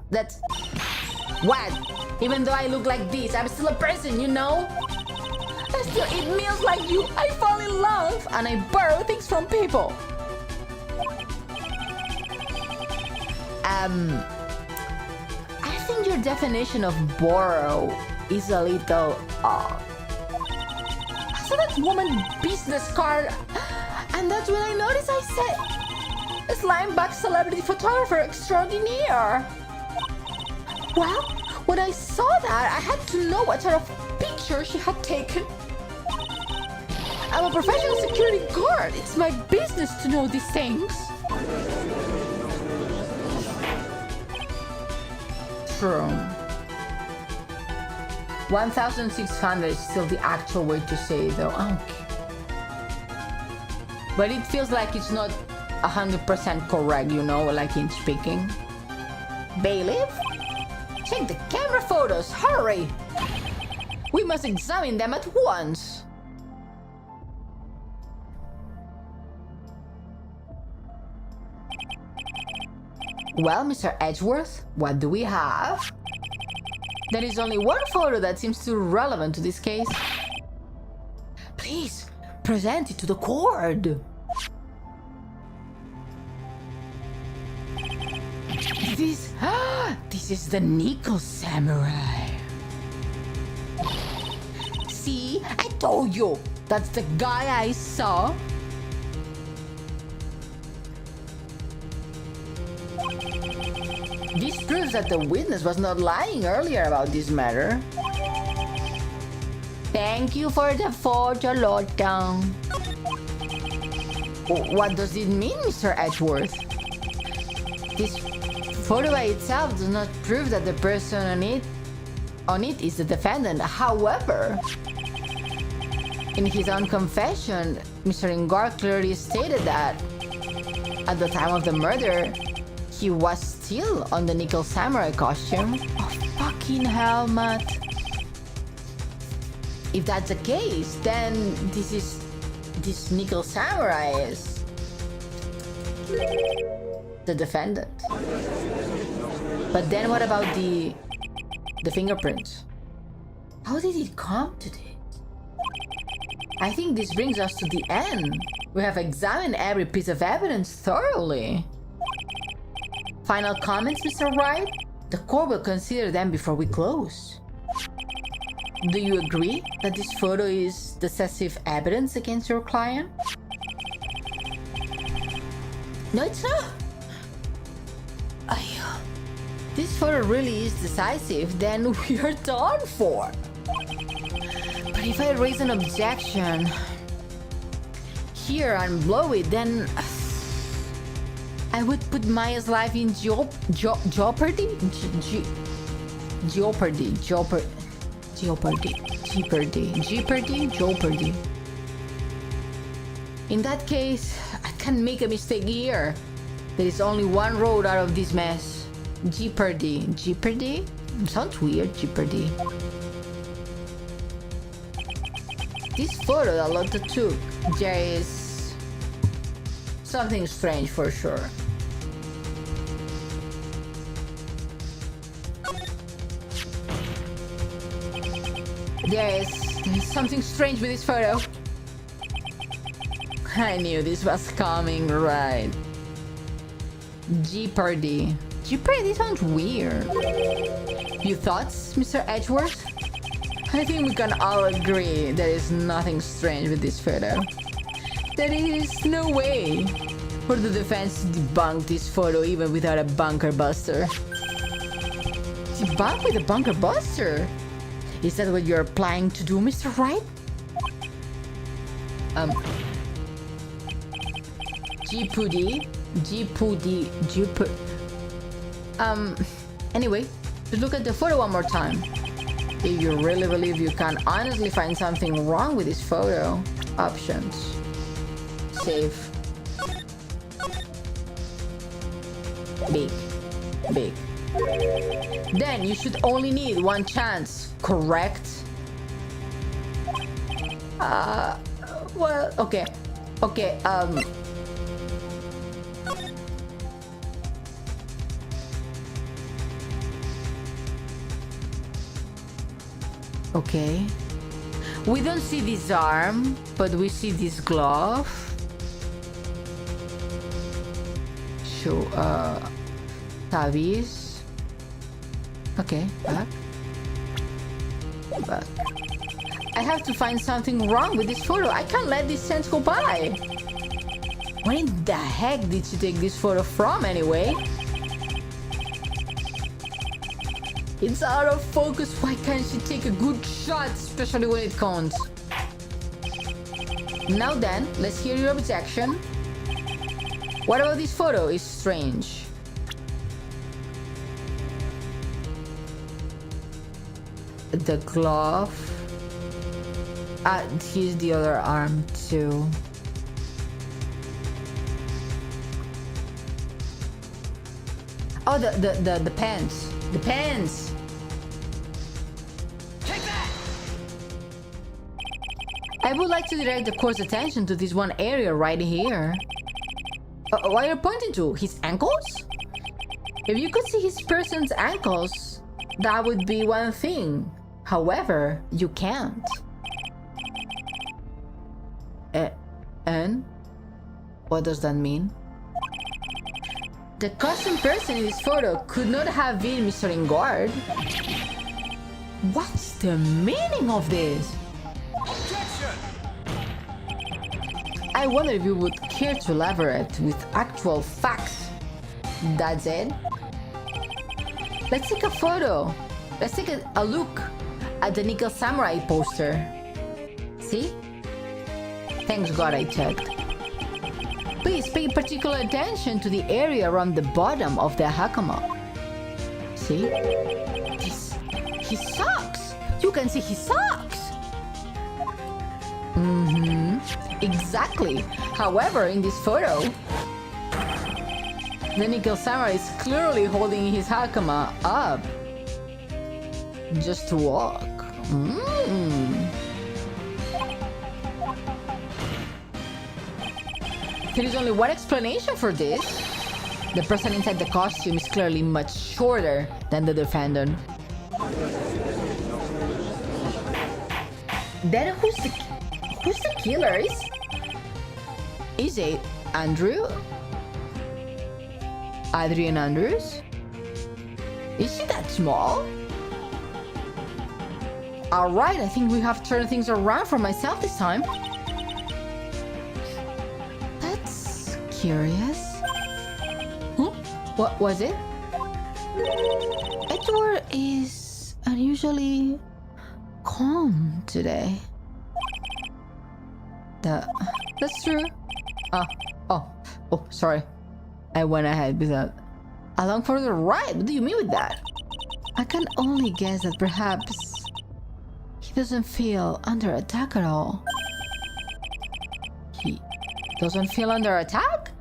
That's... What? Even though I look like this, I'm still a person, you know? I still eat meals like you. I fall in love and I borrow things from people. I think your definition of borrow is a little odd. I saw that woman business card, and that's when I noticed I said, Slimeback celebrity photographer extraordinaire. Well, when I saw that, I had to know what sort of picture she had taken. I'm a professional security guard. It's my business to know these things. True. 1,600 is still the actual way to say it, though. Okay. But it feels like it's not 100% correct, you know, like in speaking. Bailiff? Check the camera photos, hurry! We must examine them at once. Well, Mr. Edgeworth, what do we have? There is only one photo that seems too relevant to this case. Please, present it to the court. This is the Nickel Samurai. See, I told you. That's the guy I saw. This proves that the witness was not lying earlier about this matter. Thank you for the photo, Lordtown. What does it mean, Mr. Edgeworth? This photo by itself does not prove that the person on it is the defendant. However, in his own confession, Mr. Ingar clearly stated that at the time of the murder, he was still on the Nickel Samurai costume. Oh, fucking hell, Matt. If that's the case, then this Nickel Samurai is the defendant. But then what about the fingerprints? How did it come to this? I think this brings us to the end. We have examined every piece of evidence thoroughly. Final comments, Mr. Wright? The court will consider them before we close. Do you agree that this photo is decisive evidence against your client? No, it's not. This photo really is decisive, then we are done for. But if I raise an objection here and blow it, then I would put Maya's life in jeopardy? Jeopardy. In that case, I can't make a mistake here. There is only one road out of this mess. Jeopardy? Sounds weird, jeopardy. This photo that Lotta took, there is something strange for sure. There is something strange with this photo. I knew this was coming, right? Jeopardy sounds weird. Your thoughts, Mr. Edgeworth? I think we can all agree there is nothing strange with this photo. There is no way for the defense to debunk this photo even without a bunker buster. Debunk with a bunker buster? Is that what you're planning to do, Mr. Wright? Anyway, Just look at the photo one more time. If you really believe you can honestly find something wrong with this photo. Options. Save. Big. Big. Then you should only need one chance, correct? Well, okay. Okay, okay. We don't see this arm, but we see this glove. Show, tabbies. Okay, back. Back. I have to find something wrong with this photo. I can't let this chance go by. Where in the heck did she take this photo from anyway? It's out of focus. Why can't she take a good shot, especially when it counts? Now then, let's hear your objection. What about this photo is strange? The glove. Here's the other arm too. Oh, the pants. The pants. Take that! I would like to direct the court's attention to this one area right here. What are you pointing to? His ankles? If you could see his person's ankles, that would be one thing. However, you can't. And? What does that mean? The costume person in this photo could not have been Mr. Ingard. What's the meaning of this? Objection! I wonder if you would care to elaborate with actual facts. That's it? Let's take a photo. Let's take a look at the Nickel Samurai poster. See? Thanks God I checked. Please pay particular attention to the area around the bottom of the hakama. See? His socks! You can see his socks! Exactly. However, in this photo, the Nickel Samurai is clearly holding his hakama up just to walk. There is only one explanation for this. The person inside the costume is clearly much shorter than the defendant. Then who's the killer? Is it Andrew? Adrian Andrews? Is she that small? Alright, I think we have turned things around for myself this time. That's curious. What was it? Edward is unusually calm today. That's true. Oh, sorry. I went ahead with that. Along for the ride? What do you mean with that? I can only guess that perhaps he doesn't feel under attack at all. He doesn't feel under attack?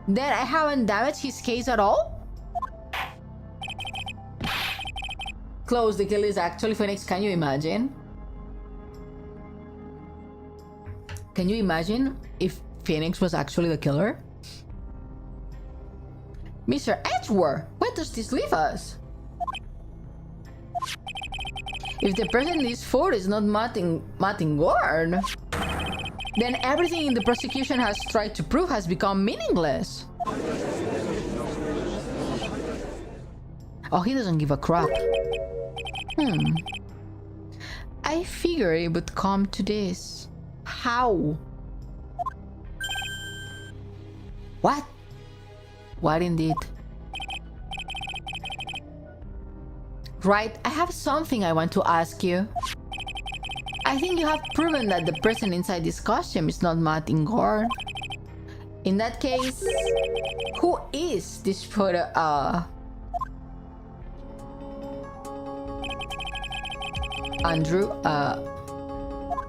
Then I haven't damaged his case at all? Close, the kill is actually Phoenix, can you imagine? Can you imagine if Phoenix was actually the killer? Mr. Edgeworth, where does this leave us? If the person in this photo is not Martin Gord, then everything in the prosecution has tried to prove has become meaningless. Oh, he doesn't give a crap. I figured it would come to this. How? What? What indeed? Right, I have something I want to ask you. I think you have proven that the person inside this costume is not Matt Ingor. In that case, who is this photo? Andrew,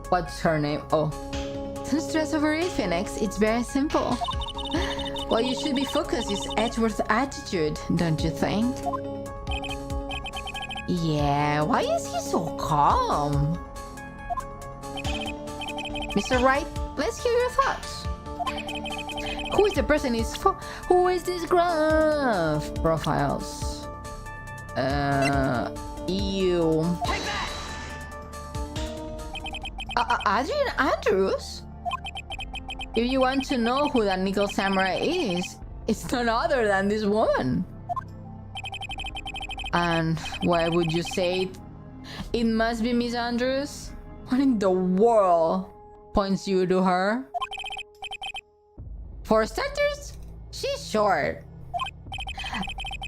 what's her name? Oh. Don't stress over it, Phoenix. It's very simple. What you should be focused is Edgeworth's attitude, don't you think? Yeah, why is he so calm? Mr. Wright, let's hear your thoughts. Who is the person is for? Who is this graph? Profiles. You. Take that! Adrian Andrews? If you want to know who that Nickel Samurai is, it's none other than this woman. And why would you say it? It must be Miss Andrews? What in the world points you to her? For starters, she's short.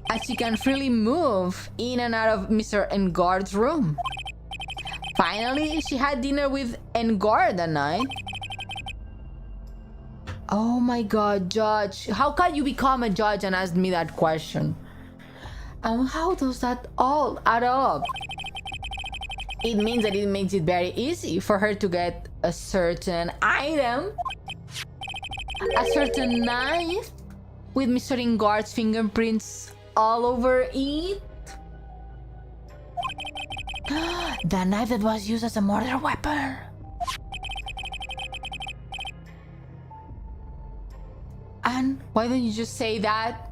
As she can freely move in and out of Mr. Engard's room. Finally, she had dinner with Engard that night. Oh my god, Judge. How can you become a judge and ask me that question? And how does that all add up? It means that it makes it very easy for her to get a certain item. A certain knife with Mr. Engard's fingerprints all over it. The knife that was used as a murder weapon. And why don't you just say that?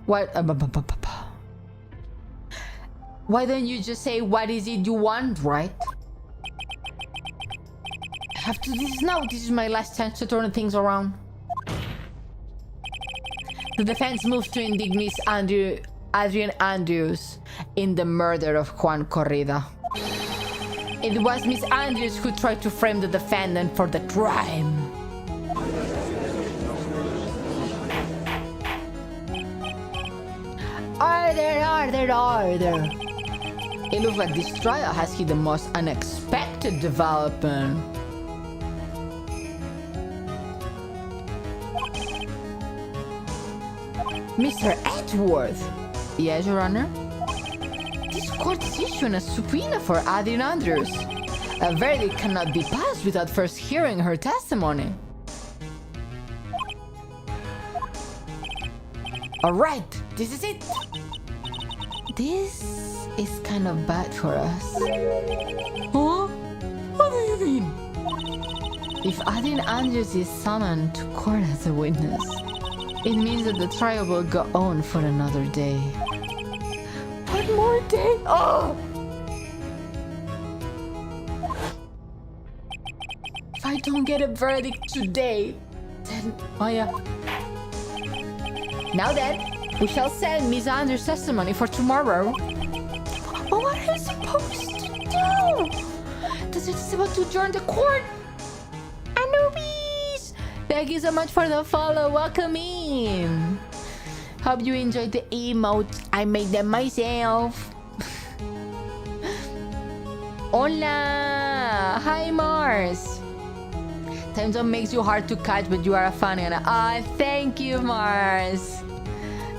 What? Why don't you just say what is it you want, right? I have to do this now. This is my last chance to turn things around. The defense moves to indict Miss Adrian Andrews in the murder of Juan Corrida. It was Miss Andrews who tried to frame the defendant for the crime. Order. It looks like this trial has hit the most unexpected development. Mr. Edgeworth! Yes, Your Honor? This court is issuing a subpoena for Adrian Andrews. A verdict cannot be passed without first hearing her testimony. Alright, this is it! This is kind of bad for us. Huh? What do you mean? If Adrian Andrews is summoned to court as a witness, it means that the trial will go on for another day. One more day? Oh! If I don't get a verdict today, then... Oh yeah. Now then, we shall send Miss Andrews' testimony for tomorrow. But what are you supposed to do? Does it about to join the court? Anubis! Thank you so much for the follow. Welcome in. Hope you enjoyed the emotes. I made them myself. Hola! Hi, Mars! Time zone makes you hard to catch, but you are a fan. Ah, thank you, Mars.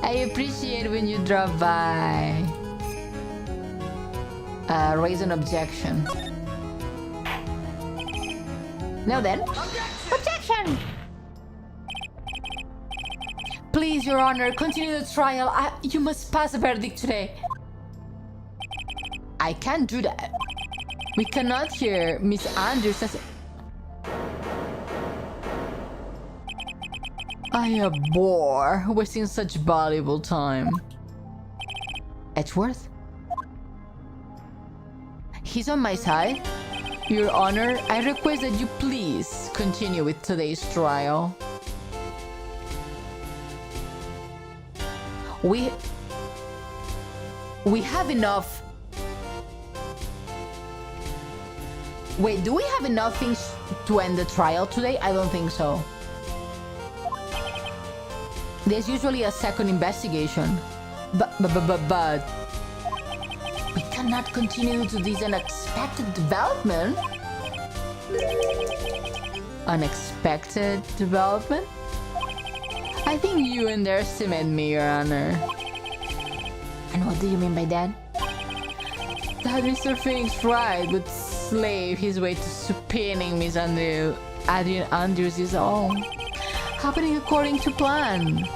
I appreciate when you drop by. Raise an objection. Now then. Objection! Please, Your Honor, continue the trial. You must pass a verdict today. I can't do that. We cannot hear Miss Andrews as... I abhor wasting such valuable time. Edgeworth? He's on my side. Your Honor, I request that you please continue with today's trial. We have enough... Wait, do we have enough things to end the trial today? I don't think so. There's usually a second investigation. But we cannot continue to this unexpected development. Unexpected development? I think you underestimate me, Your Honor. And what do you mean by that? that Mr. Phoenix Wright would slave his way to spinning Miss Adrian Andrews' own, happening according to plan.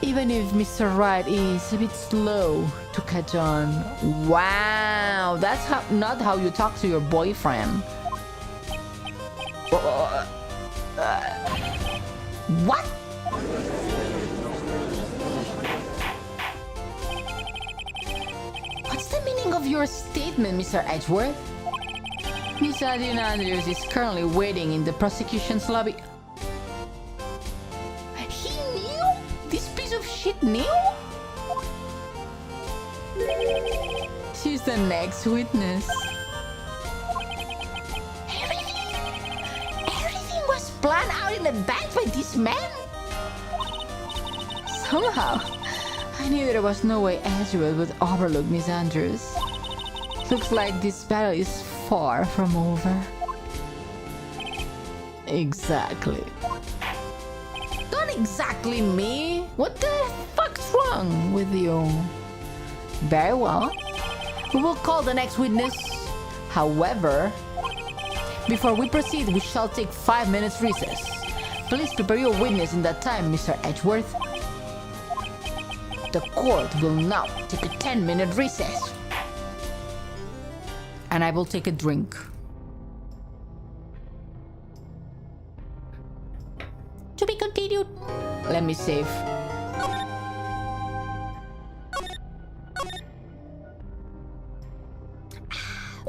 Even if Mr. Wright is a bit slow to catch on. Wow, that's not how you talk to your boyfriend. What? What's the meaning of your statement, Mr. Edgeworth? Miss Adrian Andrews is currently waiting in the prosecution's lobby. He knew? This piece of shit knew? She's the next witness. Everything was planned out in advance by this man? Somehow, I knew there was no way Edgeworth would overlook Miss Andrews. Looks like this battle is far from over. Exactly. Not exactly me. What the fuck's wrong with you? Very well. We will call the next witness. However, before we proceed, we shall take 5 minutes recess. Please prepare your witness in that time, Mr. Edgeworth. The court will now take a 10-minute recess. And I will take a drink. To be continued. Let me save.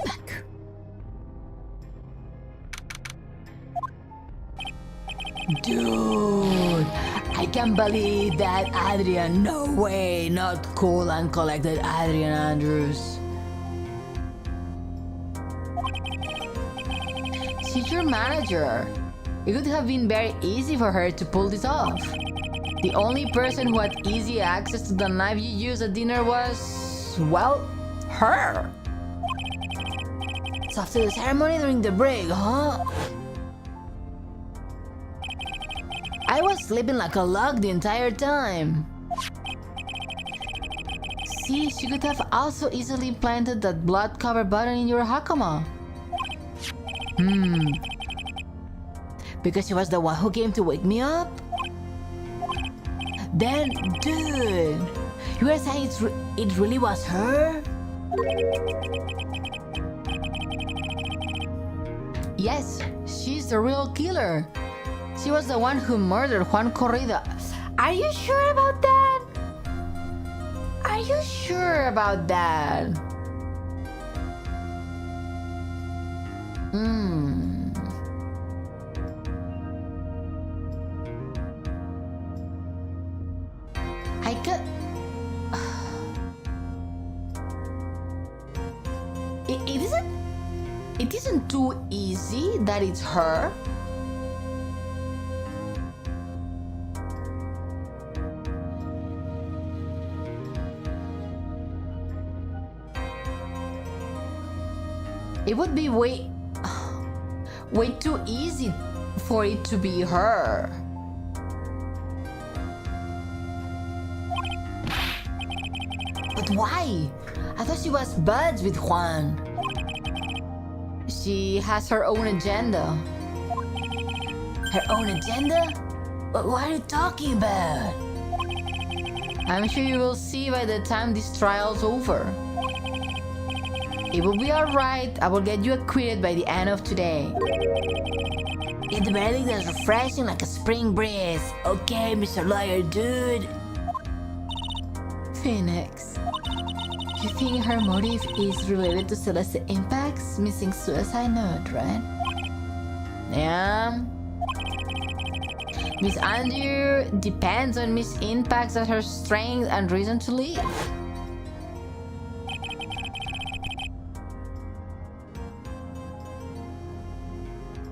Back. Dude, I can't believe that Adrian. No way, not cool and collected Adrian Andrews. She's your manager. It would have been very easy for her to pull this off. The only person who had easy access to the knife you used at dinner was, well, her. So after the ceremony during the break, huh? I was sleeping like a log the entire time. See, she could have also easily planted that blood cover button in your hakama. Because she was the one who came to wake me up? Then, dude, you are saying it really was her? Yes, she's the real killer. She was the one who murdered Juan Corrida. Are you sure about that? Are you sure about that? I could... It isn't too easy that it's her. It would be way too easy for it to be her. But why? I thought she was buds with Juan. She has her own agenda. Her own agenda? What are you talking about? I'm sure you will see by the time this trial's over. It will be alright. I will get you acquitted by the end of today. Get the verdict that's refreshing like a spring breeze. Okay, Mr. Lawyer, dude. Phoenix. You think her motive is related to Celeste Impact's missing suicide note, right? Yeah. Miss Andrew depends on Miss Impact's as her strength and reason to live.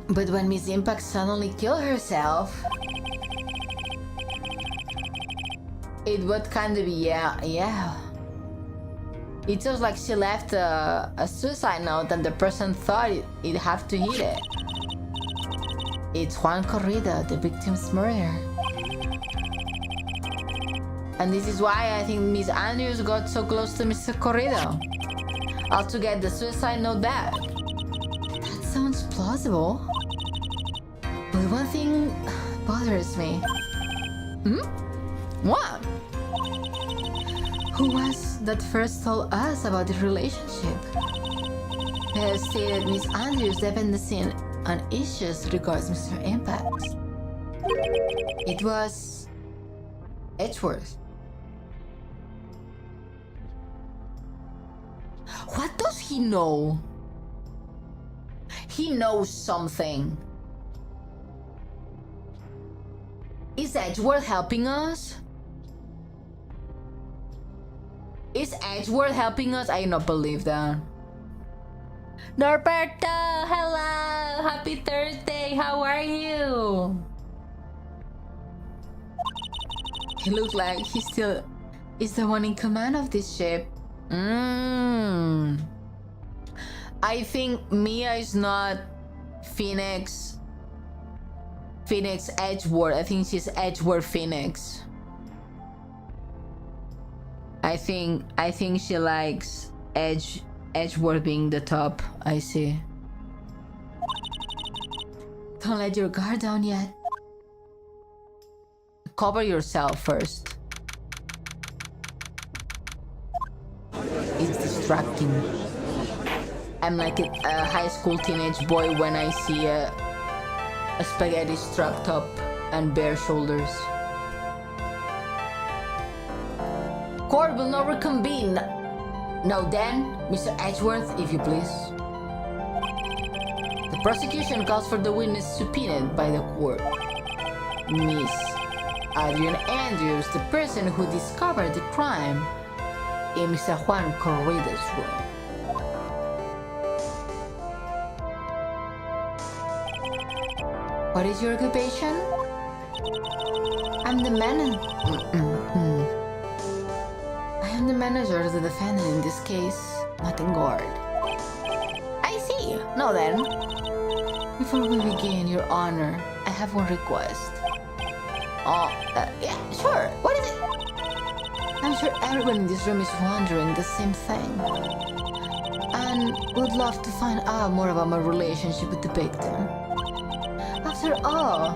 But when Miss Impact suddenly killed herself, it would kind of be, yeah. It feels like she left a suicide note and the person thought it had to hit it. It's Juan Corrida, the victim's murderer. And this is why I think Miss Andrews got so close to Mr. Corrida. I'll to get the suicide note back. That sounds plausible. But one thing bothers me. What? Who was that first told us about the relationship? They have stated Miss Andrews' dependency on issues regards Mr. Impact. It was Edgeworth. What does he know? He knows something. Is Edgeworth helping us? Is Edgeworth helping us? I do not believe that. Norberto, hello! Happy Thursday, how are you? He looks like he still is the one in command of this ship. I think Mia is not Phoenix Edgeworth. I think she's Edgeworth Phoenix. I think she likes Edgeworth being the top. I see. Don't let your guard down yet. Cover yourself first. It's distracting. I'm like a high school teenage boy when I see a spaghetti strap top and bare shoulders. Court will not reconvene. Now then, Mr. Edgeworth, if you please. The prosecution calls for the witness subpoenaed by the court. Miss Adrian Andrews, the person who discovered the crime in Mr. Juan Corrida's room. What is your occupation? I'm the manager. I am the manager of the defendant in this case, not in guard. I see. Now then, before we begin, Your Honor, I have one request. Yeah, sure. What is it? I'm sure everyone in this room is wondering the same thing, and would love to find out more about my relationship with the victim. After all,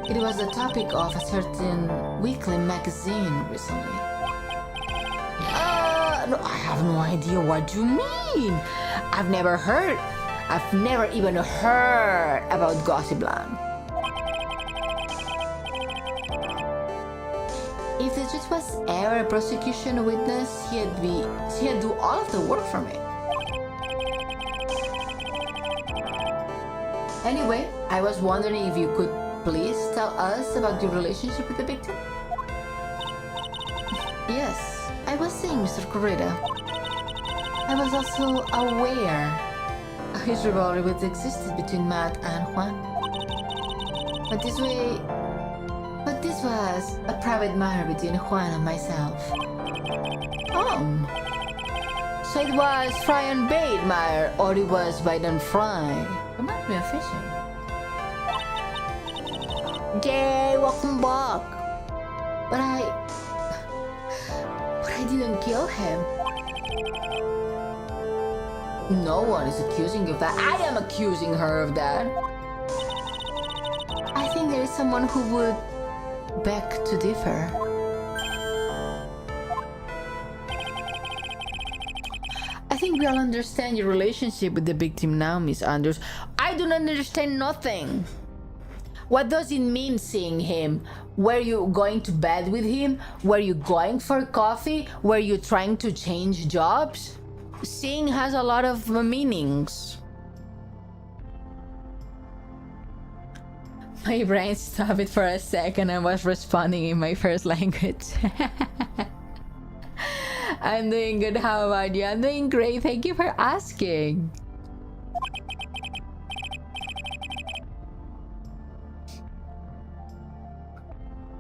it was the topic of a certain weekly magazine recently. No, I have no idea what you mean. I've never even heard about Gossipland. If the judge was ever a prosecution witness, he'd do all of the work for me. Anyway, I was wondering if you could please tell us about your relationship with the victim? Yes, I was seeing Mr. Corrida. I was also aware of his rivalry which existed between Matt and Juan. But this was a private matter between Juan and myself. So it was fry and bait matter, or it was bite and fry. Reminds me of fishing. Yay, welcome back. But I didn't kill him. No one is accusing you of that. I am accusing her of that. I think there is someone who would beg to differ. I think we all understand your relationship with the victim now, Miss Andrews. I do not understand nothing. What does it mean seeing him? Were you going to bed with him? Were you going for coffee? Were you trying to change jobs? Seeing has a lot of meanings. My brain stopped it for a second and was responding in my first language. I'm doing good. How about you? I'm doing great. Thank you for asking.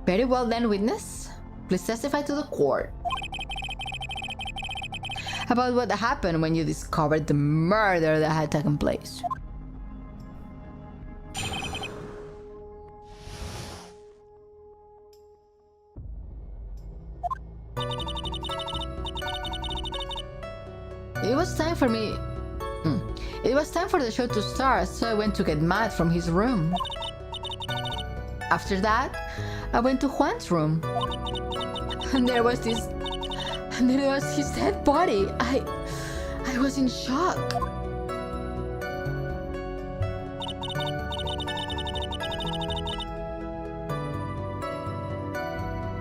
Very well then, witness. Please testify to the court about what happened when you discovered the murder that had taken place. It was time for me. It was time for the show to start, so I went to get Matt from his room. After that, I went to Juan's room. And there was his dead body. I was in shock.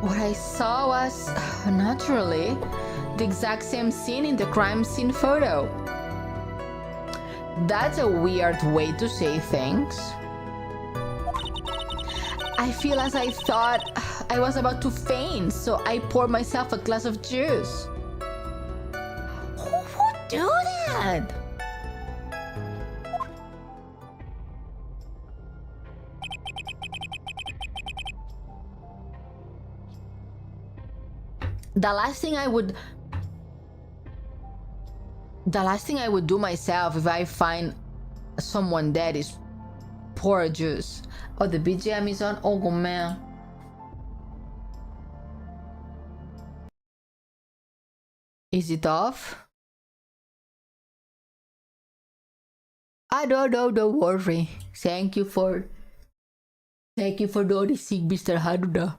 What I saw was, naturally, the exact same scene in the crime scene photo. That's a weird way to say things. I feel as I thought I was about to faint, so I poured myself a glass of juice. Who would do that? The last thing I would do myself if I find someone dead is pour juice. Oh, the BGM is on. Oh man. Is it off? I don't know, don't worry. Thank you for noticing, Mr. Haruda.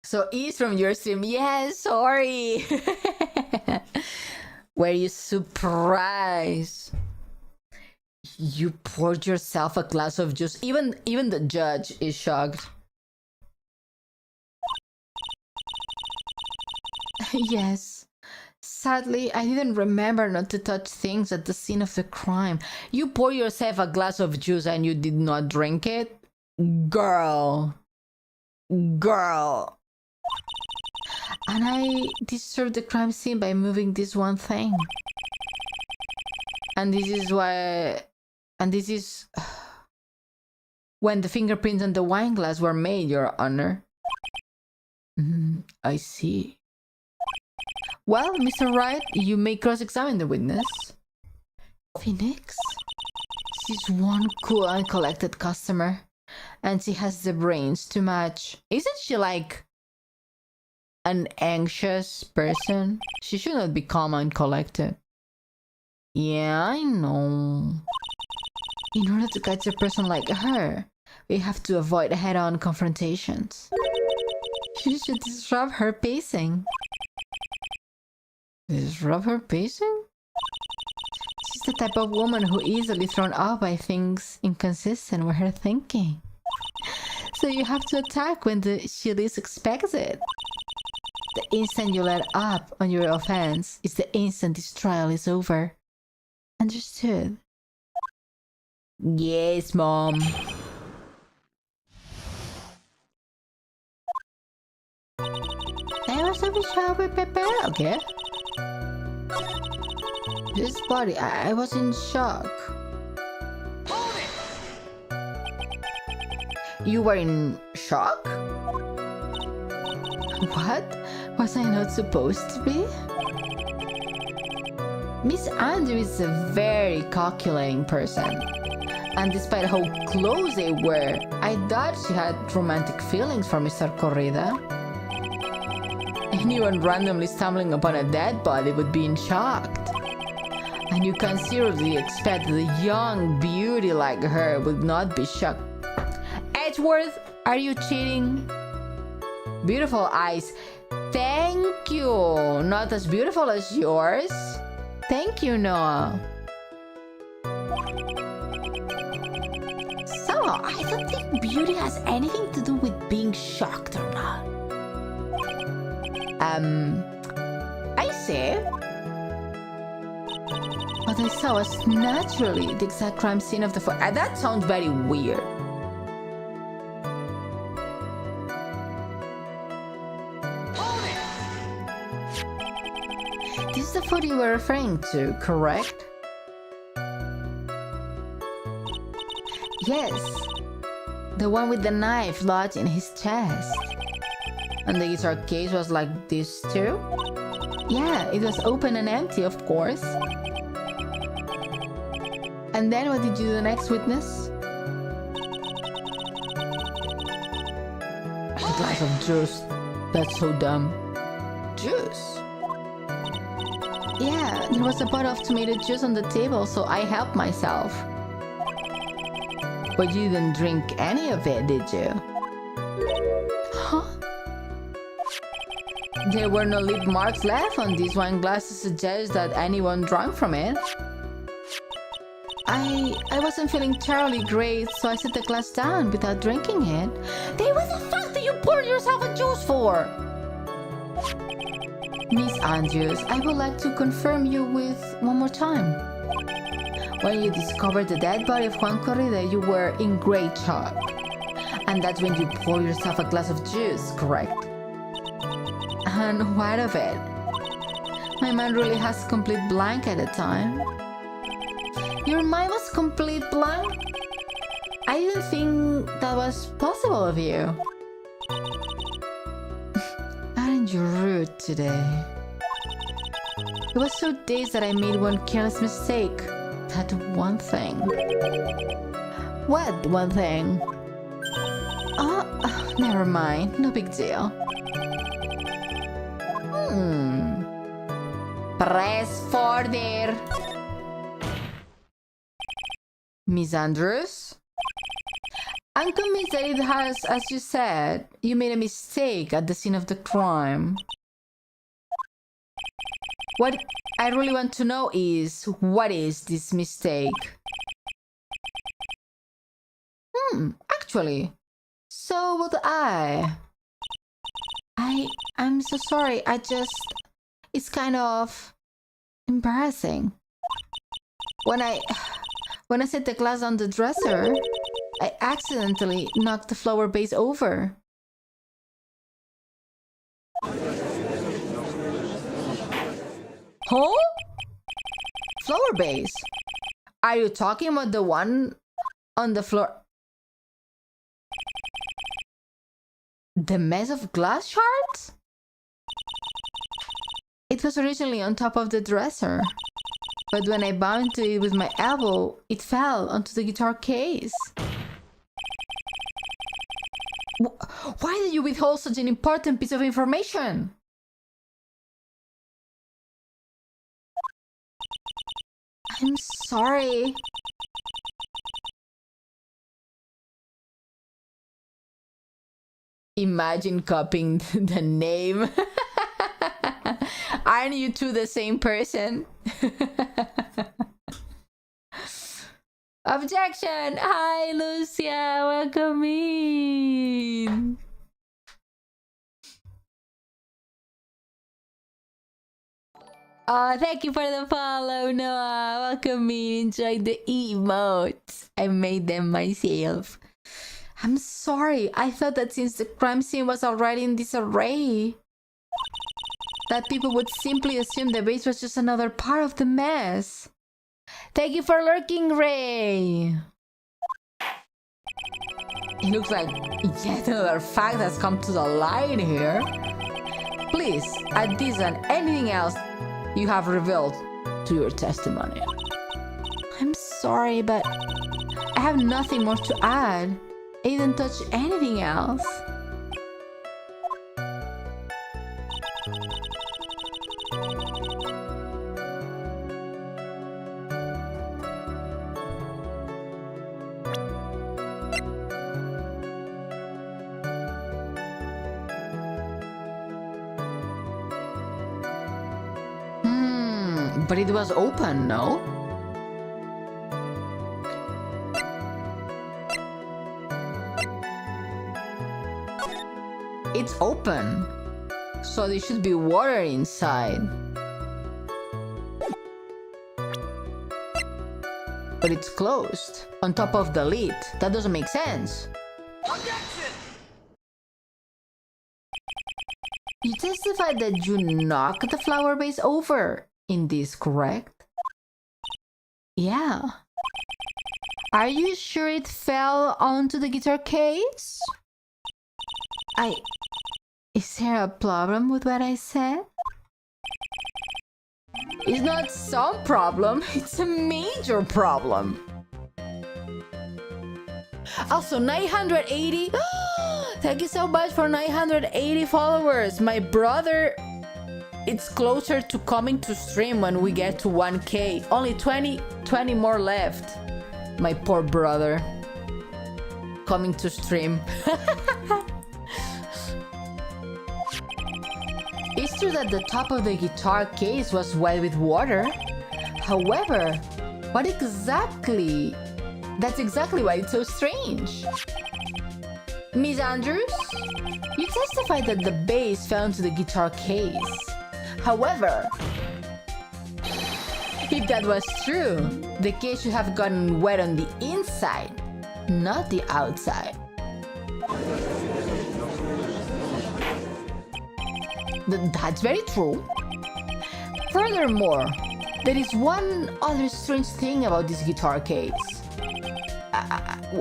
So E's from your stream. Yes, sorry. Were you surprised? You poured yourself a glass of juice. Even the judge is shocked. Yes. Sadly, I didn't remember not to touch things at the scene of the crime. You poured yourself a glass of juice and you did not drink it? Girl. And I disturbed the crime scene by moving this one thing. And this is when the fingerprints on the wine glass were made, Your Honor. I see. Well, Mr. Wright, you may cross-examine the witness. Phoenix? She's one cool uncollected customer. And she has the brains to match. Isn't she like an anxious person? She should not be calm and collected. Yeah, I know. In order to catch a person like her, we have to avoid head-on confrontations. You should disrupt her pacing. Disrupt her pacing? She's the type of woman who easily thrown off by things inconsistent with her thinking. So you have to attack when she least expects it. The instant you let up on your offense is the instant this trial is over. Understood? Yes, Mom. I was so shocked with Pepe. Okay. This body, I was in shock. You were in shock? What? Was I not supposed to be? Miss Andrew is a very calculating person. And despite how close they were, I thought she had romantic feelings for Mr. Corrida. Anyone randomly stumbling upon a dead body would be in shock. And you can seriously expect that a young beauty like her would not be shocked. Edgeworth, are you cheating? Beautiful eyes. Thank you. Not as beautiful as yours. Thank you, Noah. Somehow, I don't think beauty has anything to do with being shocked or not. I see. What I saw was naturally the exact crime scene of the photo. That sounds very weird. This is the photo you were referring to, correct? Yes. The one with the knife lodged in his chest. And the guitar case was like this too? Yeah, it was open and empty, of course. And then what did you do the next, witness? glass of juice. That's so dumb. Juice? Yeah, there was a bottle of tomato juice on the table, so I helped myself. But you didn't drink any of it, did you? Huh? There were no lip marks left on this wine glass to suggest that anyone drank from it. I wasn't feeling terribly great, so I set the glass down without drinking it. Then what the fuck did you pour yourself a juice for? Miss Andrews, I would like to confirm you with one more time. When you discovered the dead body of Juan Corrida, you were in great shock. And that's when you pour yourself a glass of juice, correct? And what of it? My mind really has complete blank at the time. Your mind was complete blank? I didn't think that was possible of you. Aren't you rude today? It was so dazed that I made one careless mistake. That one thing. What one thing? Oh, never mind. No big deal. Press further. Miss Andrews? I'm convinced that it has, as you said, you made a mistake at the scene of the crime. What I really want to know is, what is this mistake? Actually, so would I. I'm so sorry, it's kind of embarrassing. When I set the glass on the dresser, I accidentally knocked the flower vase over. Huh? Flower vase? Are you talking about the one on the floor? The mess of glass shards? It was originally on top of the dresser, but when I bumped it with my elbow, it fell onto the guitar case. Why did you withhold such an important piece of information? I'm sorry. Imagine copying the name. Aren't you two the same person? Objection! Hi, Lucia. Welcome in. Oh, thank you for the follow, Noah. Welcome in. Enjoy the emotes. I made them myself. I'm sorry. I thought that since the crime scene was already in disarray, that people would simply assume the base was just another part of the mess. Thank you for lurking, Ray. It looks like yet another fact has come to the light here. Please add this and anything else you have revealed to your testimony. I'm sorry, but I have nothing more to add. I didn't touch anything else. But it was open, no? It's open, so there should be water inside. But it's closed, on top of the lid. That doesn't make sense. Objection! You testified that you knocked the flower vase over in this, correct? Yeah. Are you sure it fell onto the guitar case? Is there a problem with what I said? It's not some problem, it's a major problem. Also, 980. Thank you so much for 980 followers. My brother, it's closer to coming to stream when we get to 1K. Only 20 more left. My poor brother. Coming to stream. It's true that the top of the guitar case was wet with water. However, what exactly? That's exactly why it's so strange. Miss Andrews, you testified that the bass fell into the guitar case. However, if that was true, the case should have gotten wet on the inside, not the outside. That's very true. Furthermore, there is one other strange thing about this guitar case.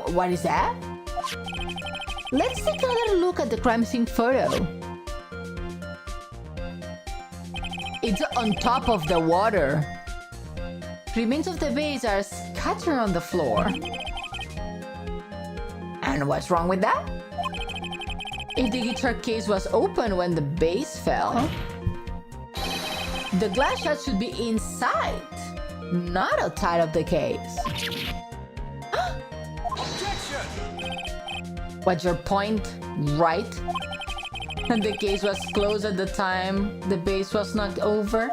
What is that? Let's take another look at the crime scene photo. It's on top of the water. Remains of the bass are scattered on the floor. And what's wrong with that? If the guitar case was open when the bass fell, the glass shard should be inside, not outside of the case. What's your point, Wright? And the case was closed at the time the bass was knocked over?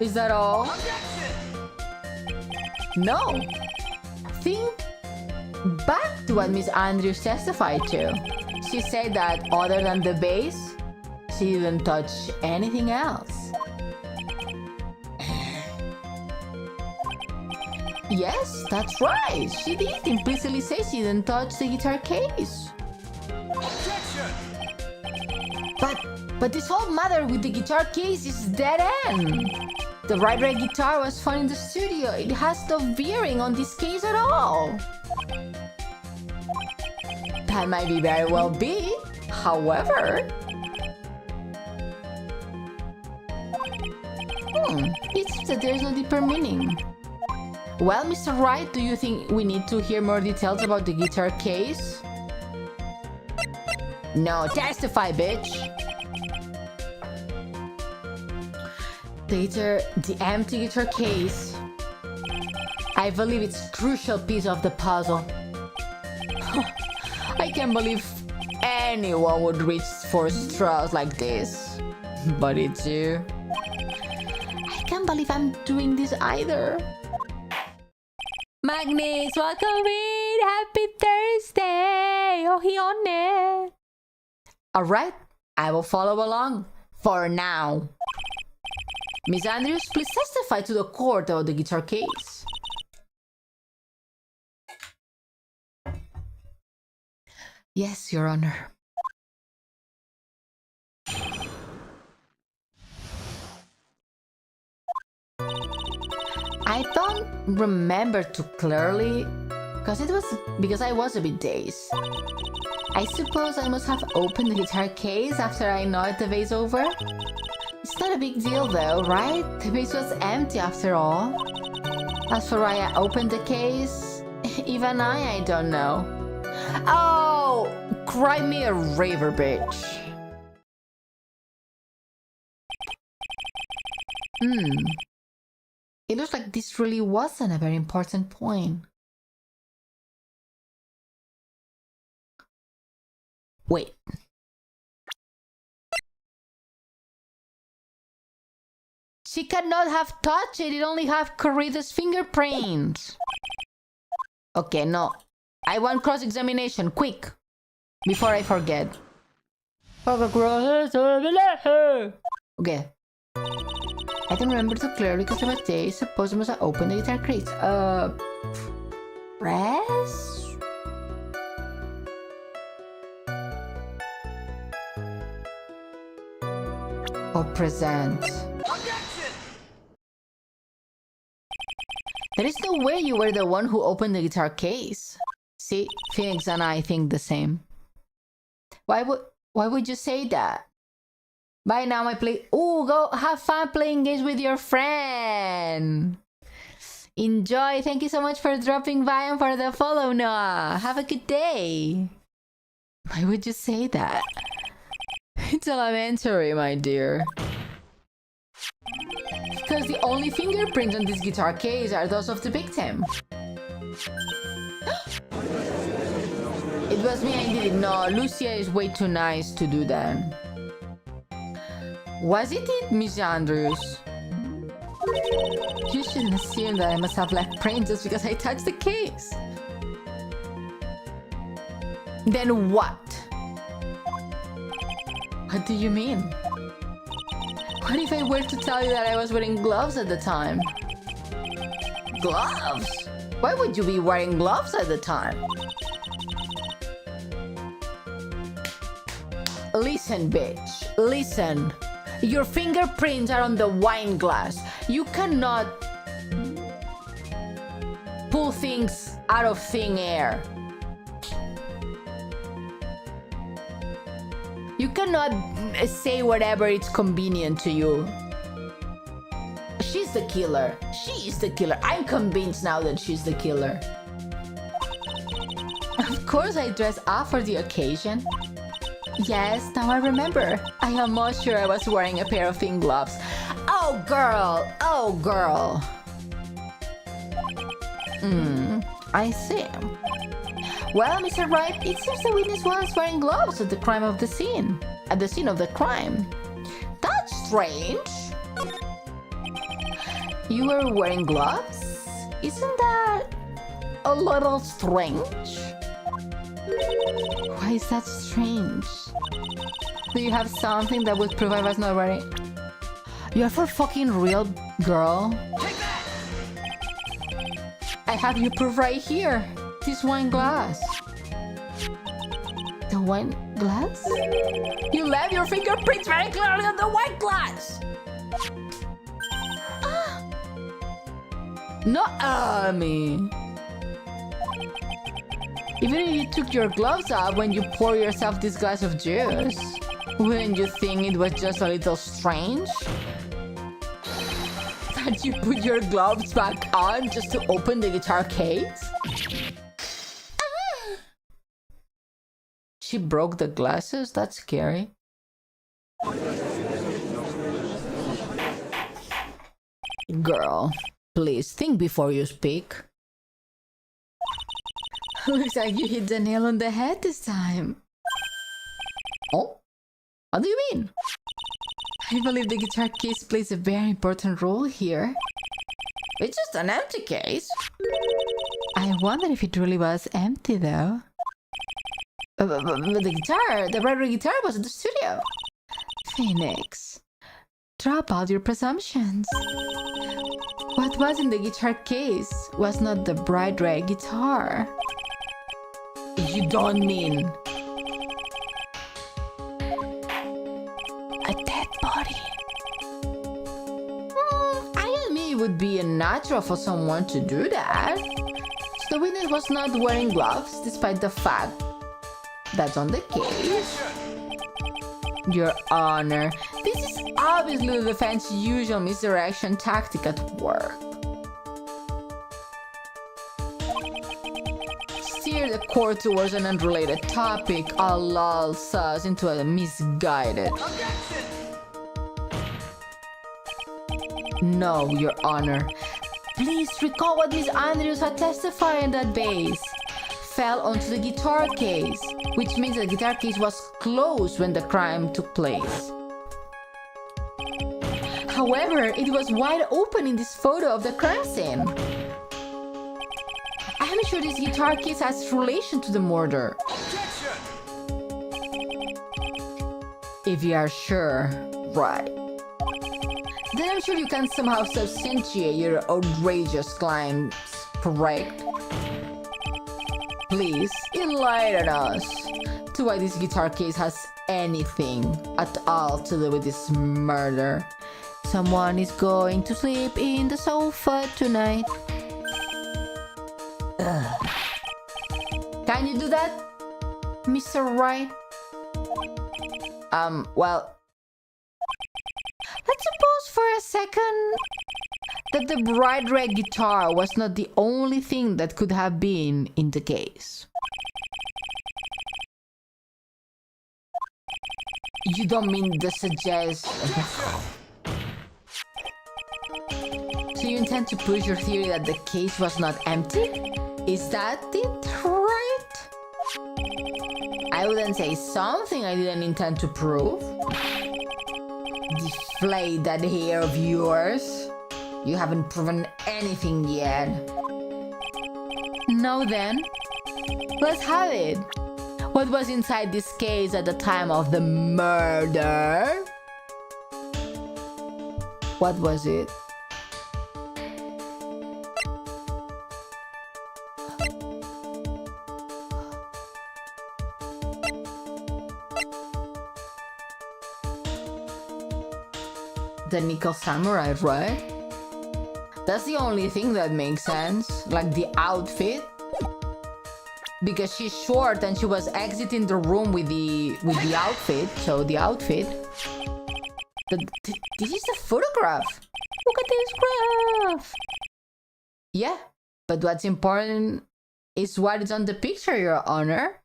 Is that all? No. Think back to what Miss Andrews testified to. She said that other than the bass, she didn't touch anything else. Yes, that's right. She did implicitly say she didn't touch the guitar case. But this whole matter with the guitar case is dead end. The Wright guitar was found in the studio. It has no bearing on this case at all. That might be very well be. However, it seems that there's no deeper meaning. Well, Mr. Wright, do you think we need to hear more details about the guitar case? No, testify, bitch! The empty guitar case. I believe it's a crucial piece of the puzzle. I can't believe anyone would reach for straws like this. But it's you. I can't believe I'm doing this either. Magnus, welcome in! Happy Thursday! Oh, Ione! Alright, I will follow along. For now. Miss Andrews, please testify to the court about the guitar case. Yes, Your Honor. I don't remember too clearly because I was a bit dazed. I suppose I must have opened the guitar case after I knocked the vase over. It's not a big deal though, right? The vase was empty after all. As for why I opened the case, even I don't know. Oh, cry me a river, bitch. It looks like this really wasn't a very important point. Wait. She cannot have touched it. It only have Corrida's fingerprints. Okay, no. I want cross-examination, quick. Before I forget. Okay. I don't remember too clearly because of a day. Suppose I must have opened the guitar case. Press? Or present? There is no way you were the one who opened the guitar case. See, Phoenix and I think the same. Why would you say that? Bye now, my play. Ooh, go have fun playing games with your friend. Enjoy. Thank you so much for dropping by and for the follow, Noah. Have a good day. Why would you say that? It's elementary, my dear. Because the only fingerprints on this guitar case are those of the victim. It was me, I did it. No, Lucia is way too nice to do that. Was it Miss Andrews? You shouldn't assume that I must have left prints just because I touched the case. Then what? What do you mean? What if I were to tell you that I was wearing gloves at the time? Gloves? Why would you be wearing gloves at the time? Listen, bitch. Listen. Your fingerprints are on the wine glass. You cannot pull things out of thin air. You cannot say whatever it's convenient to you. She's the killer. She is the killer. I'm convinced now that she's the killer. Of course I dress up for the occasion. Yes, now I remember. I am most sure I was wearing a pair of thin gloves. Oh, girl. Oh, girl. I see. Well, Mr. Wright, it seems the witness was wearing gloves at the crime of the scene. At the scene of the crime. That's strange. You were wearing gloves? Isn't that a little strange? Why is that strange? Do you have something that would prove I was not wearing? You are for fucking real, girl? Take that! I have you proof right here. This wine glass. The wine glass? You left your fingerprints very clearly on the wine glass! No, me. Even if you took your gloves off when you pour yourself this glass of juice, wouldn't you think it was just a little strange? That you put your gloves back on just to open the guitar case? She broke the glasses? That's scary. Girl, please think before you speak. Looks like you hit the nail on the head this time. Oh? What do you mean? I believe the guitar case plays a very important role here. It's just an empty case. I wonder if it really was empty though. But the guitar, the brighter guitar was in the studio. Phoenix, drop out your presumptions. What was in the guitar case was not the bright red guitar. You don't mean a dead body? I admit it would be unnatural for someone to do that. So the witness was not wearing gloves, despite the fact that's on the case. Your Honor, this is obviously the defense's usual misdirection tactic at work. Steer the court towards an unrelated topic, I'll lull us into a misguided. Objection! No, Your Honor. Please recall what Miss Andrews had testified in that base. Fell onto the guitar case, which means the guitar case was closed when the crime took place. However, it was wide open in this photo of the crime scene. I'm sure this guitar case has relation to the murder. Objection! If you are sure, right. Then I'm sure you can somehow substantiate your outrageous claims, correct? Please enlighten us to why this guitar case has anything at all to do with this murder. Someone is going to sleep in the sofa tonight. Ugh. Can you do that, Mr. Wright? Well, let's suppose for a second that the bright red guitar was not the only thing that could have been in the case. You don't mean to suggest... So you intend to push your theory that the case was not empty? Is that it, right? I wouldn't say something I didn't intend to prove. Deflate that hair of yours. You haven't proven anything yet. Now then, let's have it. What was inside this case at the time of the murder? What was it? The nickel samurai, right? That's the only thing that makes sense. Like the outfit. Because she's short and she was exiting the room with the outfit. So the outfit. This is a photograph. Look at this graph. Yeah, but what's important is what is on the picture, Your Honor.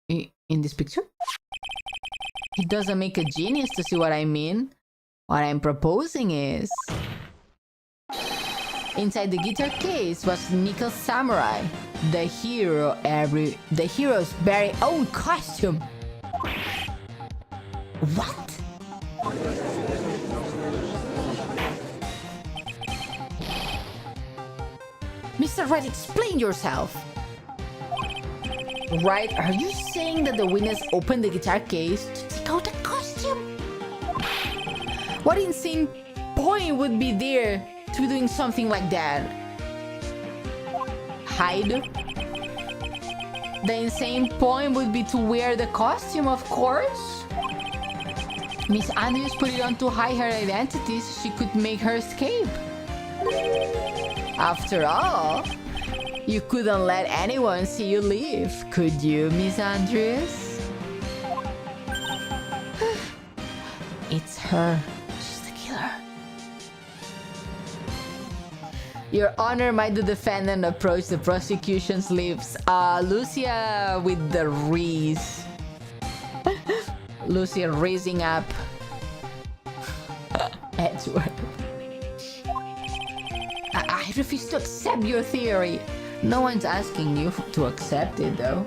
In this picture? It doesn't make a genius to see what I mean. What I'm proposing is... Inside the guitar case was Nickel Samurai, the hero's very own costume. What? Mr. Wright, explain yourself. Right, are you saying that the witness opened the guitar case to take out the costume? What insane point would be there to be doing something like that? Hide? The insane point would be to wear the costume, of course. Miss Andrews put it on to hide her identity so she could make her escape. After all, you couldn't let anyone see you leave, could you, Miss Andrews? It's her. She's the killer. Your Honor, might the defendant approach the prosecution's lips? Lucia with the Reese. Lucia raising up. Edward. I refuse to accept your theory. No one's asking you to accept it, though.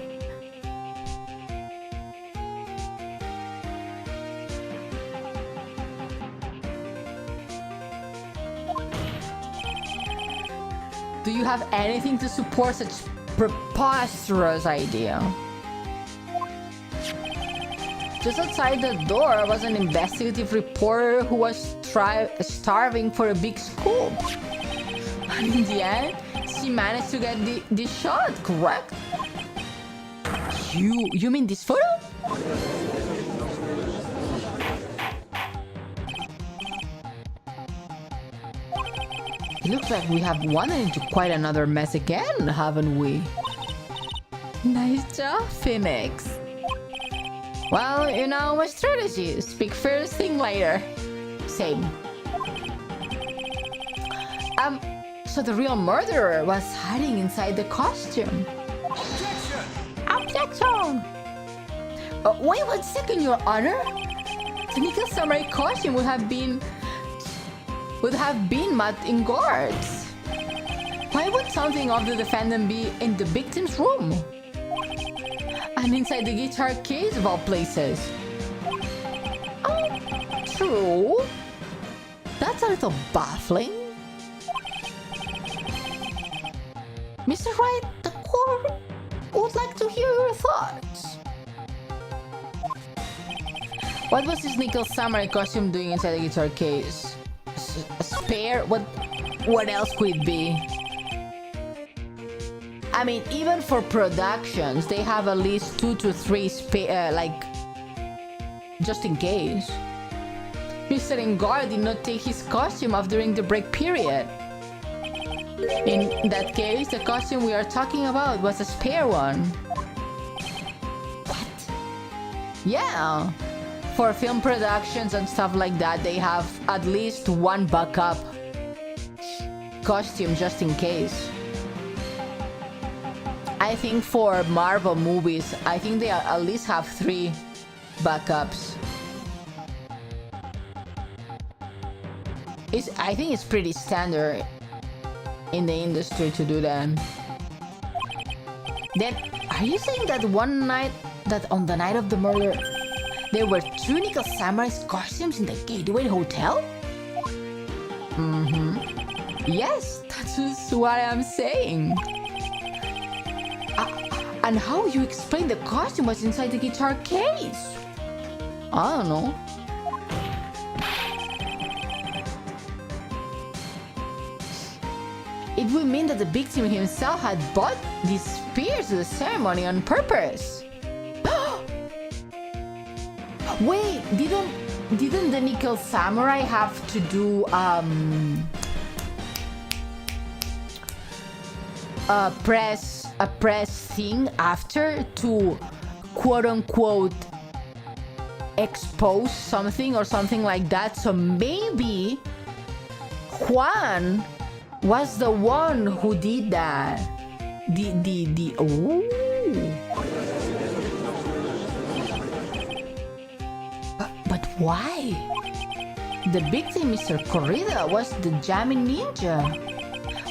Do you have anything to support such preposterous idea? Just outside the door was an investigative reporter who was starving for a big scoop. And in the end, she managed to get the shot, correct? You mean this photo? It looks like we have wandered into quite another mess again, haven't we? Nice job, Phoenix. Well, you know my strategy. Speak first, think later. Same. So the real murderer was hiding inside the costume. Objection! Objection! Wait 1 second, Your Honor. The Nickel Samurai costume would have been mud in guards. Why would something of the defendant be in the victim's room? And inside the guitar case of all places. Oh, true. That's a little baffling. Mr. Wright, the court would like to hear your thoughts. What was this Nickel Samurai costume doing inside the guitar case? A spare? What else could it be? I mean, even for productions, they have at least 2 to 3 like, just in case. Mr. Engard did not take his costume off during the break period. In that case, the costume we are talking about was a spare one. What? Yeah. for film productions and stuff like that, they have at least one backup costume just in case. I think for Marvel movies, I think they at least have 3 backups. I think it's pretty standard in the industry to do that. Then, are you saying that on the night of the murder, there were 2 Nickel Samurai's costumes in the Gateway Hotel? Yes, that's what I'm saying. And how you explain the costume was inside the guitar case? I don't know. It would mean that the victim himself had bought these spears to the ceremony on purpose. Wait, didn't the Nickel Samurai have to do a press thing after to quote unquote expose something or something like that? So maybe Juan was the one who did that. But why? The victim, Mr. Corrida, was the jamming ninja.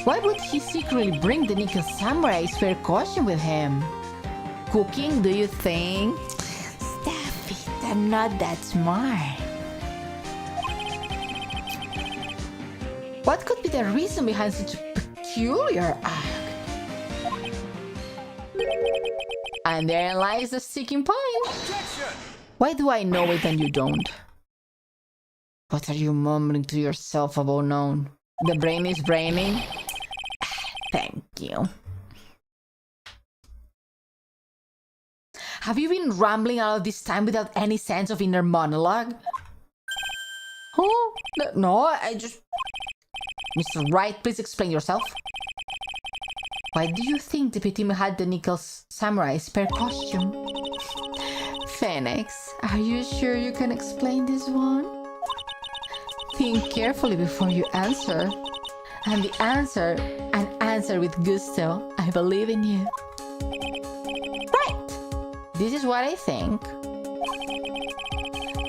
Why would he secretly bring the Nickel Samurai spare costume with him? Cooking, do you think? Stop it, I'm not that smart. What could be the reason behind such a peculiar act? And therein lies the sticking point. Objection! Why do I know it and you don't? What are you mumbling to yourself about known? The brain is braining? Thank you. Have you been rambling all of this time without any sense of inner monologue? Oh, no, I just... Mr. Wright, please explain yourself. Why do you think the victim had the Nickel Samurai spare costume? Phoenix, are you sure you can explain this one? Think carefully before you answer. And answer with gusto. I believe in you. Right! This is what I think.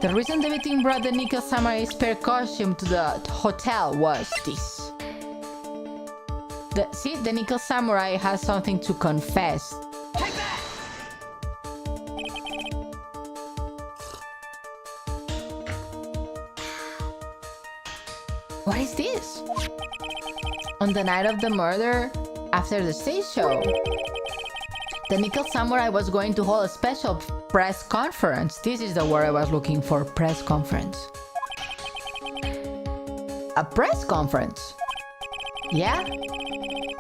The reason the victim brought the Nickel Samurai spare costume to the hotel was this. The Nickel Samurai has something to confess. Take that! What is this? On the night of the murder, after the stage show, the Nickel Samurai was going to hold a special press conference. This is the word I was looking for, press conference. A press conference? Yeah?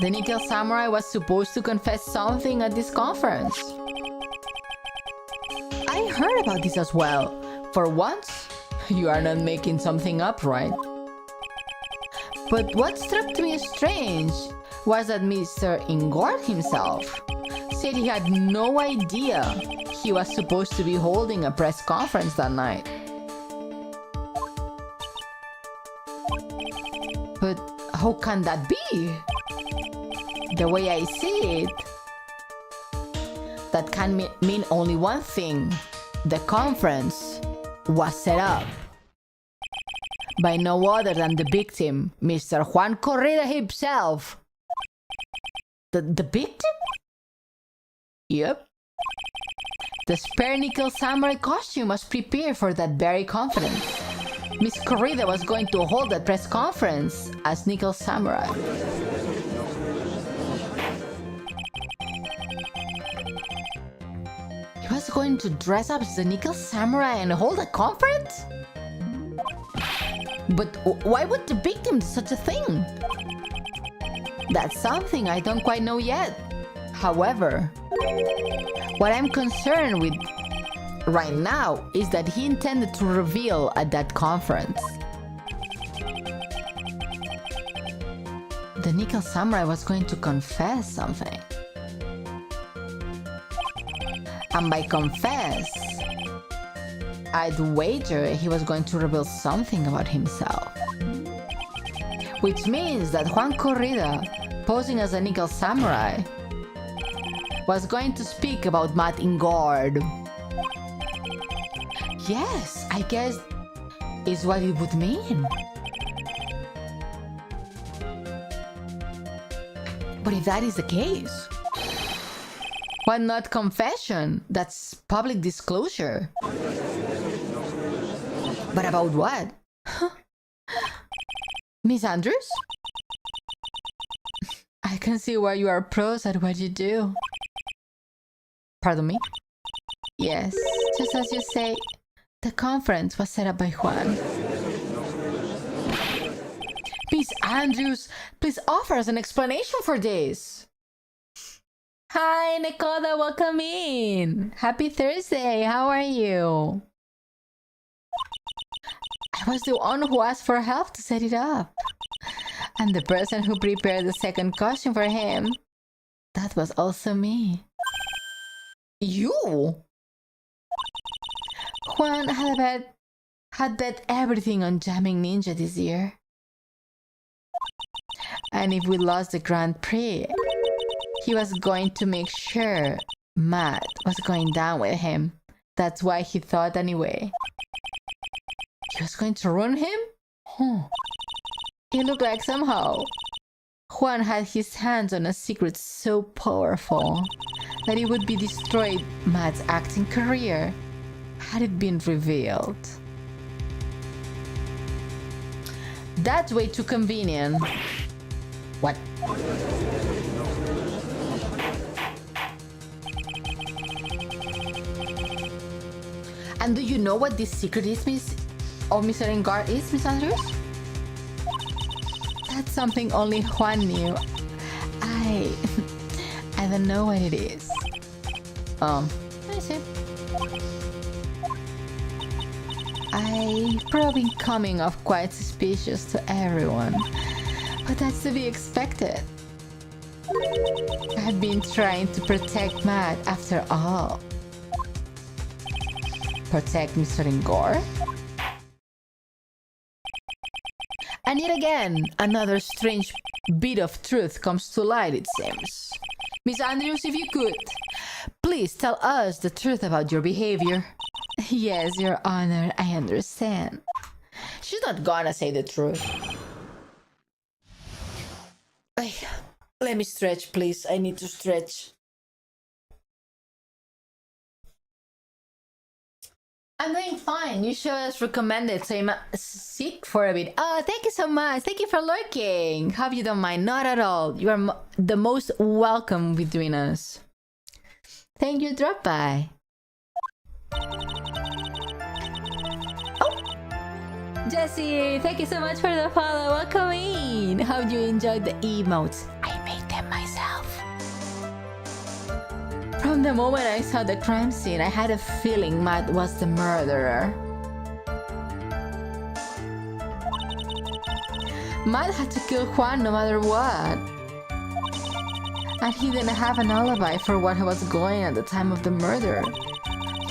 The Nickel Samurai was supposed to confess something at this conference. I heard about this as well. For once, you are not making something up, right? But what struck me as strange was that Mr. Ingord himself said he had no idea he was supposed to be holding a press conference that night. But how can that be? The way I see it, that can mean only one thing. The conference was set up by no other than the victim, Mr. Juan Corrida himself. The victim? Yep. The spare Nickel Samurai costume was prepared for that very conference. Miss Corrida was going to hold that press conference as Nickel Samurai. He was going to dress up as the Nickel Samurai and hold a conference? But why would the victim do such a thing? That's something I don't quite know yet. However, what I'm concerned with right now is that he intended to reveal at that conference. The Nickel Samurai was going to confess something. And by confess, I'd wager he was going to reveal something about himself. Which means that Juan Corrida, posing as an eagle samurai, was going to speak about Matt Ingord. Yes, I guess is what it would mean. But if that is the case, why not confession? That's public disclosure. But about what? Miss Andrews? I can see why you are pros at what you do. Pardon me? Yes, just as you say, the conference was set up by Juan. Miss Andrews, please offer us an explanation for this. Hi, Nicola, welcome in. Happy Thursday, how are you? I was the one who asked for help to set it up. And the person who prepared the second costume for him, that was also me. You? Juan had bet everything on jamming Ninja this year. And if we lost the Grand Prix, he was going to make sure Matt was going down with him. That's why he thought anyway. He was going to ruin him? It looked like somehow Juan had his hands on a secret so powerful that it would be destroyed Matt's acting career had it been revealed. That's way too convenient. What? And do you know what this secret is, Miss Engar is, Miss Andrews? That's something only Juan knew. I don't know what it is. I see. I've probably been coming off quite suspicious to everyone, but that's to be expected. I've been trying to protect Matt after all. Protect Mr. Ingor? And yet again, another strange bit of truth comes to light, it seems. Miss Andrews, if you could, please tell us the truth about your behavior. Yes, Your Honor, I understand. She's not gonna say the truth. Let me stretch, please. I need to stretch. I'm doing fine. You just recommended, so I'm sick for a bit. Oh, thank you so much. Thank you for lurking. Hope you don't mind. Not at all. You are the most welcome between us. Thank you, drop by. Oh, Jessie, thank you so much for the follow. Welcome in. Hope you enjoyed the emotes. I made them myself. From the moment I saw the crime scene, I had a feeling Matt was the murderer. Matt had to kill Juan no matter what. And he didn't have an alibi for what was going on at the time of the murder.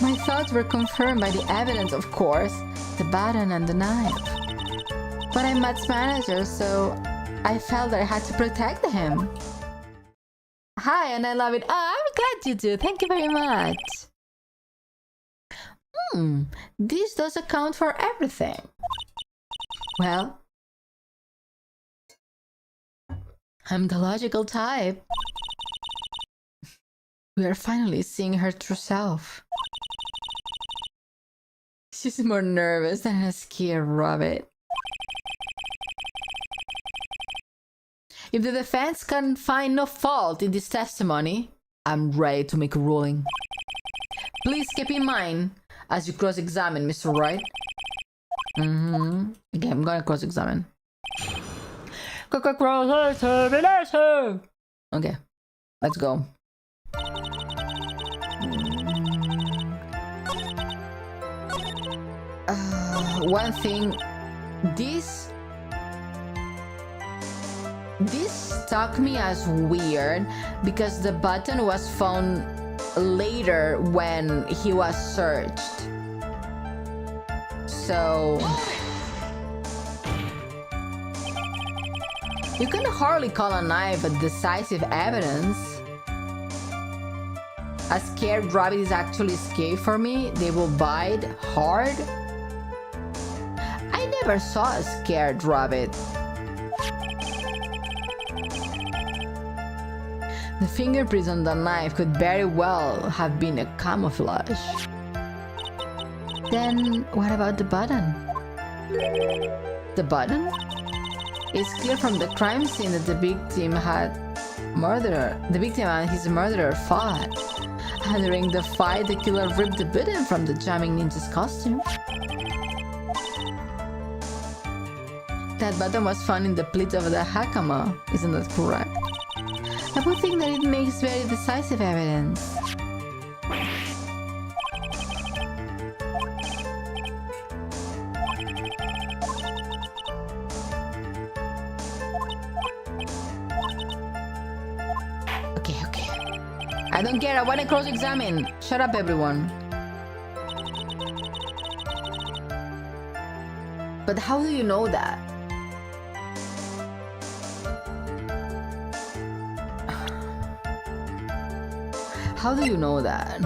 My thoughts were confirmed by the evidence, of course, the baton and the knife. But I'm Matt's manager, so I felt that I had to protect him. Hi, and I love it. Oh, I'm glad you do. Thank you very much. This does account for everything. Well, I'm the logical type. We are finally seeing her true self. She's more nervous than a scared rabbit. If the defense can find no fault in this testimony, I'm ready to make a ruling. Please keep in mind as you cross-examine Mr. Wright. Okay, I'm gonna cross-examine. Cross-examination! Okay, let's go. One thing, this struck me as weird because the button was found later when he was searched. So you can hardly call a knife a decisive evidence. A scared rabbit is actually scary for me. They will bite hard. I never saw a scared rabbit. The fingerprints on the knife could very well have been a camouflage. Then what about the button? The button? It's clear from the crime scene that the victim and his murderer fought. And during the fight, the killer ripped the button from the jamming ninja's costume. That button was found in the pleat of the hakama, isn't that correct? I would think that it makes very decisive evidence. Okay. I don't care, I want to cross-examine. Shut up, everyone. But how do you know that? How do you know that?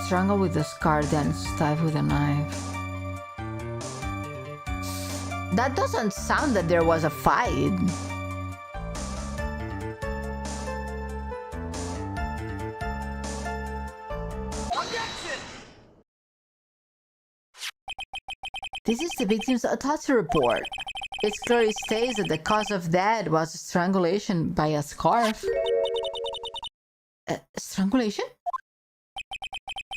Strangle with a scar, then stab with a knife. That doesn't sound that there was a fight. Objection! This is the victim's autopsy report. It clearly states that the cause of death was strangulation by a scarf. Strangulation?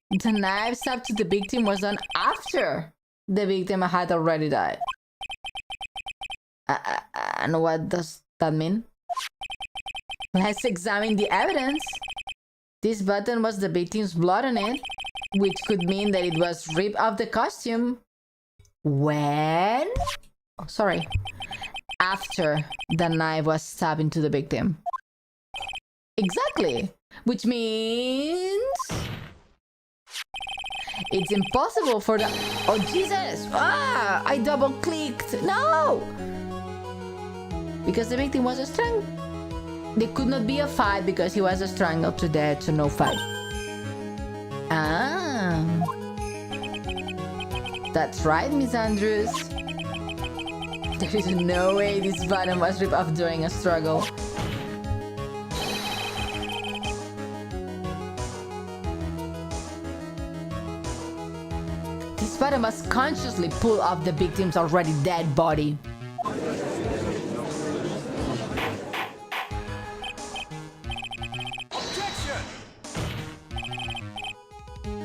The knife stab to the victim was done after the victim had already died. And what does that mean? Let's examine the evidence. This button was the victim's blood on it, which could mean that it was ripped off the costume. When? Oh, sorry. After the knife was stabbed into the victim. Exactly. Which means it's impossible for the... Oh, Jesus! Ah! I double-clicked! No! Because the victim was strangled. There could not be a fight because he was strangled to death, so no fight. Ah. That's right, Miss Andrews. There is no way this button was ripped off during a struggle. This button was consciously pulled off the victim's already dead body. Objection!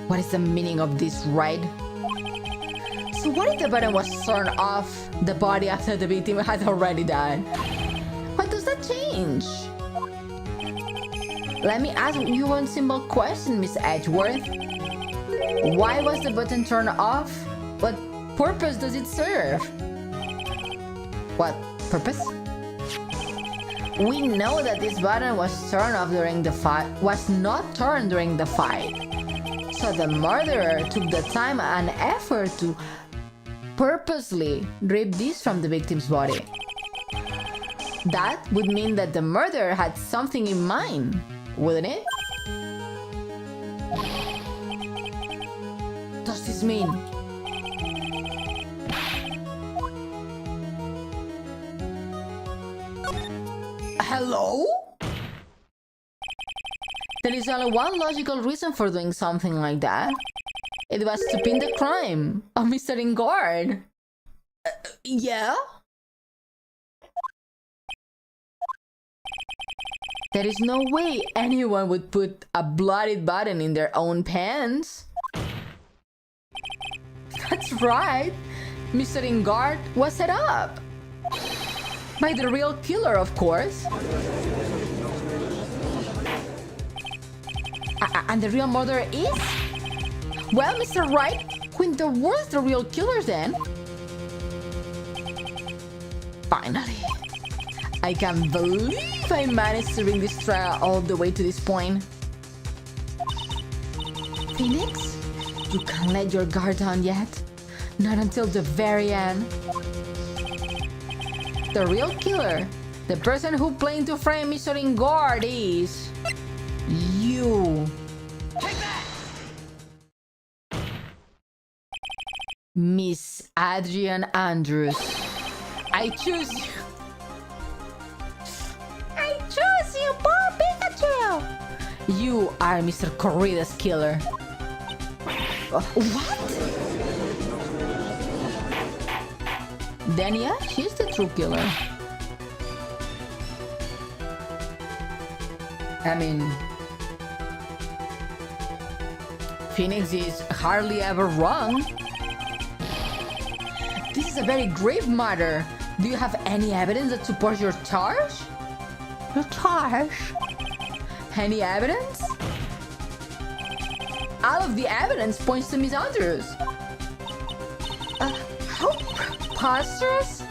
What is the meaning of this, Wright? So what if the button was turned off the body after the victim had already died? What does that change? Let me ask you one simple question, Miss Edgeworth. Why was the button turned off? What purpose does it serve? What purpose? We know that this button was turned off during the fight, was not turned during the fight. So the murderer took the time and effort to purposely rip this from the victim's body. That would mean that the murderer had something in mind, wouldn't it? What does this mean? Hello? There is only one logical reason for doing something like that. It was to pin the crime of Mr. Ingard. Yeah? There is no way anyone would put a bloodied button in their own pants. That's right. Mr. Ingard was set up. By the real killer, of course. And the real murderer is? Well, Mr. Wright, who in the world is the real killer then? Finally. I can't believe I managed to bring this trial all the way to this point. Phoenix, you can't let your guard down yet. Not until the very end. The real killer, the person who planned to frame Mr. Ingard is... you. Take that! Miss Adrian Andrews. I choose you. I choose you, poor Pikachu. You are Mr. Corrida's killer. What? Then yeah, she's the true killer. I mean, Phoenix is hardly ever wrong. This is a very grave matter. Do you have any evidence that supports your charge? Your charge? Any evidence? All of the evidence points to Miss Andrews. How preposterous?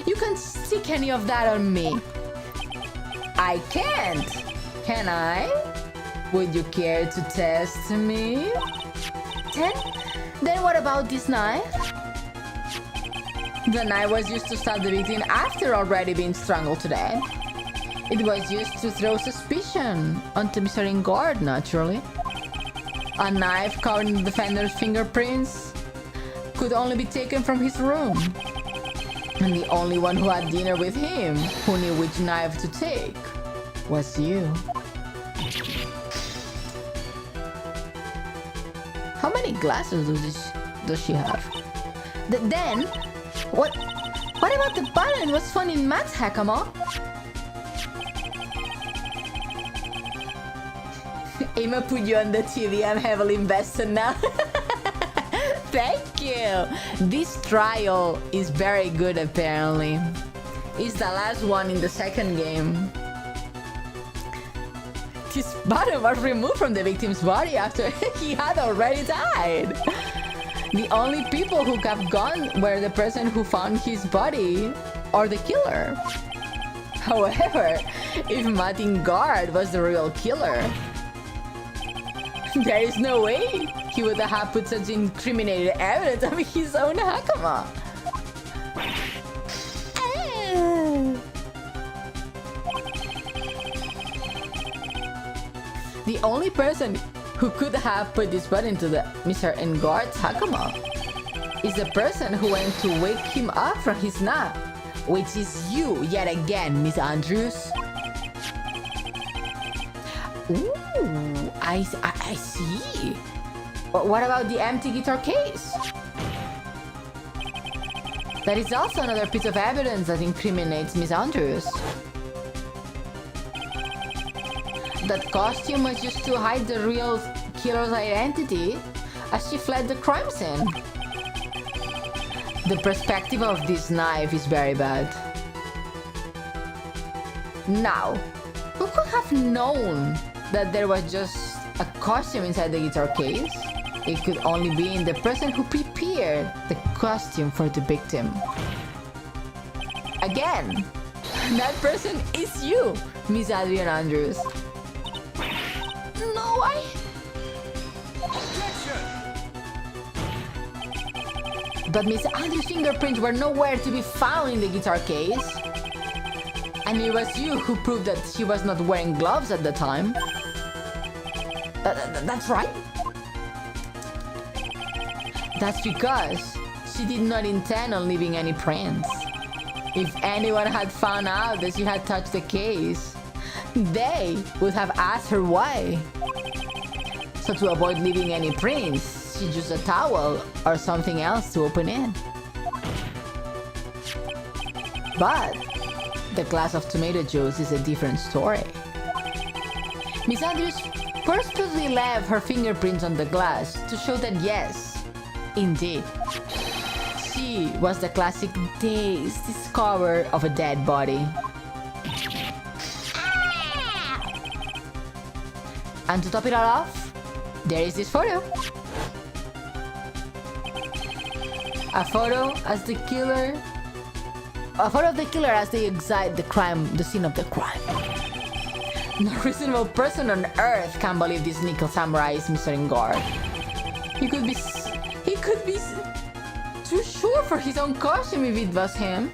You can't stick any of that on me. I can't. Can I? Would you care to test me? Then what about this knife? The knife was used to stab the victim after already being strangled to death. It was used to throw suspicion onto Mr. Ingard, naturally. A knife covered in the defender's fingerprints could only be taken from his room. And the only one who had dinner with him, who knew which knife to take, was you. How many glasses does she have? Then, what about the button that was found in Matt's Hakama? Emma put you on the TV. I'm heavily invested now. Thank you. This trial is very good, apparently. It's the last one in the second game. This button was removed from the victim's body after he had already died. The only people who have gone were the person who found his body or the killer. However, if Martin Guard was the real killer, there is no way he would have put such incriminating evidence of his own Hakama. The only person who could have put this button to the Mr. Engard's Hakama is the person who went to wake him up from his nap, which is you yet again, Miss Andrews. Ooh, I see. What about the empty guitar case? That is also another piece of evidence that incriminates Miss Andrews. That costume was used to hide the real killer's identity as she fled the crime scene. The perspective of this knife is very bad. Now, who could have known that there was just a costume inside the guitar case? It could only be in the person who prepared the costume for the victim. Again, that person is you, Miss Adrian Andrews. No, But Miss Andrews' fingerprints were nowhere to be found in the guitar case. And it was you who proved that she was not wearing gloves at the time. That's right. That's because she did not intend on leaving any prints. If anyone had found out that she had touched the case, they would have asked her why. So to avoid leaving any prints, she used a towel or something else to open it. But the glass of tomato juice is a different story. Miss Andrews purposely left her fingerprints on the glass to show that yes, indeed, she was the classic day's discoverer of a dead body. And to top it all off, there is this photo. A photo of the killer as they exit the scene of the crime. No reasonable person on earth can believe this nickel samurai is Mr. Ingard. He could be too sure for his own costume if it was him.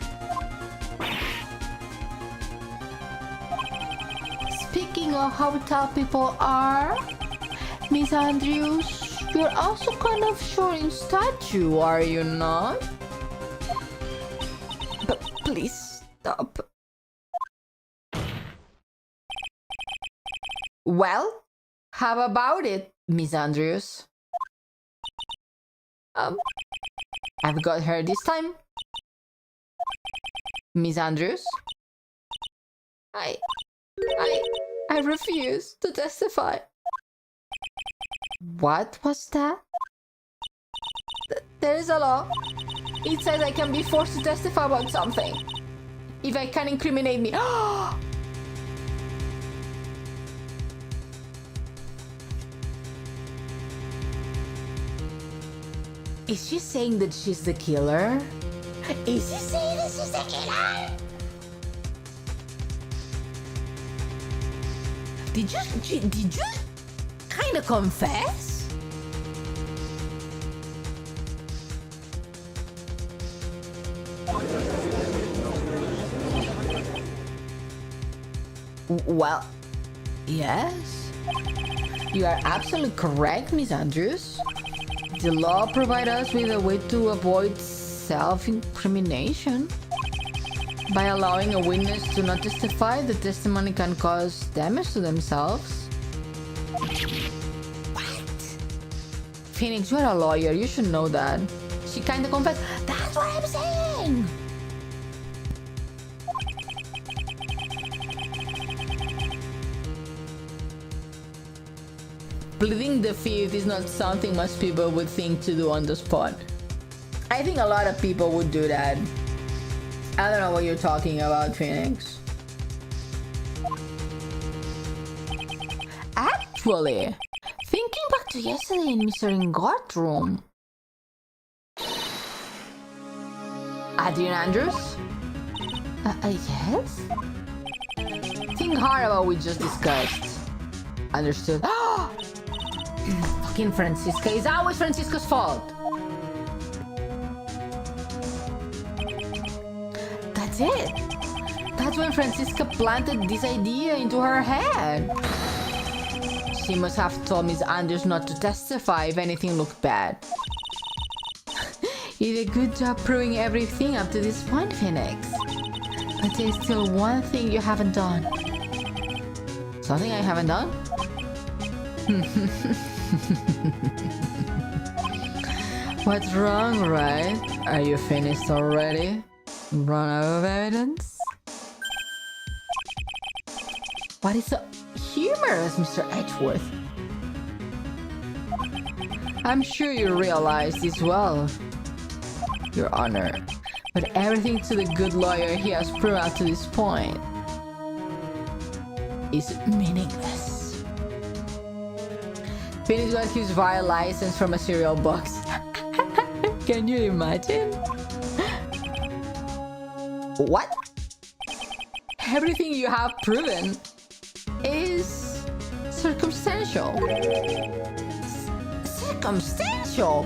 Speaking of how tall people are, Miss Andrews, you're also kind of short in stature, are you not? But please stop. Well, how about it, Miss Andrews? I've got her this time. Miss Andrews? I refuse to testify. What was that? There is a law. It says I can be forced to testify about something if I can incriminate me. Is she saying that she's the killer? Is she saying that she's the killer? Did you kind of confess? Well, yes. You are absolutely correct, Miss Andrews. The law provides us with a way to avoid self-incrimination. By allowing a witness to not testify, the testimony can cause damage to themselves. What? Phoenix, you're a lawyer. You should know that. She kind of confessed. That's what I'm saying! Pleading the fifth is not something most people would think to do on the spot. I think a lot of people would do that. I don't know what you're talking about, Phoenix. Actually, thinking back to yesterday in Mr. Ingot's room. Adrian Andrews? Yes? Think hard about what we just discussed. Understood? Fucking Francisca. It's always Francisca's fault. That's it. That's when Francisca planted this idea into her head. She must have told Miss Andrews not to testify if anything looked bad. You did a good job proving everything up to this point, Phoenix. But there's still one thing you haven't done. Something I haven't done? What's wrong, Wright? Are you finished already? Run out of evidence? What is so humorous, Mr. Edgeworth? I'm sure you realize this well, Your Honor, but everything to the good lawyer he has proven up to this point is meaningless. Phoenix got his vial license from a cereal box. Can you imagine? What? Everything you have proven is circumstantial. Circumstantial?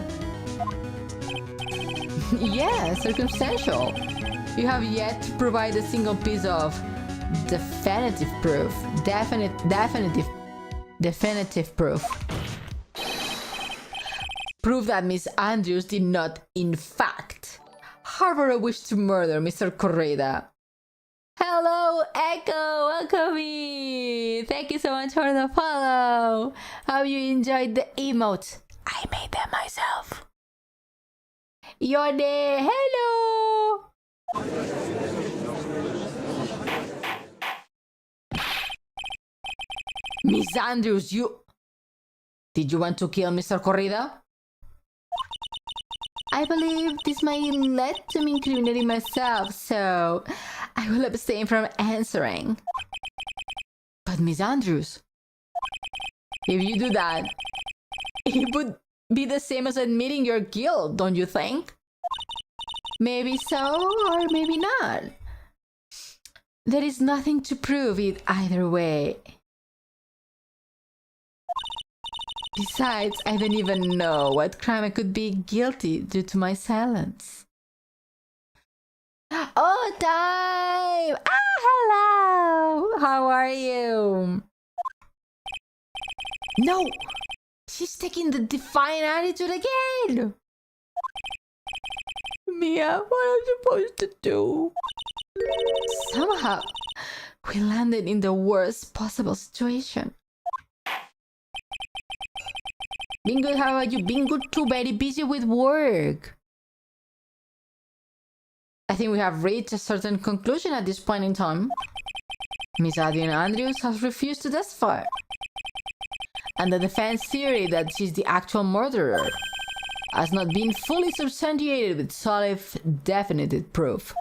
Yeah, circumstantial. You have yet to provide a single piece of definitive proof. Definitive proof. Proof that Miss Andrews did not, in fact, harbor a wish to murder Mr. Correda. Hello, Echo! Welcome in! Thank you so much for the follow! Hope you enjoyed the emotes. I made them myself. Ione, hello! Miss Andrews, you... Did you want to kill Mr. Corrida? I believe this may lead to me incriminating myself, so I will abstain from answering. But Miss Andrews, if you do that, it would be the same as admitting your guilt, don't you think? Maybe so, or maybe not. There is nothing to prove it either way. Besides, I don't even know what crime I could be guilty due to my silence. Oh, time! Ah, hello! How are you? No! She's taking the defiant attitude again! Mia, what am I supposed to do? Somehow, we landed in the worst possible situation. Been good, how about you? Been good too, very busy with work. I think we have reached a certain conclusion at this point in time. Miss Adrian Andrews has refused to testify. And the defense theory that she's the actual murderer has not been fully substantiated with solid, definitive proof.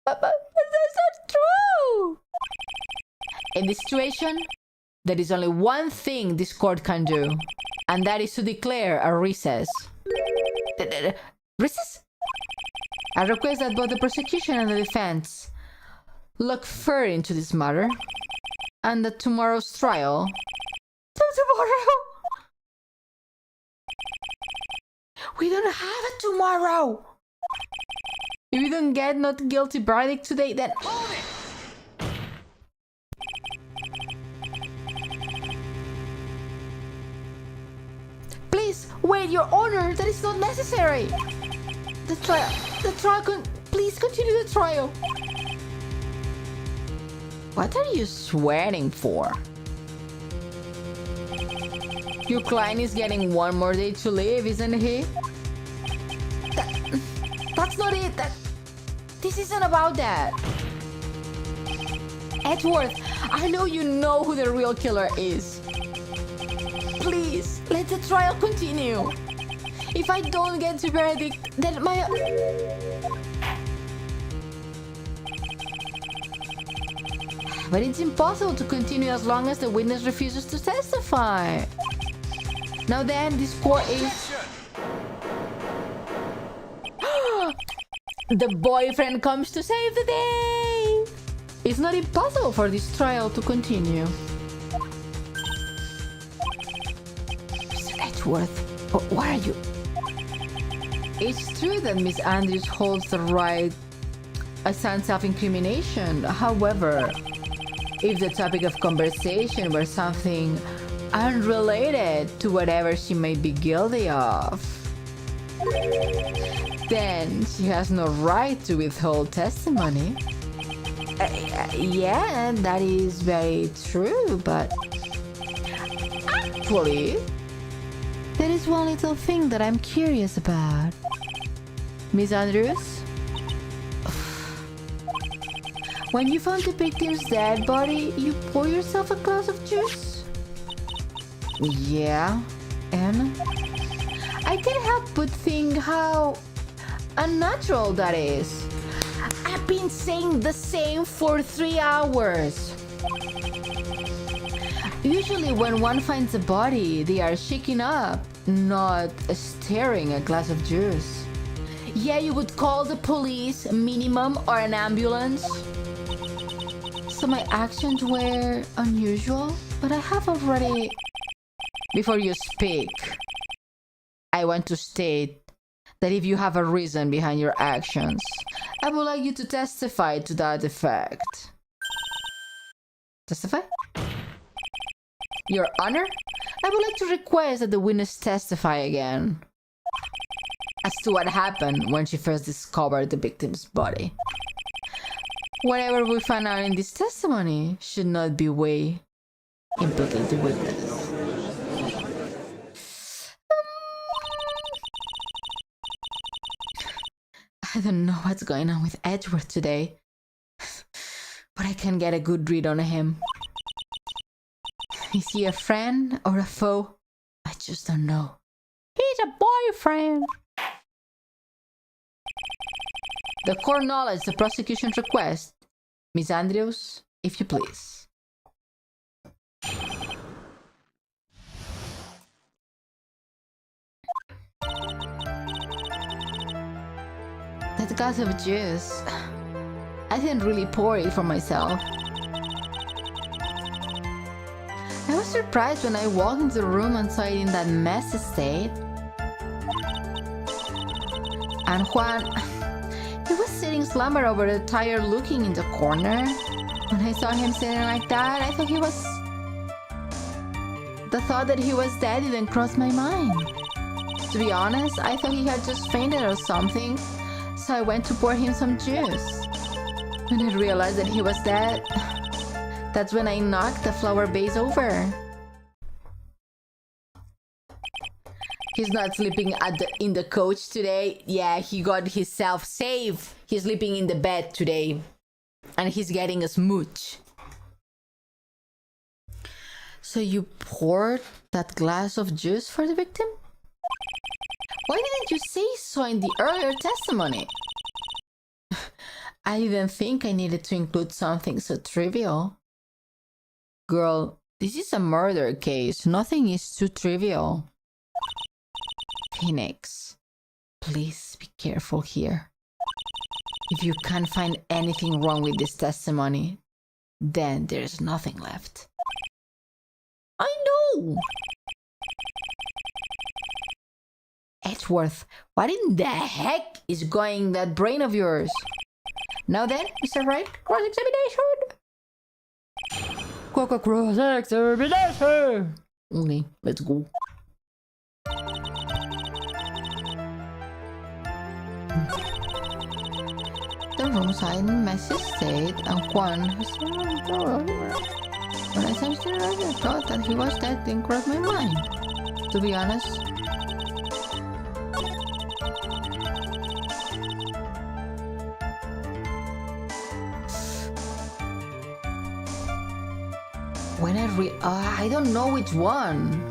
But that's not true! In this situation, there is only one thing this court can do, and that is to declare a recess. Recess? I request that both the prosecution and the defense look further into this matter, and that tomorrow's trial... Tomorrow? We don't have it tomorrow! If we don't get not guilty verdict today, then... Please, wait, Your Honor, that is not necessary! The trial, please continue the trial. What are you sweating for? Your client is getting one more day to live, isn't he? That's not it. This isn't about that. Edgeworth, I know you know who the real killer is. Please, let the trial continue. If I don't get the verdict, then my... But it's impossible to continue as long as the witness refuses to testify. Now then, this court is... The boyfriend comes to save the day! It's not impossible for this trial to continue. Mr. Edgeworth, what are you... It's true that Miss Andrews holds the right against self-incrimination. However, if the topic of conversation were something unrelated to whatever she may be guilty of, then she has no right to withhold testimony. Yeah, that is very true, but actually, there is one little thing that I'm curious about. Miss Andrews? When you found the victim's dead body, you pour yourself a glass of juice? Yeah, and I can't help but think how unnatural that is. I've been saying the same for 3 hours. Usually when one finds a body, they are shaking up, not stirring a glass of juice. Yeah, you would call the police minimum or an ambulance. So my actions were unusual, but I have already... Before you speak, I want to state that if you have a reason behind your actions, I would like you to testify to that effect. Testify? Your Honor, I would like to request that the witness testify again as to what happened when she first discovered the victim's body. Whatever we find out in this testimony should not be way implicate the witness. I don't know what's going on with Edgeworth today, but I can't get a good read on him. Is he a friend or a foe? I just don't know. He's a boyfriend. The court acknowledges the prosecution's request. Miss Andrews, if you please. That glass of juice. I didn't really pour it for myself. I was surprised when I walked into the room and saw it in that messy state. And Juan, he was sitting slumber over the tire looking in the corner. When I saw him sitting like that, I thought he was... The thought that he was dead didn't cross my mind. To be honest, I thought he had just fainted or something, so I went to pour him some juice. When I realized that he was dead, that's when I knocked the flower vase over. He's not sleeping in the coach today. Yeah, he got himself safe. He's sleeping in the bed today. And he's getting a smooch. So you poured that glass of juice for the victim? Why didn't you say so in the earlier testimony? I didn't think I needed to include something so trivial. Girl, this is a murder case. Nothing is too trivial. Phoenix, please be careful here. If you can't find anything wrong with this testimony, then there's nothing left. I know! Edgeworth, what in the heck is going in that brain of yours? Now then, Mr. Wright, cross-examination! Cross-examination! Okay, let's go. The rooms are in a messy state, and Juan has when I sensed it, I thought that he was dead didn't cross my mind. To be honest. When I don't know which one.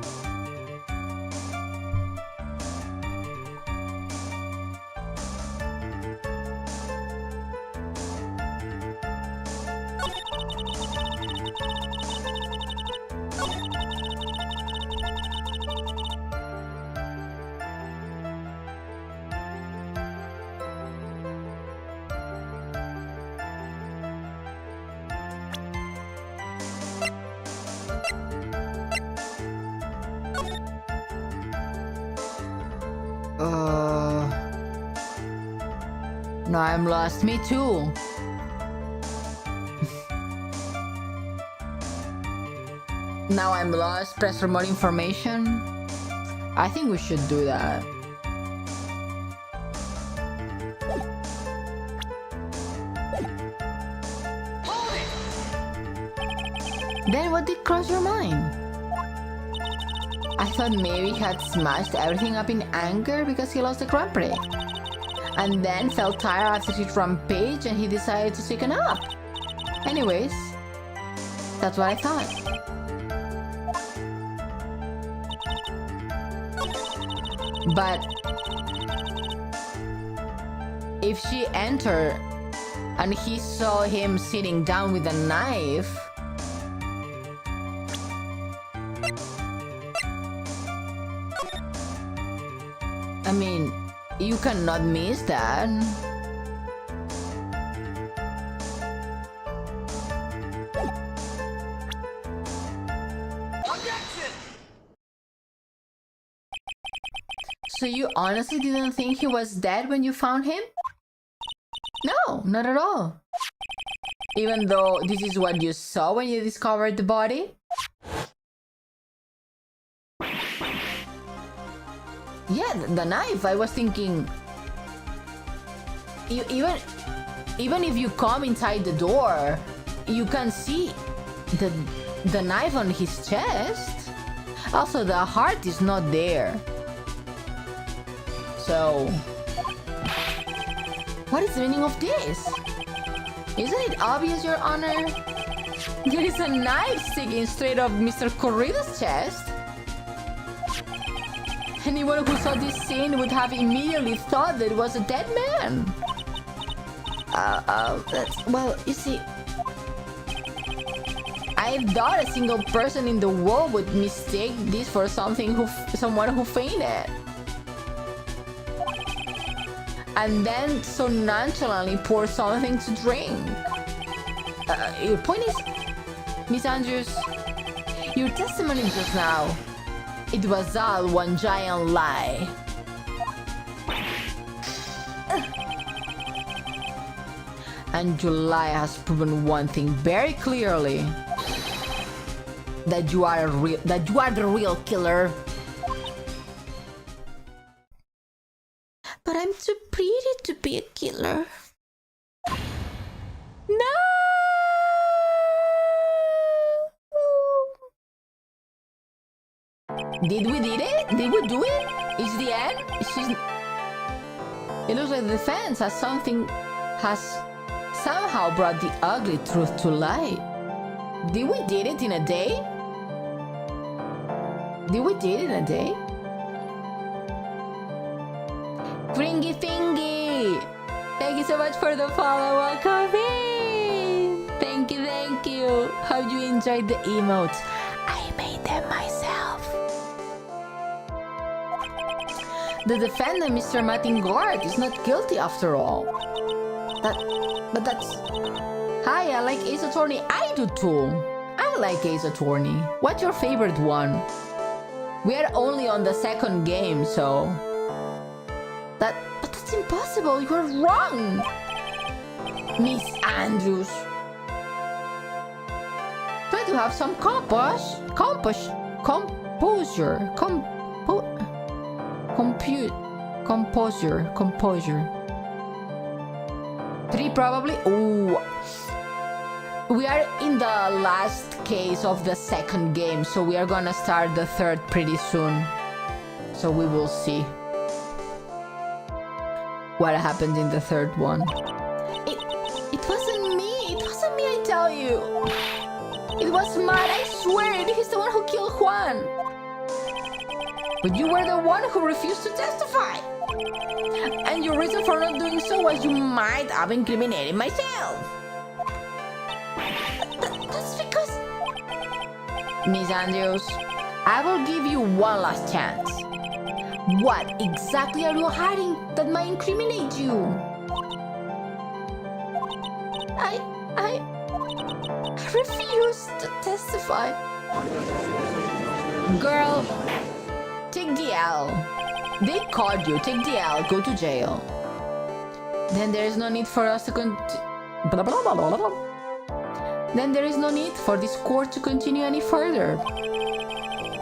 No, I'm lost. Me too. Now I'm lost. Press for more information. I think we should do that. Then what did cross your mind? I thought maybe he had smashed everything up in anger because he lost the Grand Prix. And then felt tired after his rampage and he decided to take a nap. Anyways, that's what I thought. But if she entered and he saw him sitting down with a knife, I mean, you cannot miss that. Objection! So you honestly didn't think he was dead when you found him? No, not at all. Even though this is what you saw when you discovered the body? Yeah, the knife. I was thinking, even if you come inside the door, you can see the knife on his chest. Also, the heart is not there. So, what is the meaning of this? Isn't it obvious, Your Honor? There is a knife sticking straight up Mr. Corrido's chest. Anyone who saw this scene would have immediately thought that it was a dead man. Well, you see, I doubt a single person in the world would mistake this for someone who fainted. And then so nonchalantly pour something to drink. Your point is, Miss Andrews, Your testimony just now, it was all one giant lie. And July has proven one thing very clearly. That you are the real killer. But I'm too pretty to be a killer. No! Did we do it? Did we do it? Is the end? It looks like the defense has somehow brought the ugly truth to light. Did we did it in a day? Did we did it in a day? Gringy Thingy! Thank you so much for the follow. Welcome in! Thank you, thank you. Hope you enjoyed the emotes. I made them myself. The defendant, Mr. Mattingard, is not guilty after all. But that's... Hi, I like Ace Attorney. I do too. I like Ace Attorney. What's your favorite one? We are only on the second game, so... But that's impossible. You're wrong. Miss Andrews. Try to have some composure. 3 probably. Ooh. We are in the last case of the second game, so we are gonna start the third pretty soon. So we will see what happened in the third one. It wasn't me. It wasn't me, I tell you. It was Matt, I swear. He's the one who killed Juan. But you were the one who refused to testify. And your reason for not doing so was you might have incriminated myself. That's because... Miss Andrews, I will give you one last chance. What exactly are you hiding that might incriminate you? I refuse to testify. Girl, take the L. They caught you. Take the L. Go to jail. Then there is no need for us to Then there is no need for this court to continue any further.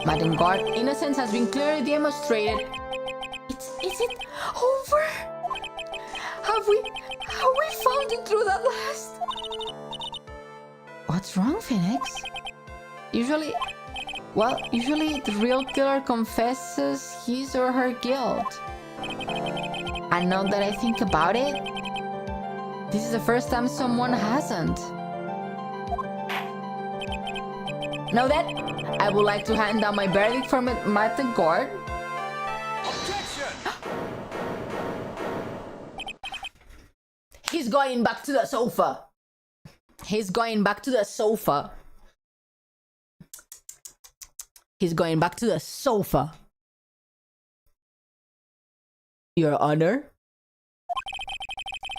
Madam Guard, innocence has been clearly demonstrated. Is it over? Have we found it through that last? What's wrong, Phoenix? Usually the real killer confesses his or her guilt. And now that I think about it, this is the first time someone hasn't. Now that, I would like to hand down my verdict for Madam Guard. He's going back to the sofa. He's going back to the sofa. He's going back to the sofa. Your Honor?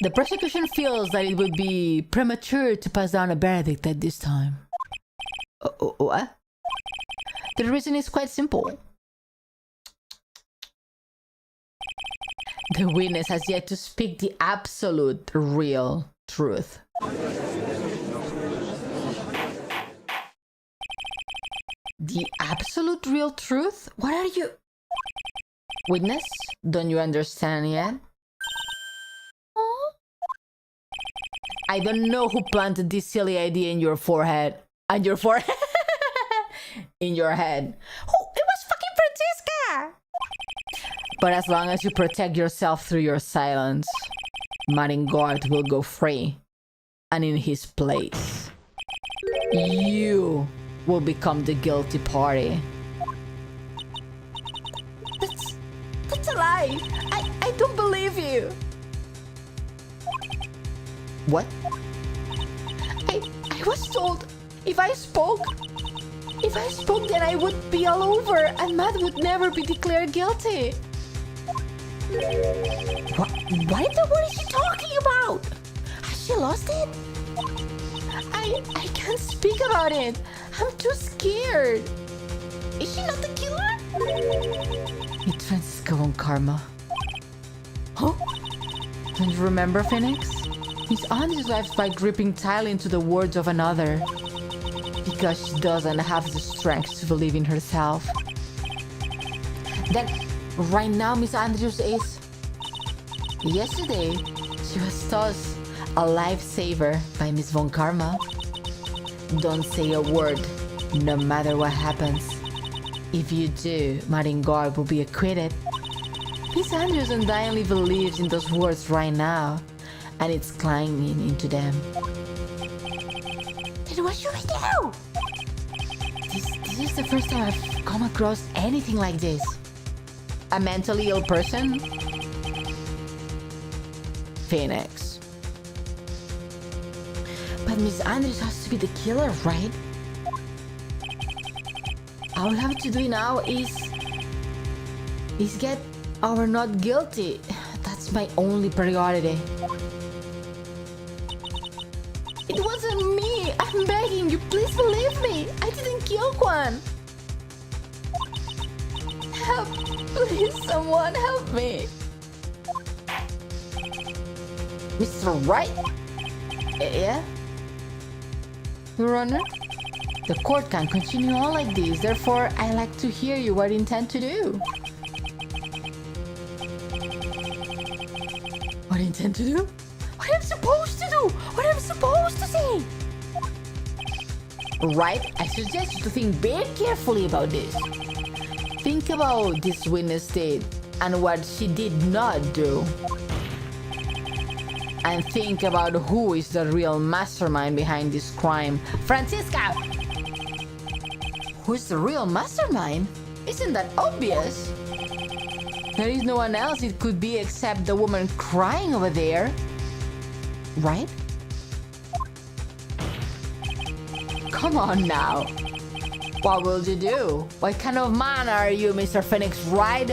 The prosecution feels that it would be premature to pass down a verdict at this time. What? The reason is quite simple. The witness has yet to speak the absolute real truth. The absolute real truth? What are you... Witness? Don't you understand yet? I don't know who planted this silly idea in your forehead. And your forehead? In your head. Oh, it was fucking Francesca! But as long as you protect yourself through your silence, Maringard will go free. And in his place, you will become the guilty party. That's a lie. I don't believe you. What? I was told if I spoke then I would be all over and Matt would never be declared guilty. What in the world is she talking about? Has she lost it? I can't speak about it. I'm too scared. Is she not the killer? It's Francisco von Karma. Huh? Don't you remember, Phoenix? Miss Andrews lives by gripping tightly into the words of another. Because she doesn't have the strength to believe in herself. Then, right now, Miss Andrews is... Yesterday, she was tossed a lifesaver by Miss Von Karma. Don't say a word, no matter what happens. If you do, Martin Guard will be acquitted. Miss Andrews undyingly believes in those words right now, and it's climbing into them. Then what should we do? This is the first time I've come across anything like this. A mentally ill person? Phoenix. But Miss Andrews has to be the killer, right? All we have to do now is get our not guilty. That's my only priority. It wasn't me. I'm begging you, please believe me. I didn't kill Juan. Help, please, someone help me. Mr. Wright? Yeah? Your Honor? The court can't continue on like this, therefore I'd like to hear you what you intend to do. What I intend to do? What I'm supposed to do? What I'm supposed to say? Right, I suggest you to think very carefully about this. Think about this witness did and what she did not do. And think about who is the real mastermind behind this crime. Francisca! Who's the real mastermind? Isn't that obvious? There is no one else it could be except the woman crying over there. Right? Come on now. What will you do? What kind of man are you, Mr. Phoenix Wright?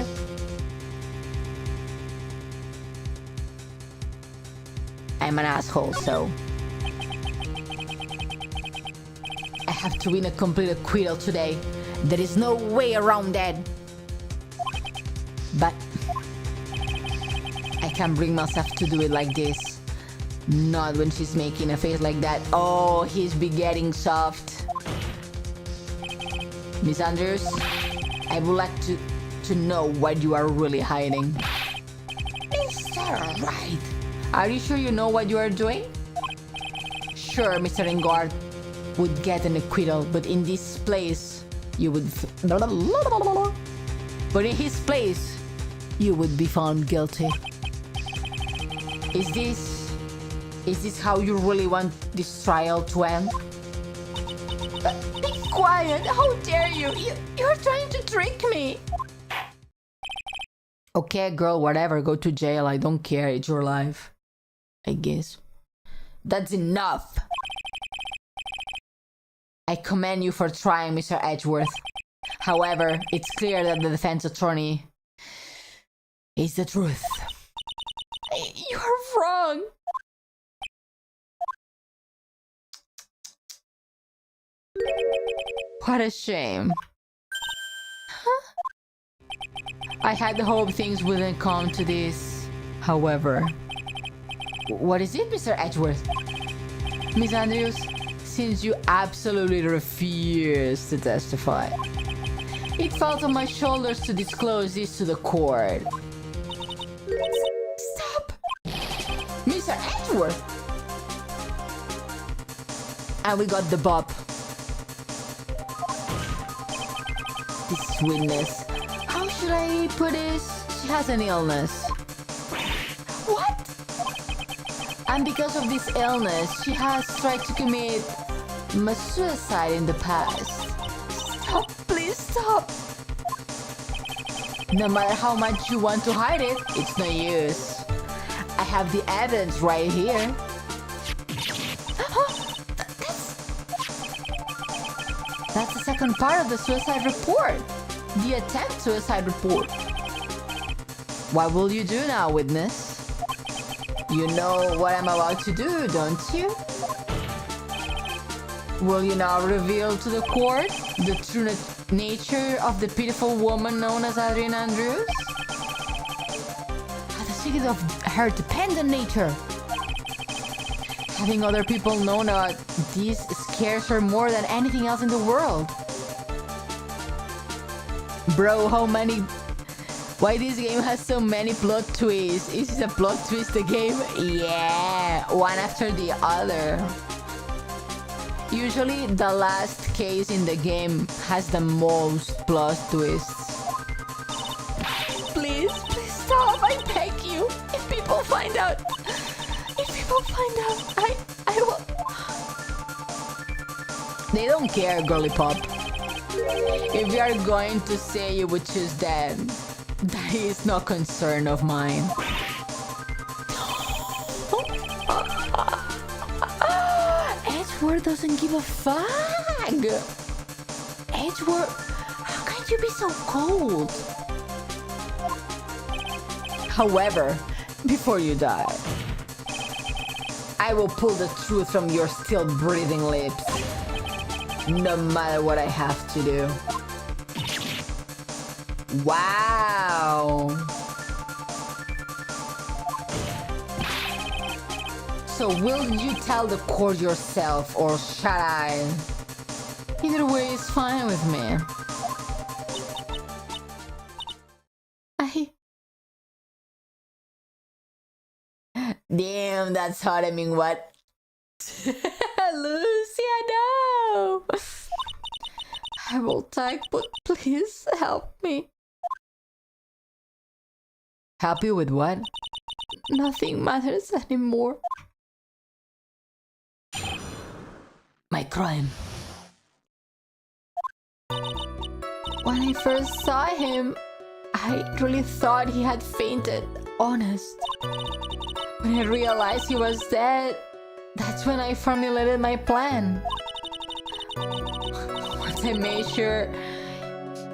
I'm an asshole, so... I have to win a complete acquittal today. There is no way around that. But... I can't bring myself to do it like this. Not when she's making a face like that. Oh, he's be getting soft. Miss Andrews, I would like to know what you are really hiding. Mr. Wright, are you sure you know what you are doing? Sure, Mr. Engard would get an acquittal, but in this place, you would... But in his place, you would be found guilty. Is this how you really want this trial to end? Be quiet! How dare you! You're trying to trick me! Okay, girl, whatever. Go to jail. I don't care. It's your life. I guess. That's enough! I commend you for trying, Mr. Edgeworth. However, it's clear that the defense attorney is the truth. You're wrong! What a shame. Huh? I had hoped things wouldn't come to this. However... What is it, Mr. Edgeworth? Miss Andrews, since you absolutely refuse to testify, it falls on my shoulders to disclose this to the court. Stop! Mr. Edgeworth! And we got the bop. This witness. How should I put this? She has an illness. What? And because of this illness, she has tried to commit suicide in the past. Stop, please stop. No matter how much you want to hide it, it's no use. I have the evidence right here. That's the second part of the suicide report. The attempt suicide report. What will you do now, witness? You know what I'm about to do, don't you? Will you now reveal to the court the true nature of the pitiful woman known as Adrian Andrews? The secret of her dependent nature. Having other people know about this scares her more than anything else in the world. Bro, why this game has so many plot twists? Is this a plot twist the game? Yeah, one after the other. Usually the last case in the game has the most plot twists. Please stop, I beg you. If people find out, I will... They don't care, girly pop. If you are going to say you would choose that is no concern of mine. Edgeworth doesn't give a fuck. Edgeworth, how can you be so cold? However, before you die, I will pull the truth from your still breathing lips, no matter what I have to do. Wow. So will you tell the court yourself or shall I? Either way is fine with me. Damn, that's hot. I mean, what? Lucia, no! I will tag, but please help me. Help you with what? Nothing matters anymore. My crime. When I first saw him, I really thought he had fainted. Honest. When I realized he was dead, that's when I formulated my plan. Once I made sure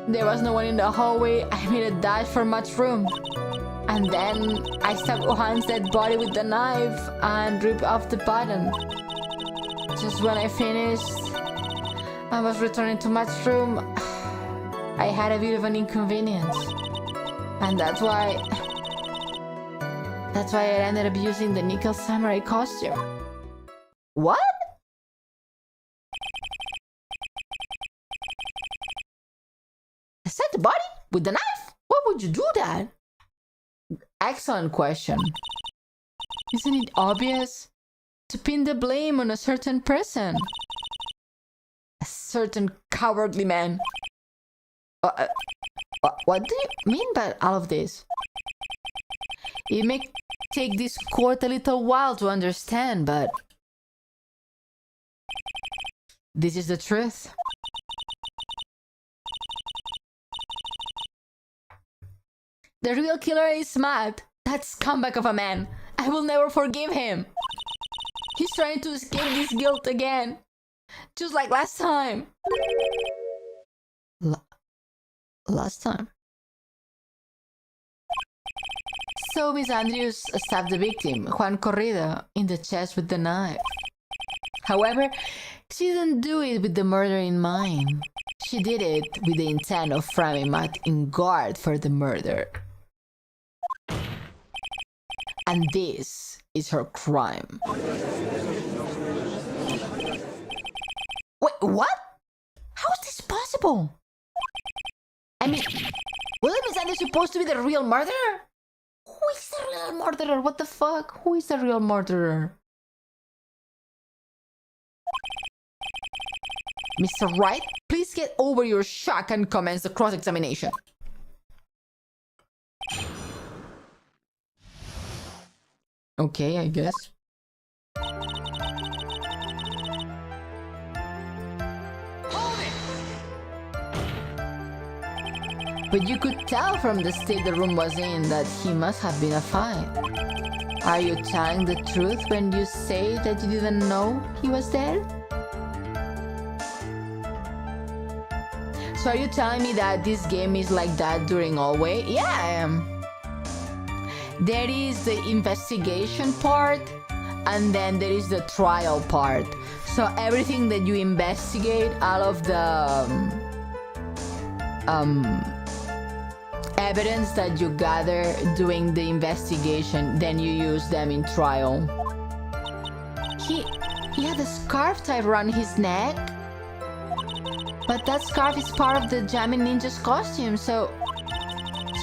there was no one in the hallway, I made a dash for much room. And then I stabbed Johan's dead body with the knife and ripped off the button. Just when I finished, I was returning to much room. I had a bit of an inconvenience. And that's why I ended up using the nickel samurai costume. What? Set the body with the knife? Why would you do that? Excellent question. Isn't it obvious? To pin the blame on a certain person. A certain cowardly man. What do you mean by all of this? It may take this court a little while to understand, but this is the truth. The real killer is mad. That scumbag of a man. I will never forgive him. He's trying to escape this guilt again. Just like last time. Last time? So Miss Andrews stabbed the victim, Juan Corrida, in the chest with the knife. However, she didn't do it with the murder in mind. She did it with the intent of framing Matt in guard for the murder. And this is her crime. Wait, what? How is this possible? I mean, wasn't Miss Andrews supposed to be the real murderer? Who is the real murderer? What the fuck? Who is the real murderer? Mr. Wright, please get over your shock and commence the cross-examination. Okay, I guess. But you could tell from the state the room was in that he must have been a fight. Are you telling the truth when you say that you didn't know he was dead? So are you telling me that this game is like that during Always? Yeah, I am. There is the investigation part, and then there is the trial part. So everything that you investigate, all of the evidence that you gather doing the investigation, then you use them in trial. He had a scarf tied around his neck, but that scarf is part of the Jamming Ninja's costume, so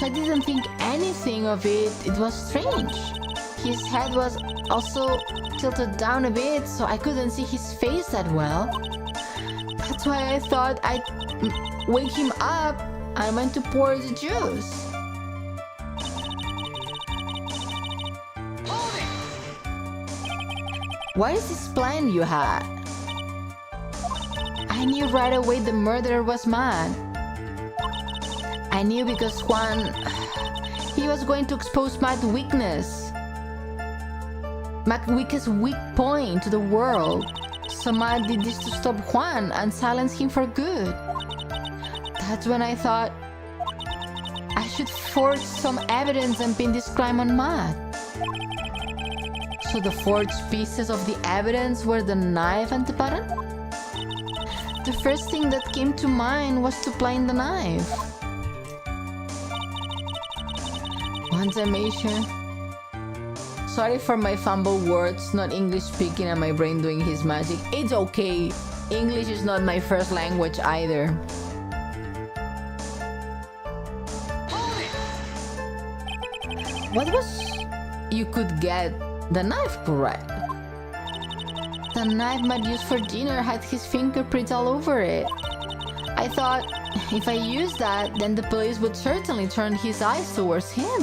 I didn't think anything of it. It was strange. His head was also tilted down a bit, so I couldn't see his face that well. That's why I thought I'd wake him up and went to pour the juice. What is this plan you had? I knew right away the murderer was mad. I knew because Juan... he was going to expose Matt's weakness. Matt's weakest weak point to the world. So Matt did this to stop Juan and silence him for good. That's when I thought I should forge some evidence and pin this crime on Matt. So the forged pieces of the evidence were the knife and the button? The first thing that came to mind was to plane the knife. Once I made sure... Sorry for my fumble words, not English speaking and my brain doing his magic. It's okay. English is not my first language either. What was... You could get the knife correct. The knife Matt used for dinner had his fingerprints all over it. I thought if I used that, then the police would certainly turn his eyes towards him.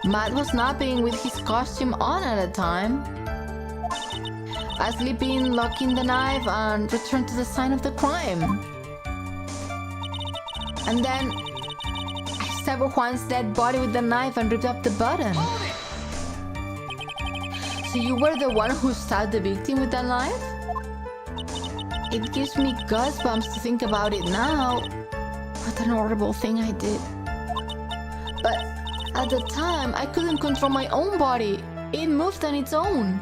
Matt was napping with his costume on at the time. I slipped in, locking the knife, and returned to the scene of the crime. And then I stabbed Juan's dead body with the knife and ripped up the button. So you were the one who stabbed the victim with that knife? It gives me goosebumps to think about it now. What an horrible thing I did. But at the time, I couldn't control my own body. It moved on its own.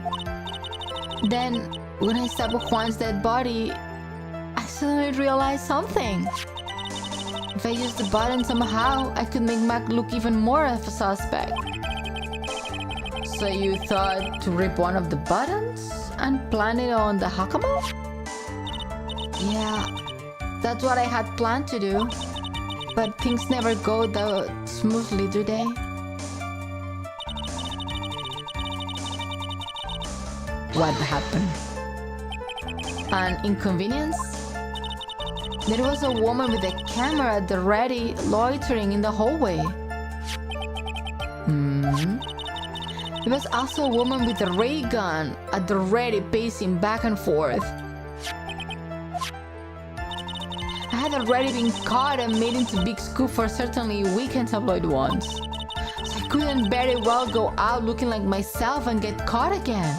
Then, when I stabbed Juan's dead body, I suddenly realized something. If I used the button somehow, I could make Mac look even more of a suspect. So you thought to rip one of the buttons and plant it on the Hakama? Yeah, that's what I had planned to do. But things never go that smoothly, do they? What happened? An inconvenience? There was a woman with a camera at the ready, loitering in the hallway. There was also a woman with a ray gun at the ready, pacing back and forth. I had already been caught and made into big scoop for certainly weekend tabloid ones. So I couldn't very well go out looking like myself and get caught again.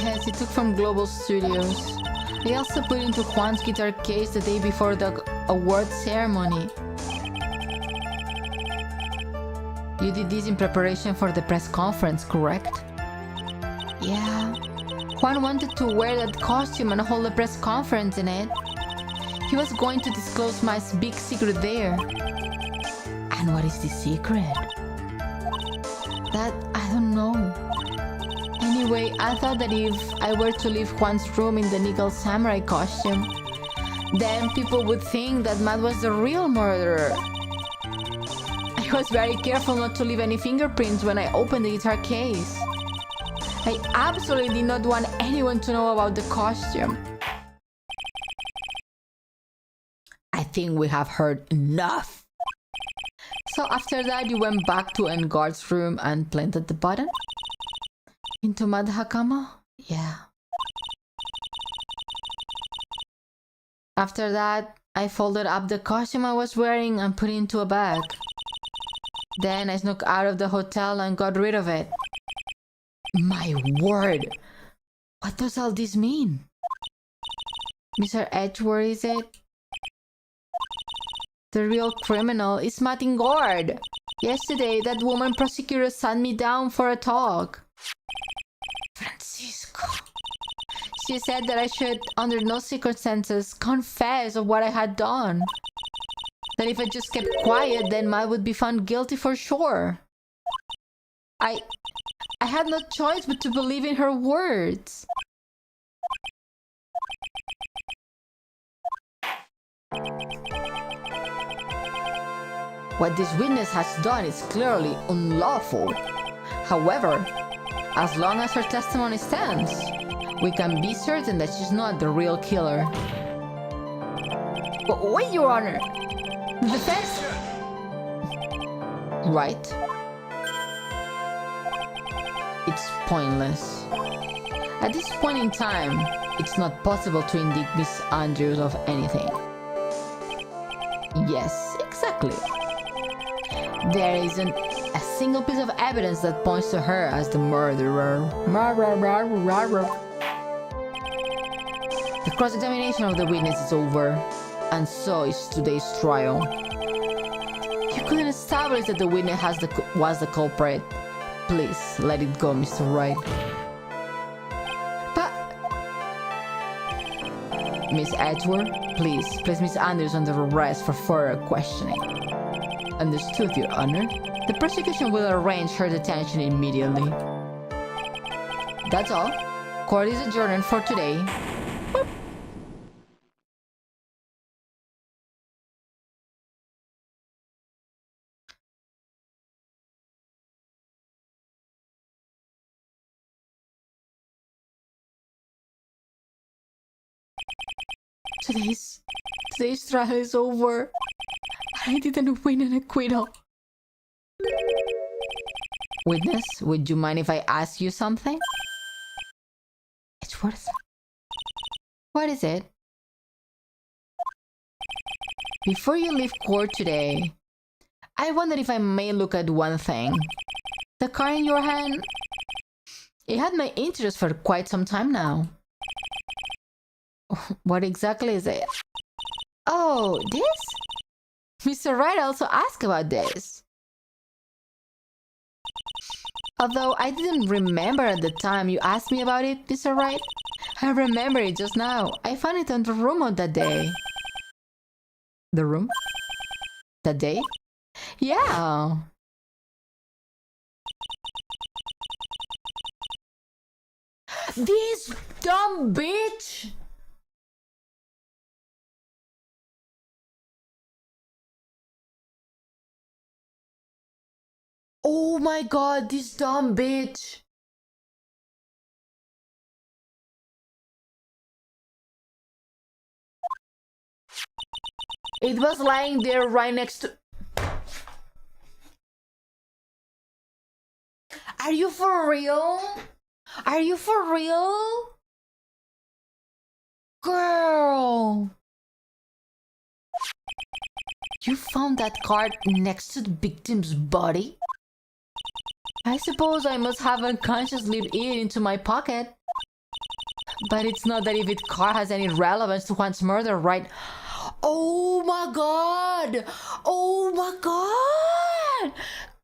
Yes, it took from Global Studios. They also put into Juan's guitar case the day before the award ceremony. You did this in preparation for the press conference, correct? Yeah. Juan wanted to wear that costume and hold a press conference in it. He was going to disclose my big secret there. And what is the secret? That I don't know. Anyway, I thought that if I were to leave Juan's room in the nickel samurai costume, then people would think that Matt was the real murderer. I was very careful not to leave any fingerprints when I opened the guitar case. I absolutely did not want anyone to know about the costume. I think we have heard enough. So after that, you went back to Enguard's room and planted the button? Into Mad Hakama? Yeah. After that, I folded up the costume I was wearing and put it into a bag. Then I snuck out of the hotel and got rid of it. My word! What does all this mean? Mr. Edgeworth, is it? The real criminal is Martin Gord. Yesterday, that woman prosecutor sat me down for a talk. Francisco. She said that I should, under no circumstances, confess of what I had done. That if I just kept quiet, then I would be found guilty for sure. I had no choice but to believe in her words. What this witness has done is clearly unlawful. However, as long as her testimony stands, we can be certain that she's not the real killer. Wait, Your Honor! The defense... Right? It's pointless. At this point in time, it's not possible to indict Miss Andrews of anything. Yes, exactly. There isn't a single piece of evidence that points to her as the murderer. The cross-examination of the witness is over, and so is today's trial. You couldn't establish that the witness was the culprit. Please, let it go, Mr. Wright. But... Miss Edgeworth, please place Miss Andrews under arrest for further questioning. Understood, Your Honor. The prosecution will arrange her detention immediately. That's all. Court is adjourned for today. Boop. Today's trial is over. I didn't win an acquittal. Witness, would you mind if I ask you something? Edgeworth? What is it? Before you leave court today, I wondered if I may look at one thing. The card in your hand? It had my interest for quite some time now. What exactly is it? Oh, this? Mr. Wright also asked about this. Although I didn't remember at the time you asked me about it, Mr. Wright. I remember it just now. I found it on the room on that day. The room? That day? Yeah. This dumb bitch! Oh my god, this dumb bitch! It was lying there right next to... Are you for real? Are you for real? Girl! You found that card next to the victim's body? I suppose I must have unconsciously slipped it into my pocket. But it's not that if it card has any relevance to Juan's murder, right? Oh my god! Oh my god!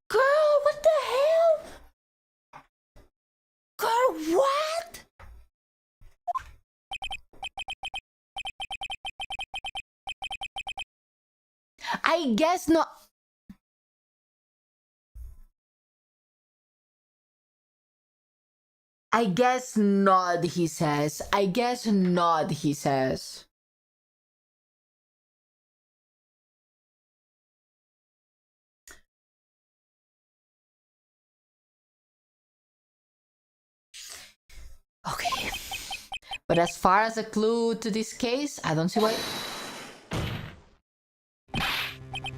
Girl, what the hell? Girl, what? I guess not. I guess not, he says. I guess not, he says. Okay. But as far as a clue to this case, I don't see why.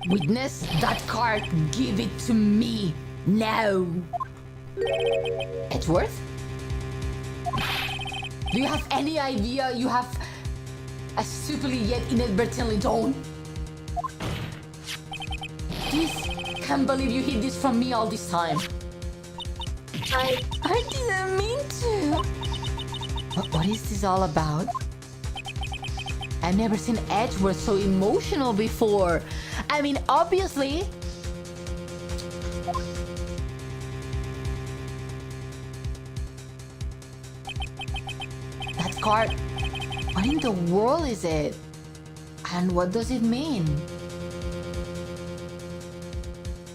Witness, that card, give it to me now. Edgeworth? Do you have any idea you have stupidly yet inadvertently done? This can't believe you hid this from me all this time. I didn't mean to. What is this all about? I've never seen Edgeworth so emotional before. I mean, obviously. That card. What in the world is it? And what does it mean?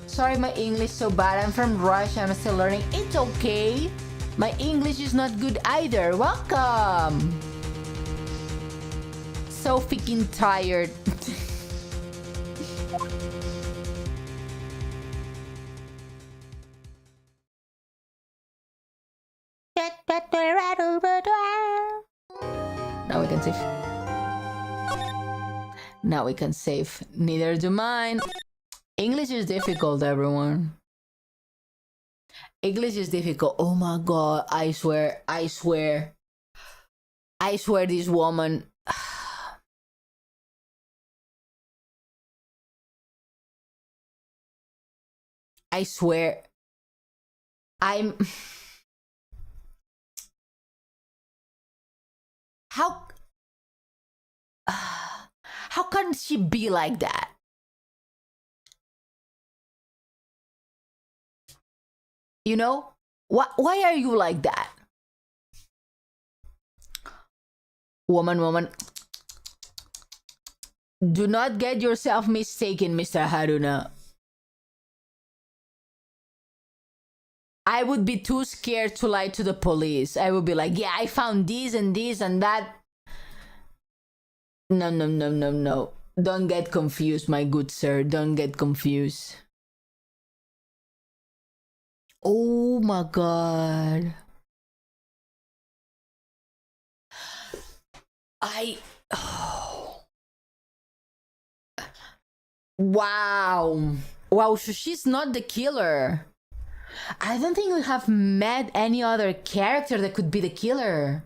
Sorry, my English so bad. I'm from Russia. I'm still learning. It's okay. My English is not good either. Welcome. So freaking tired. Now we can save. Now we can save. Neither do mine. English is difficult, everyone. English is difficult. Oh my god, I swear this woman. I swear. How can she be like that? You know? Why are you like that? Woman. Do not get yourself mistaken, Mr. Haruna. I would be too scared to lie to the police. I would be like, yeah, I found this and that. No. Don't get confused, my good sir. Don't get confused. Oh my god. Wow, so she's not the killer. I don't think we have met any other character that could be the killer.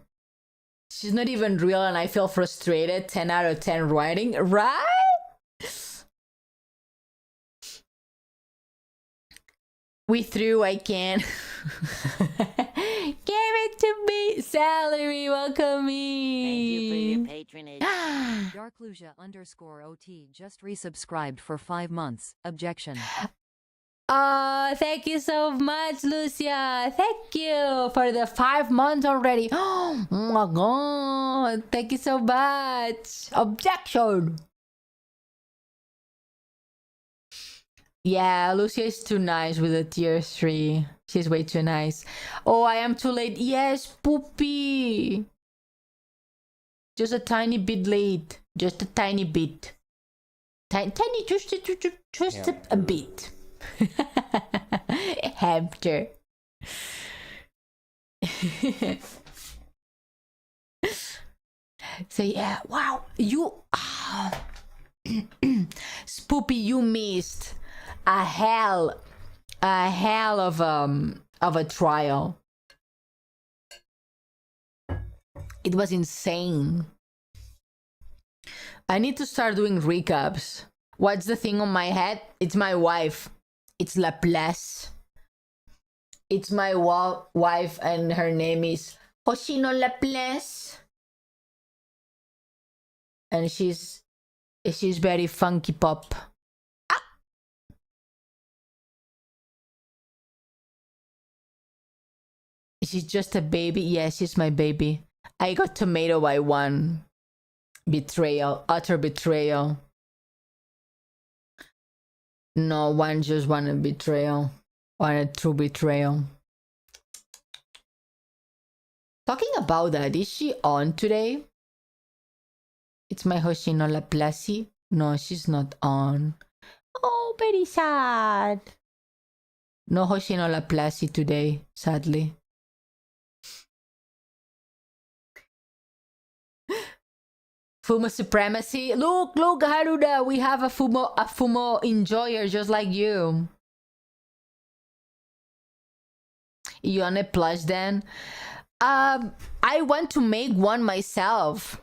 She's not even real and I feel frustrated. 10 out of 10 writing, right? We threw, I can. Give it to me. Salary, welcome me. Thank you for your patronage. Darklusia_OT just resubscribed for 5 months. Objection. Thank you so much, Lucia. Thank you for the 5 months already. Oh my god. Thank you so much. Objection. Yeah, Lucia is too nice with the tier 3. She's way too nice. Oh, I am too late. Yes, Poopy. Just a tiny bit late. Just a tiny bit. Tiny, just a bit. Hamster. So yeah, wow, you Spoopy, you missed a hell of a trial. It was insane. I need to start doing recaps. What's the thing on my head? It's my wife. It's Laplace. It's my wife and her name is Hoshino Laplace. And she's very funky pop. Ah! She's just a baby. Yeah, she's my baby. I got tomato by 1. Betrayal. Utter betrayal. No, one just wanted betrayal. Wanted true betrayal. Talking about that, is she on today? It's my Hoshino Laplace. No, she's not on. Oh, very sad. No Hoshino Laplace today, sadly. Fumo supremacy. Look, Haruda, we have a Fumo enjoyer just like you. Ione plush then. I want to make one myself.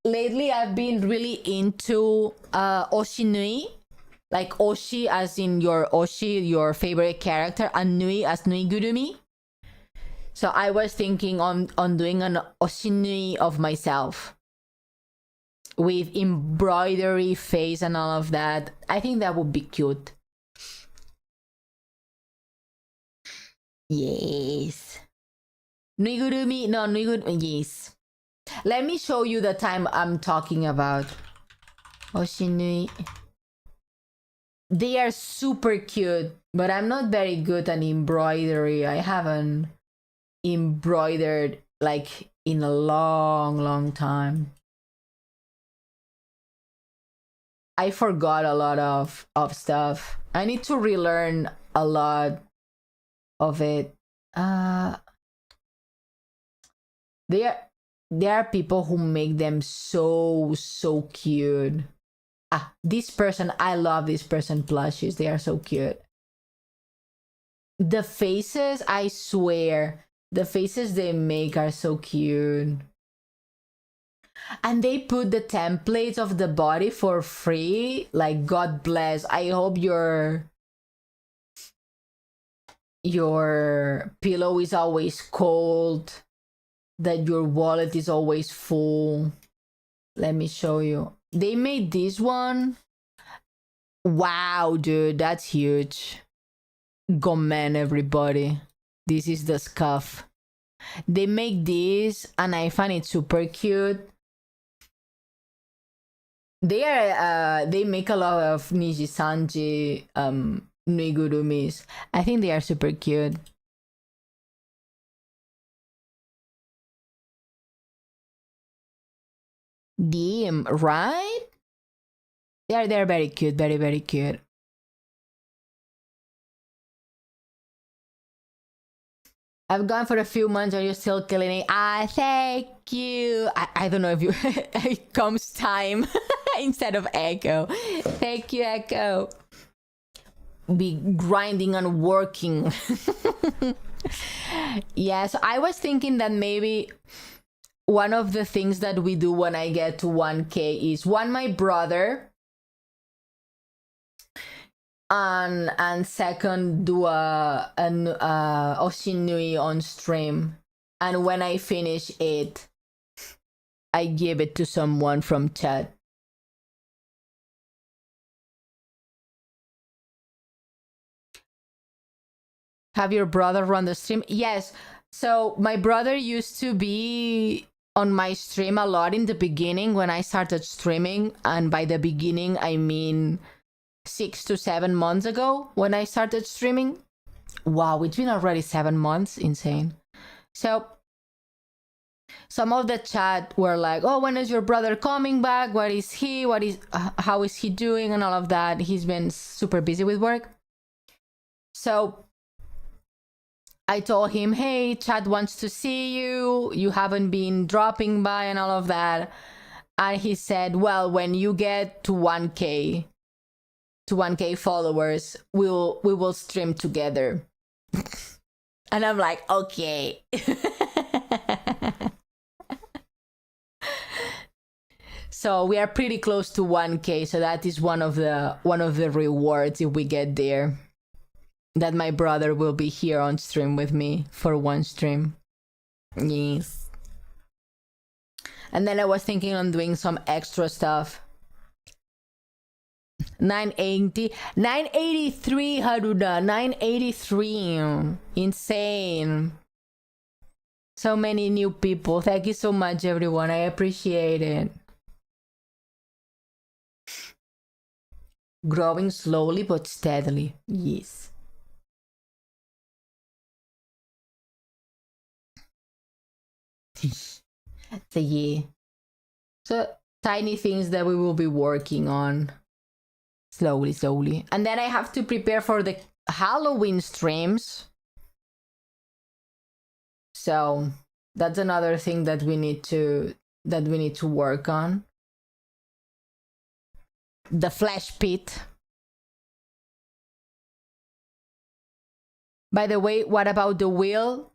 Lately, I've been really into Oshinui. like Oshi as in your Oshi, your favorite character, and Nui as Nuigurumi. So I was thinking on doing an Oshi Nui of myself with embroidery face and all of that. I think that would be cute. Yes. Nuigurumi, no, Nuigurumi, yes. Let me show you the time I'm talking about. Oshinui. They are super cute, but I'm not very good at embroidery. I haven't embroidered like in a long time. I forgot a lot of stuff. I need to relearn a lot of it. There are people who make them so cute. This person, I love this person plushies. They are so cute. The faces, I swear, the faces they make are so cute. And they put the templates of the body for free. Like, God bless. I hope your pillow is always cold, that your wallet is always full. Let me show you. They made this one. Wow, dude, that's huge. Gomen, everybody. This is the scuff. They make this, and I find it super cute. They make a lot of Nijisanji Nuigurumis. I think they are super cute. Damn, right? They're very cute, very cute. I've gone for a few months. Are you still killing it? Thank you. I don't know if you it comes time instead of Echo. Thank you, Echo. Be grinding and working. Yeah, so I was thinking that maybe one of the things that we do when I get to 1K is my brother, and second, do an Oshinui on stream, and when I finish it, I give it to someone from chat. Have your brother run the stream? Yes. So my brother used to be on my stream a lot in the beginning when I started streaming, and by the beginning I mean 6 to 7 months ago when I started streaming. Wow, it's been already 7 months. Insane. So some of the chat were like, oh, when is your brother coming back? How is he doing, and all of that. He's been super busy with work. So I told him, hey, chat wants to see you. You haven't been dropping by and all of that. And he said, well, when you get to 1K followers, we will stream together. And I'm like, okay. So we are pretty close to 1K, so that is one of the rewards if we get there. That my brother will be here on stream with me for one stream. Yes. And then I was thinking on doing some extra stuff. 983, Haruda. 983. Insane. So many new people. Thank you so much, everyone. I appreciate it. Growing slowly but steadily. Yes. So yeah. So tiny things that we will be working on slowly. And then I have to prepare for the Halloween streams. So that's another thing that we need to work on. The flesh pit. By the way, what about the wheel?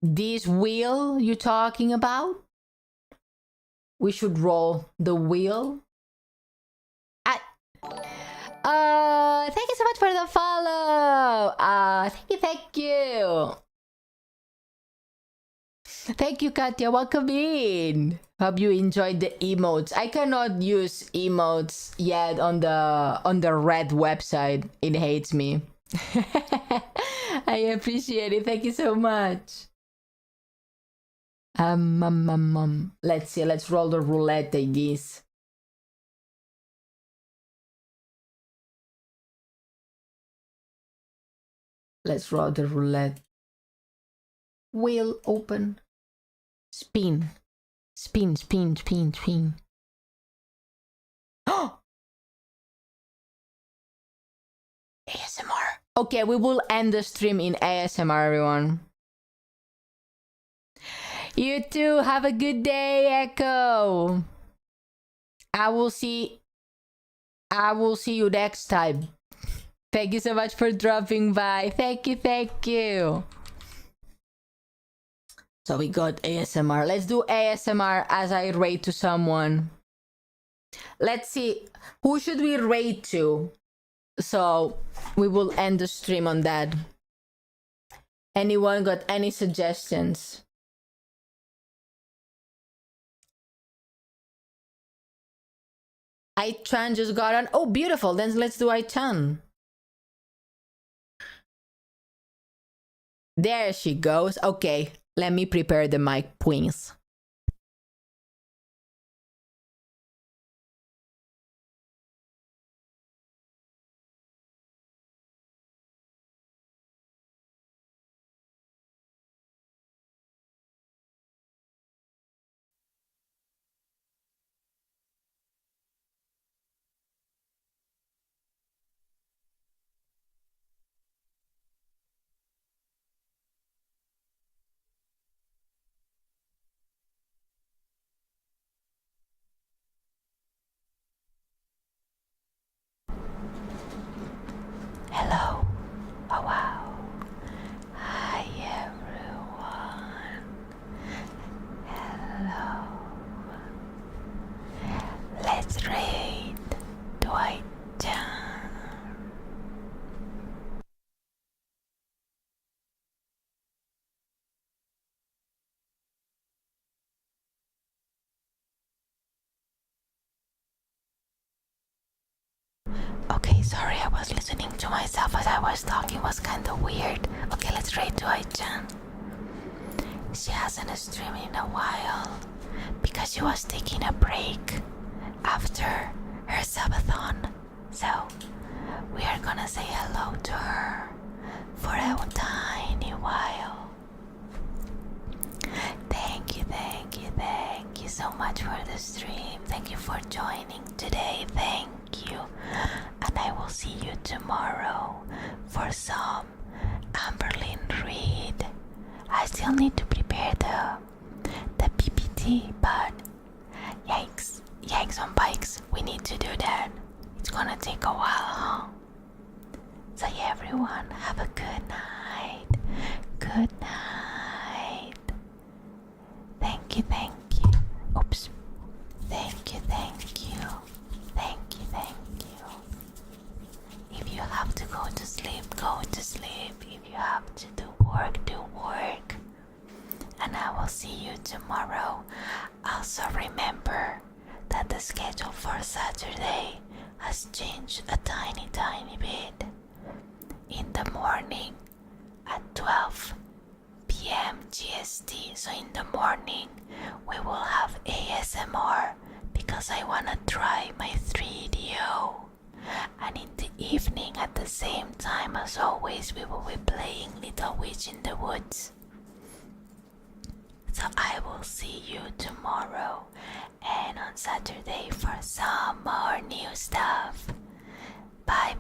This wheel you talking about? We should roll the wheel. Thank you so much for the follow. Thank you. Thank you, Katya. Welcome in. Hope you enjoyed the emotes. I cannot use emotes yet on the red website. It hates me. I appreciate it. Thank you so much. Let's see. Let's roll the roulette, I guess. Let's roll the roulette. Wheel open. Spin. Spin, spin, spin, spin. Oh! ASMR. Okay, we will end the stream in ASMR, everyone. You too. Have a good day, Echo. I will see you next time. Thank you so much for dropping by. Thank you. So we got ASMR. Let's do ASMR as I rate to someone. Let's see. Who should we rate to? So we will end the stream on that. Anyone got any suggestions? Ai-chan just got on. Oh, beautiful. Then let's do Ai-chan. There she goes. Okay, let me prepare the mic, please. Hello. Oh, wow. Hi, everyone. Hello. Let's read Dwight-chan. Okay, sorry, I was listening to myself as I was talking. It was kind of weird. Okay, let's rate to Ai-chan. She hasn't streamed in a while because she was taking a break after her subathon. So we are gonna say hello to her for a tiny while. Thank you so much for the stream. Thank you for joining today. Thank you. And I will see you tomorrow for some Amberlyn read. I still need to prepare the PPT, but yikes on bikes. We need to do that. It's gonna take a while, huh? So yeah, everyone, have a good night. Good night. Thank you. Oops. Thank you. If you have to go to sleep, go to sleep. If you have to do work. And I will see you tomorrow. Also remember that the schedule for Saturday has changed a tiny bit. In the morning at 12 p.m. GST. So in the morning we will have ASMR because I wanna try my 3DO. And in the evening at the same time as always we will be playing Little Witch in the Woods. So I will see you tomorrow and on Saturday for some more new stuff. Bye.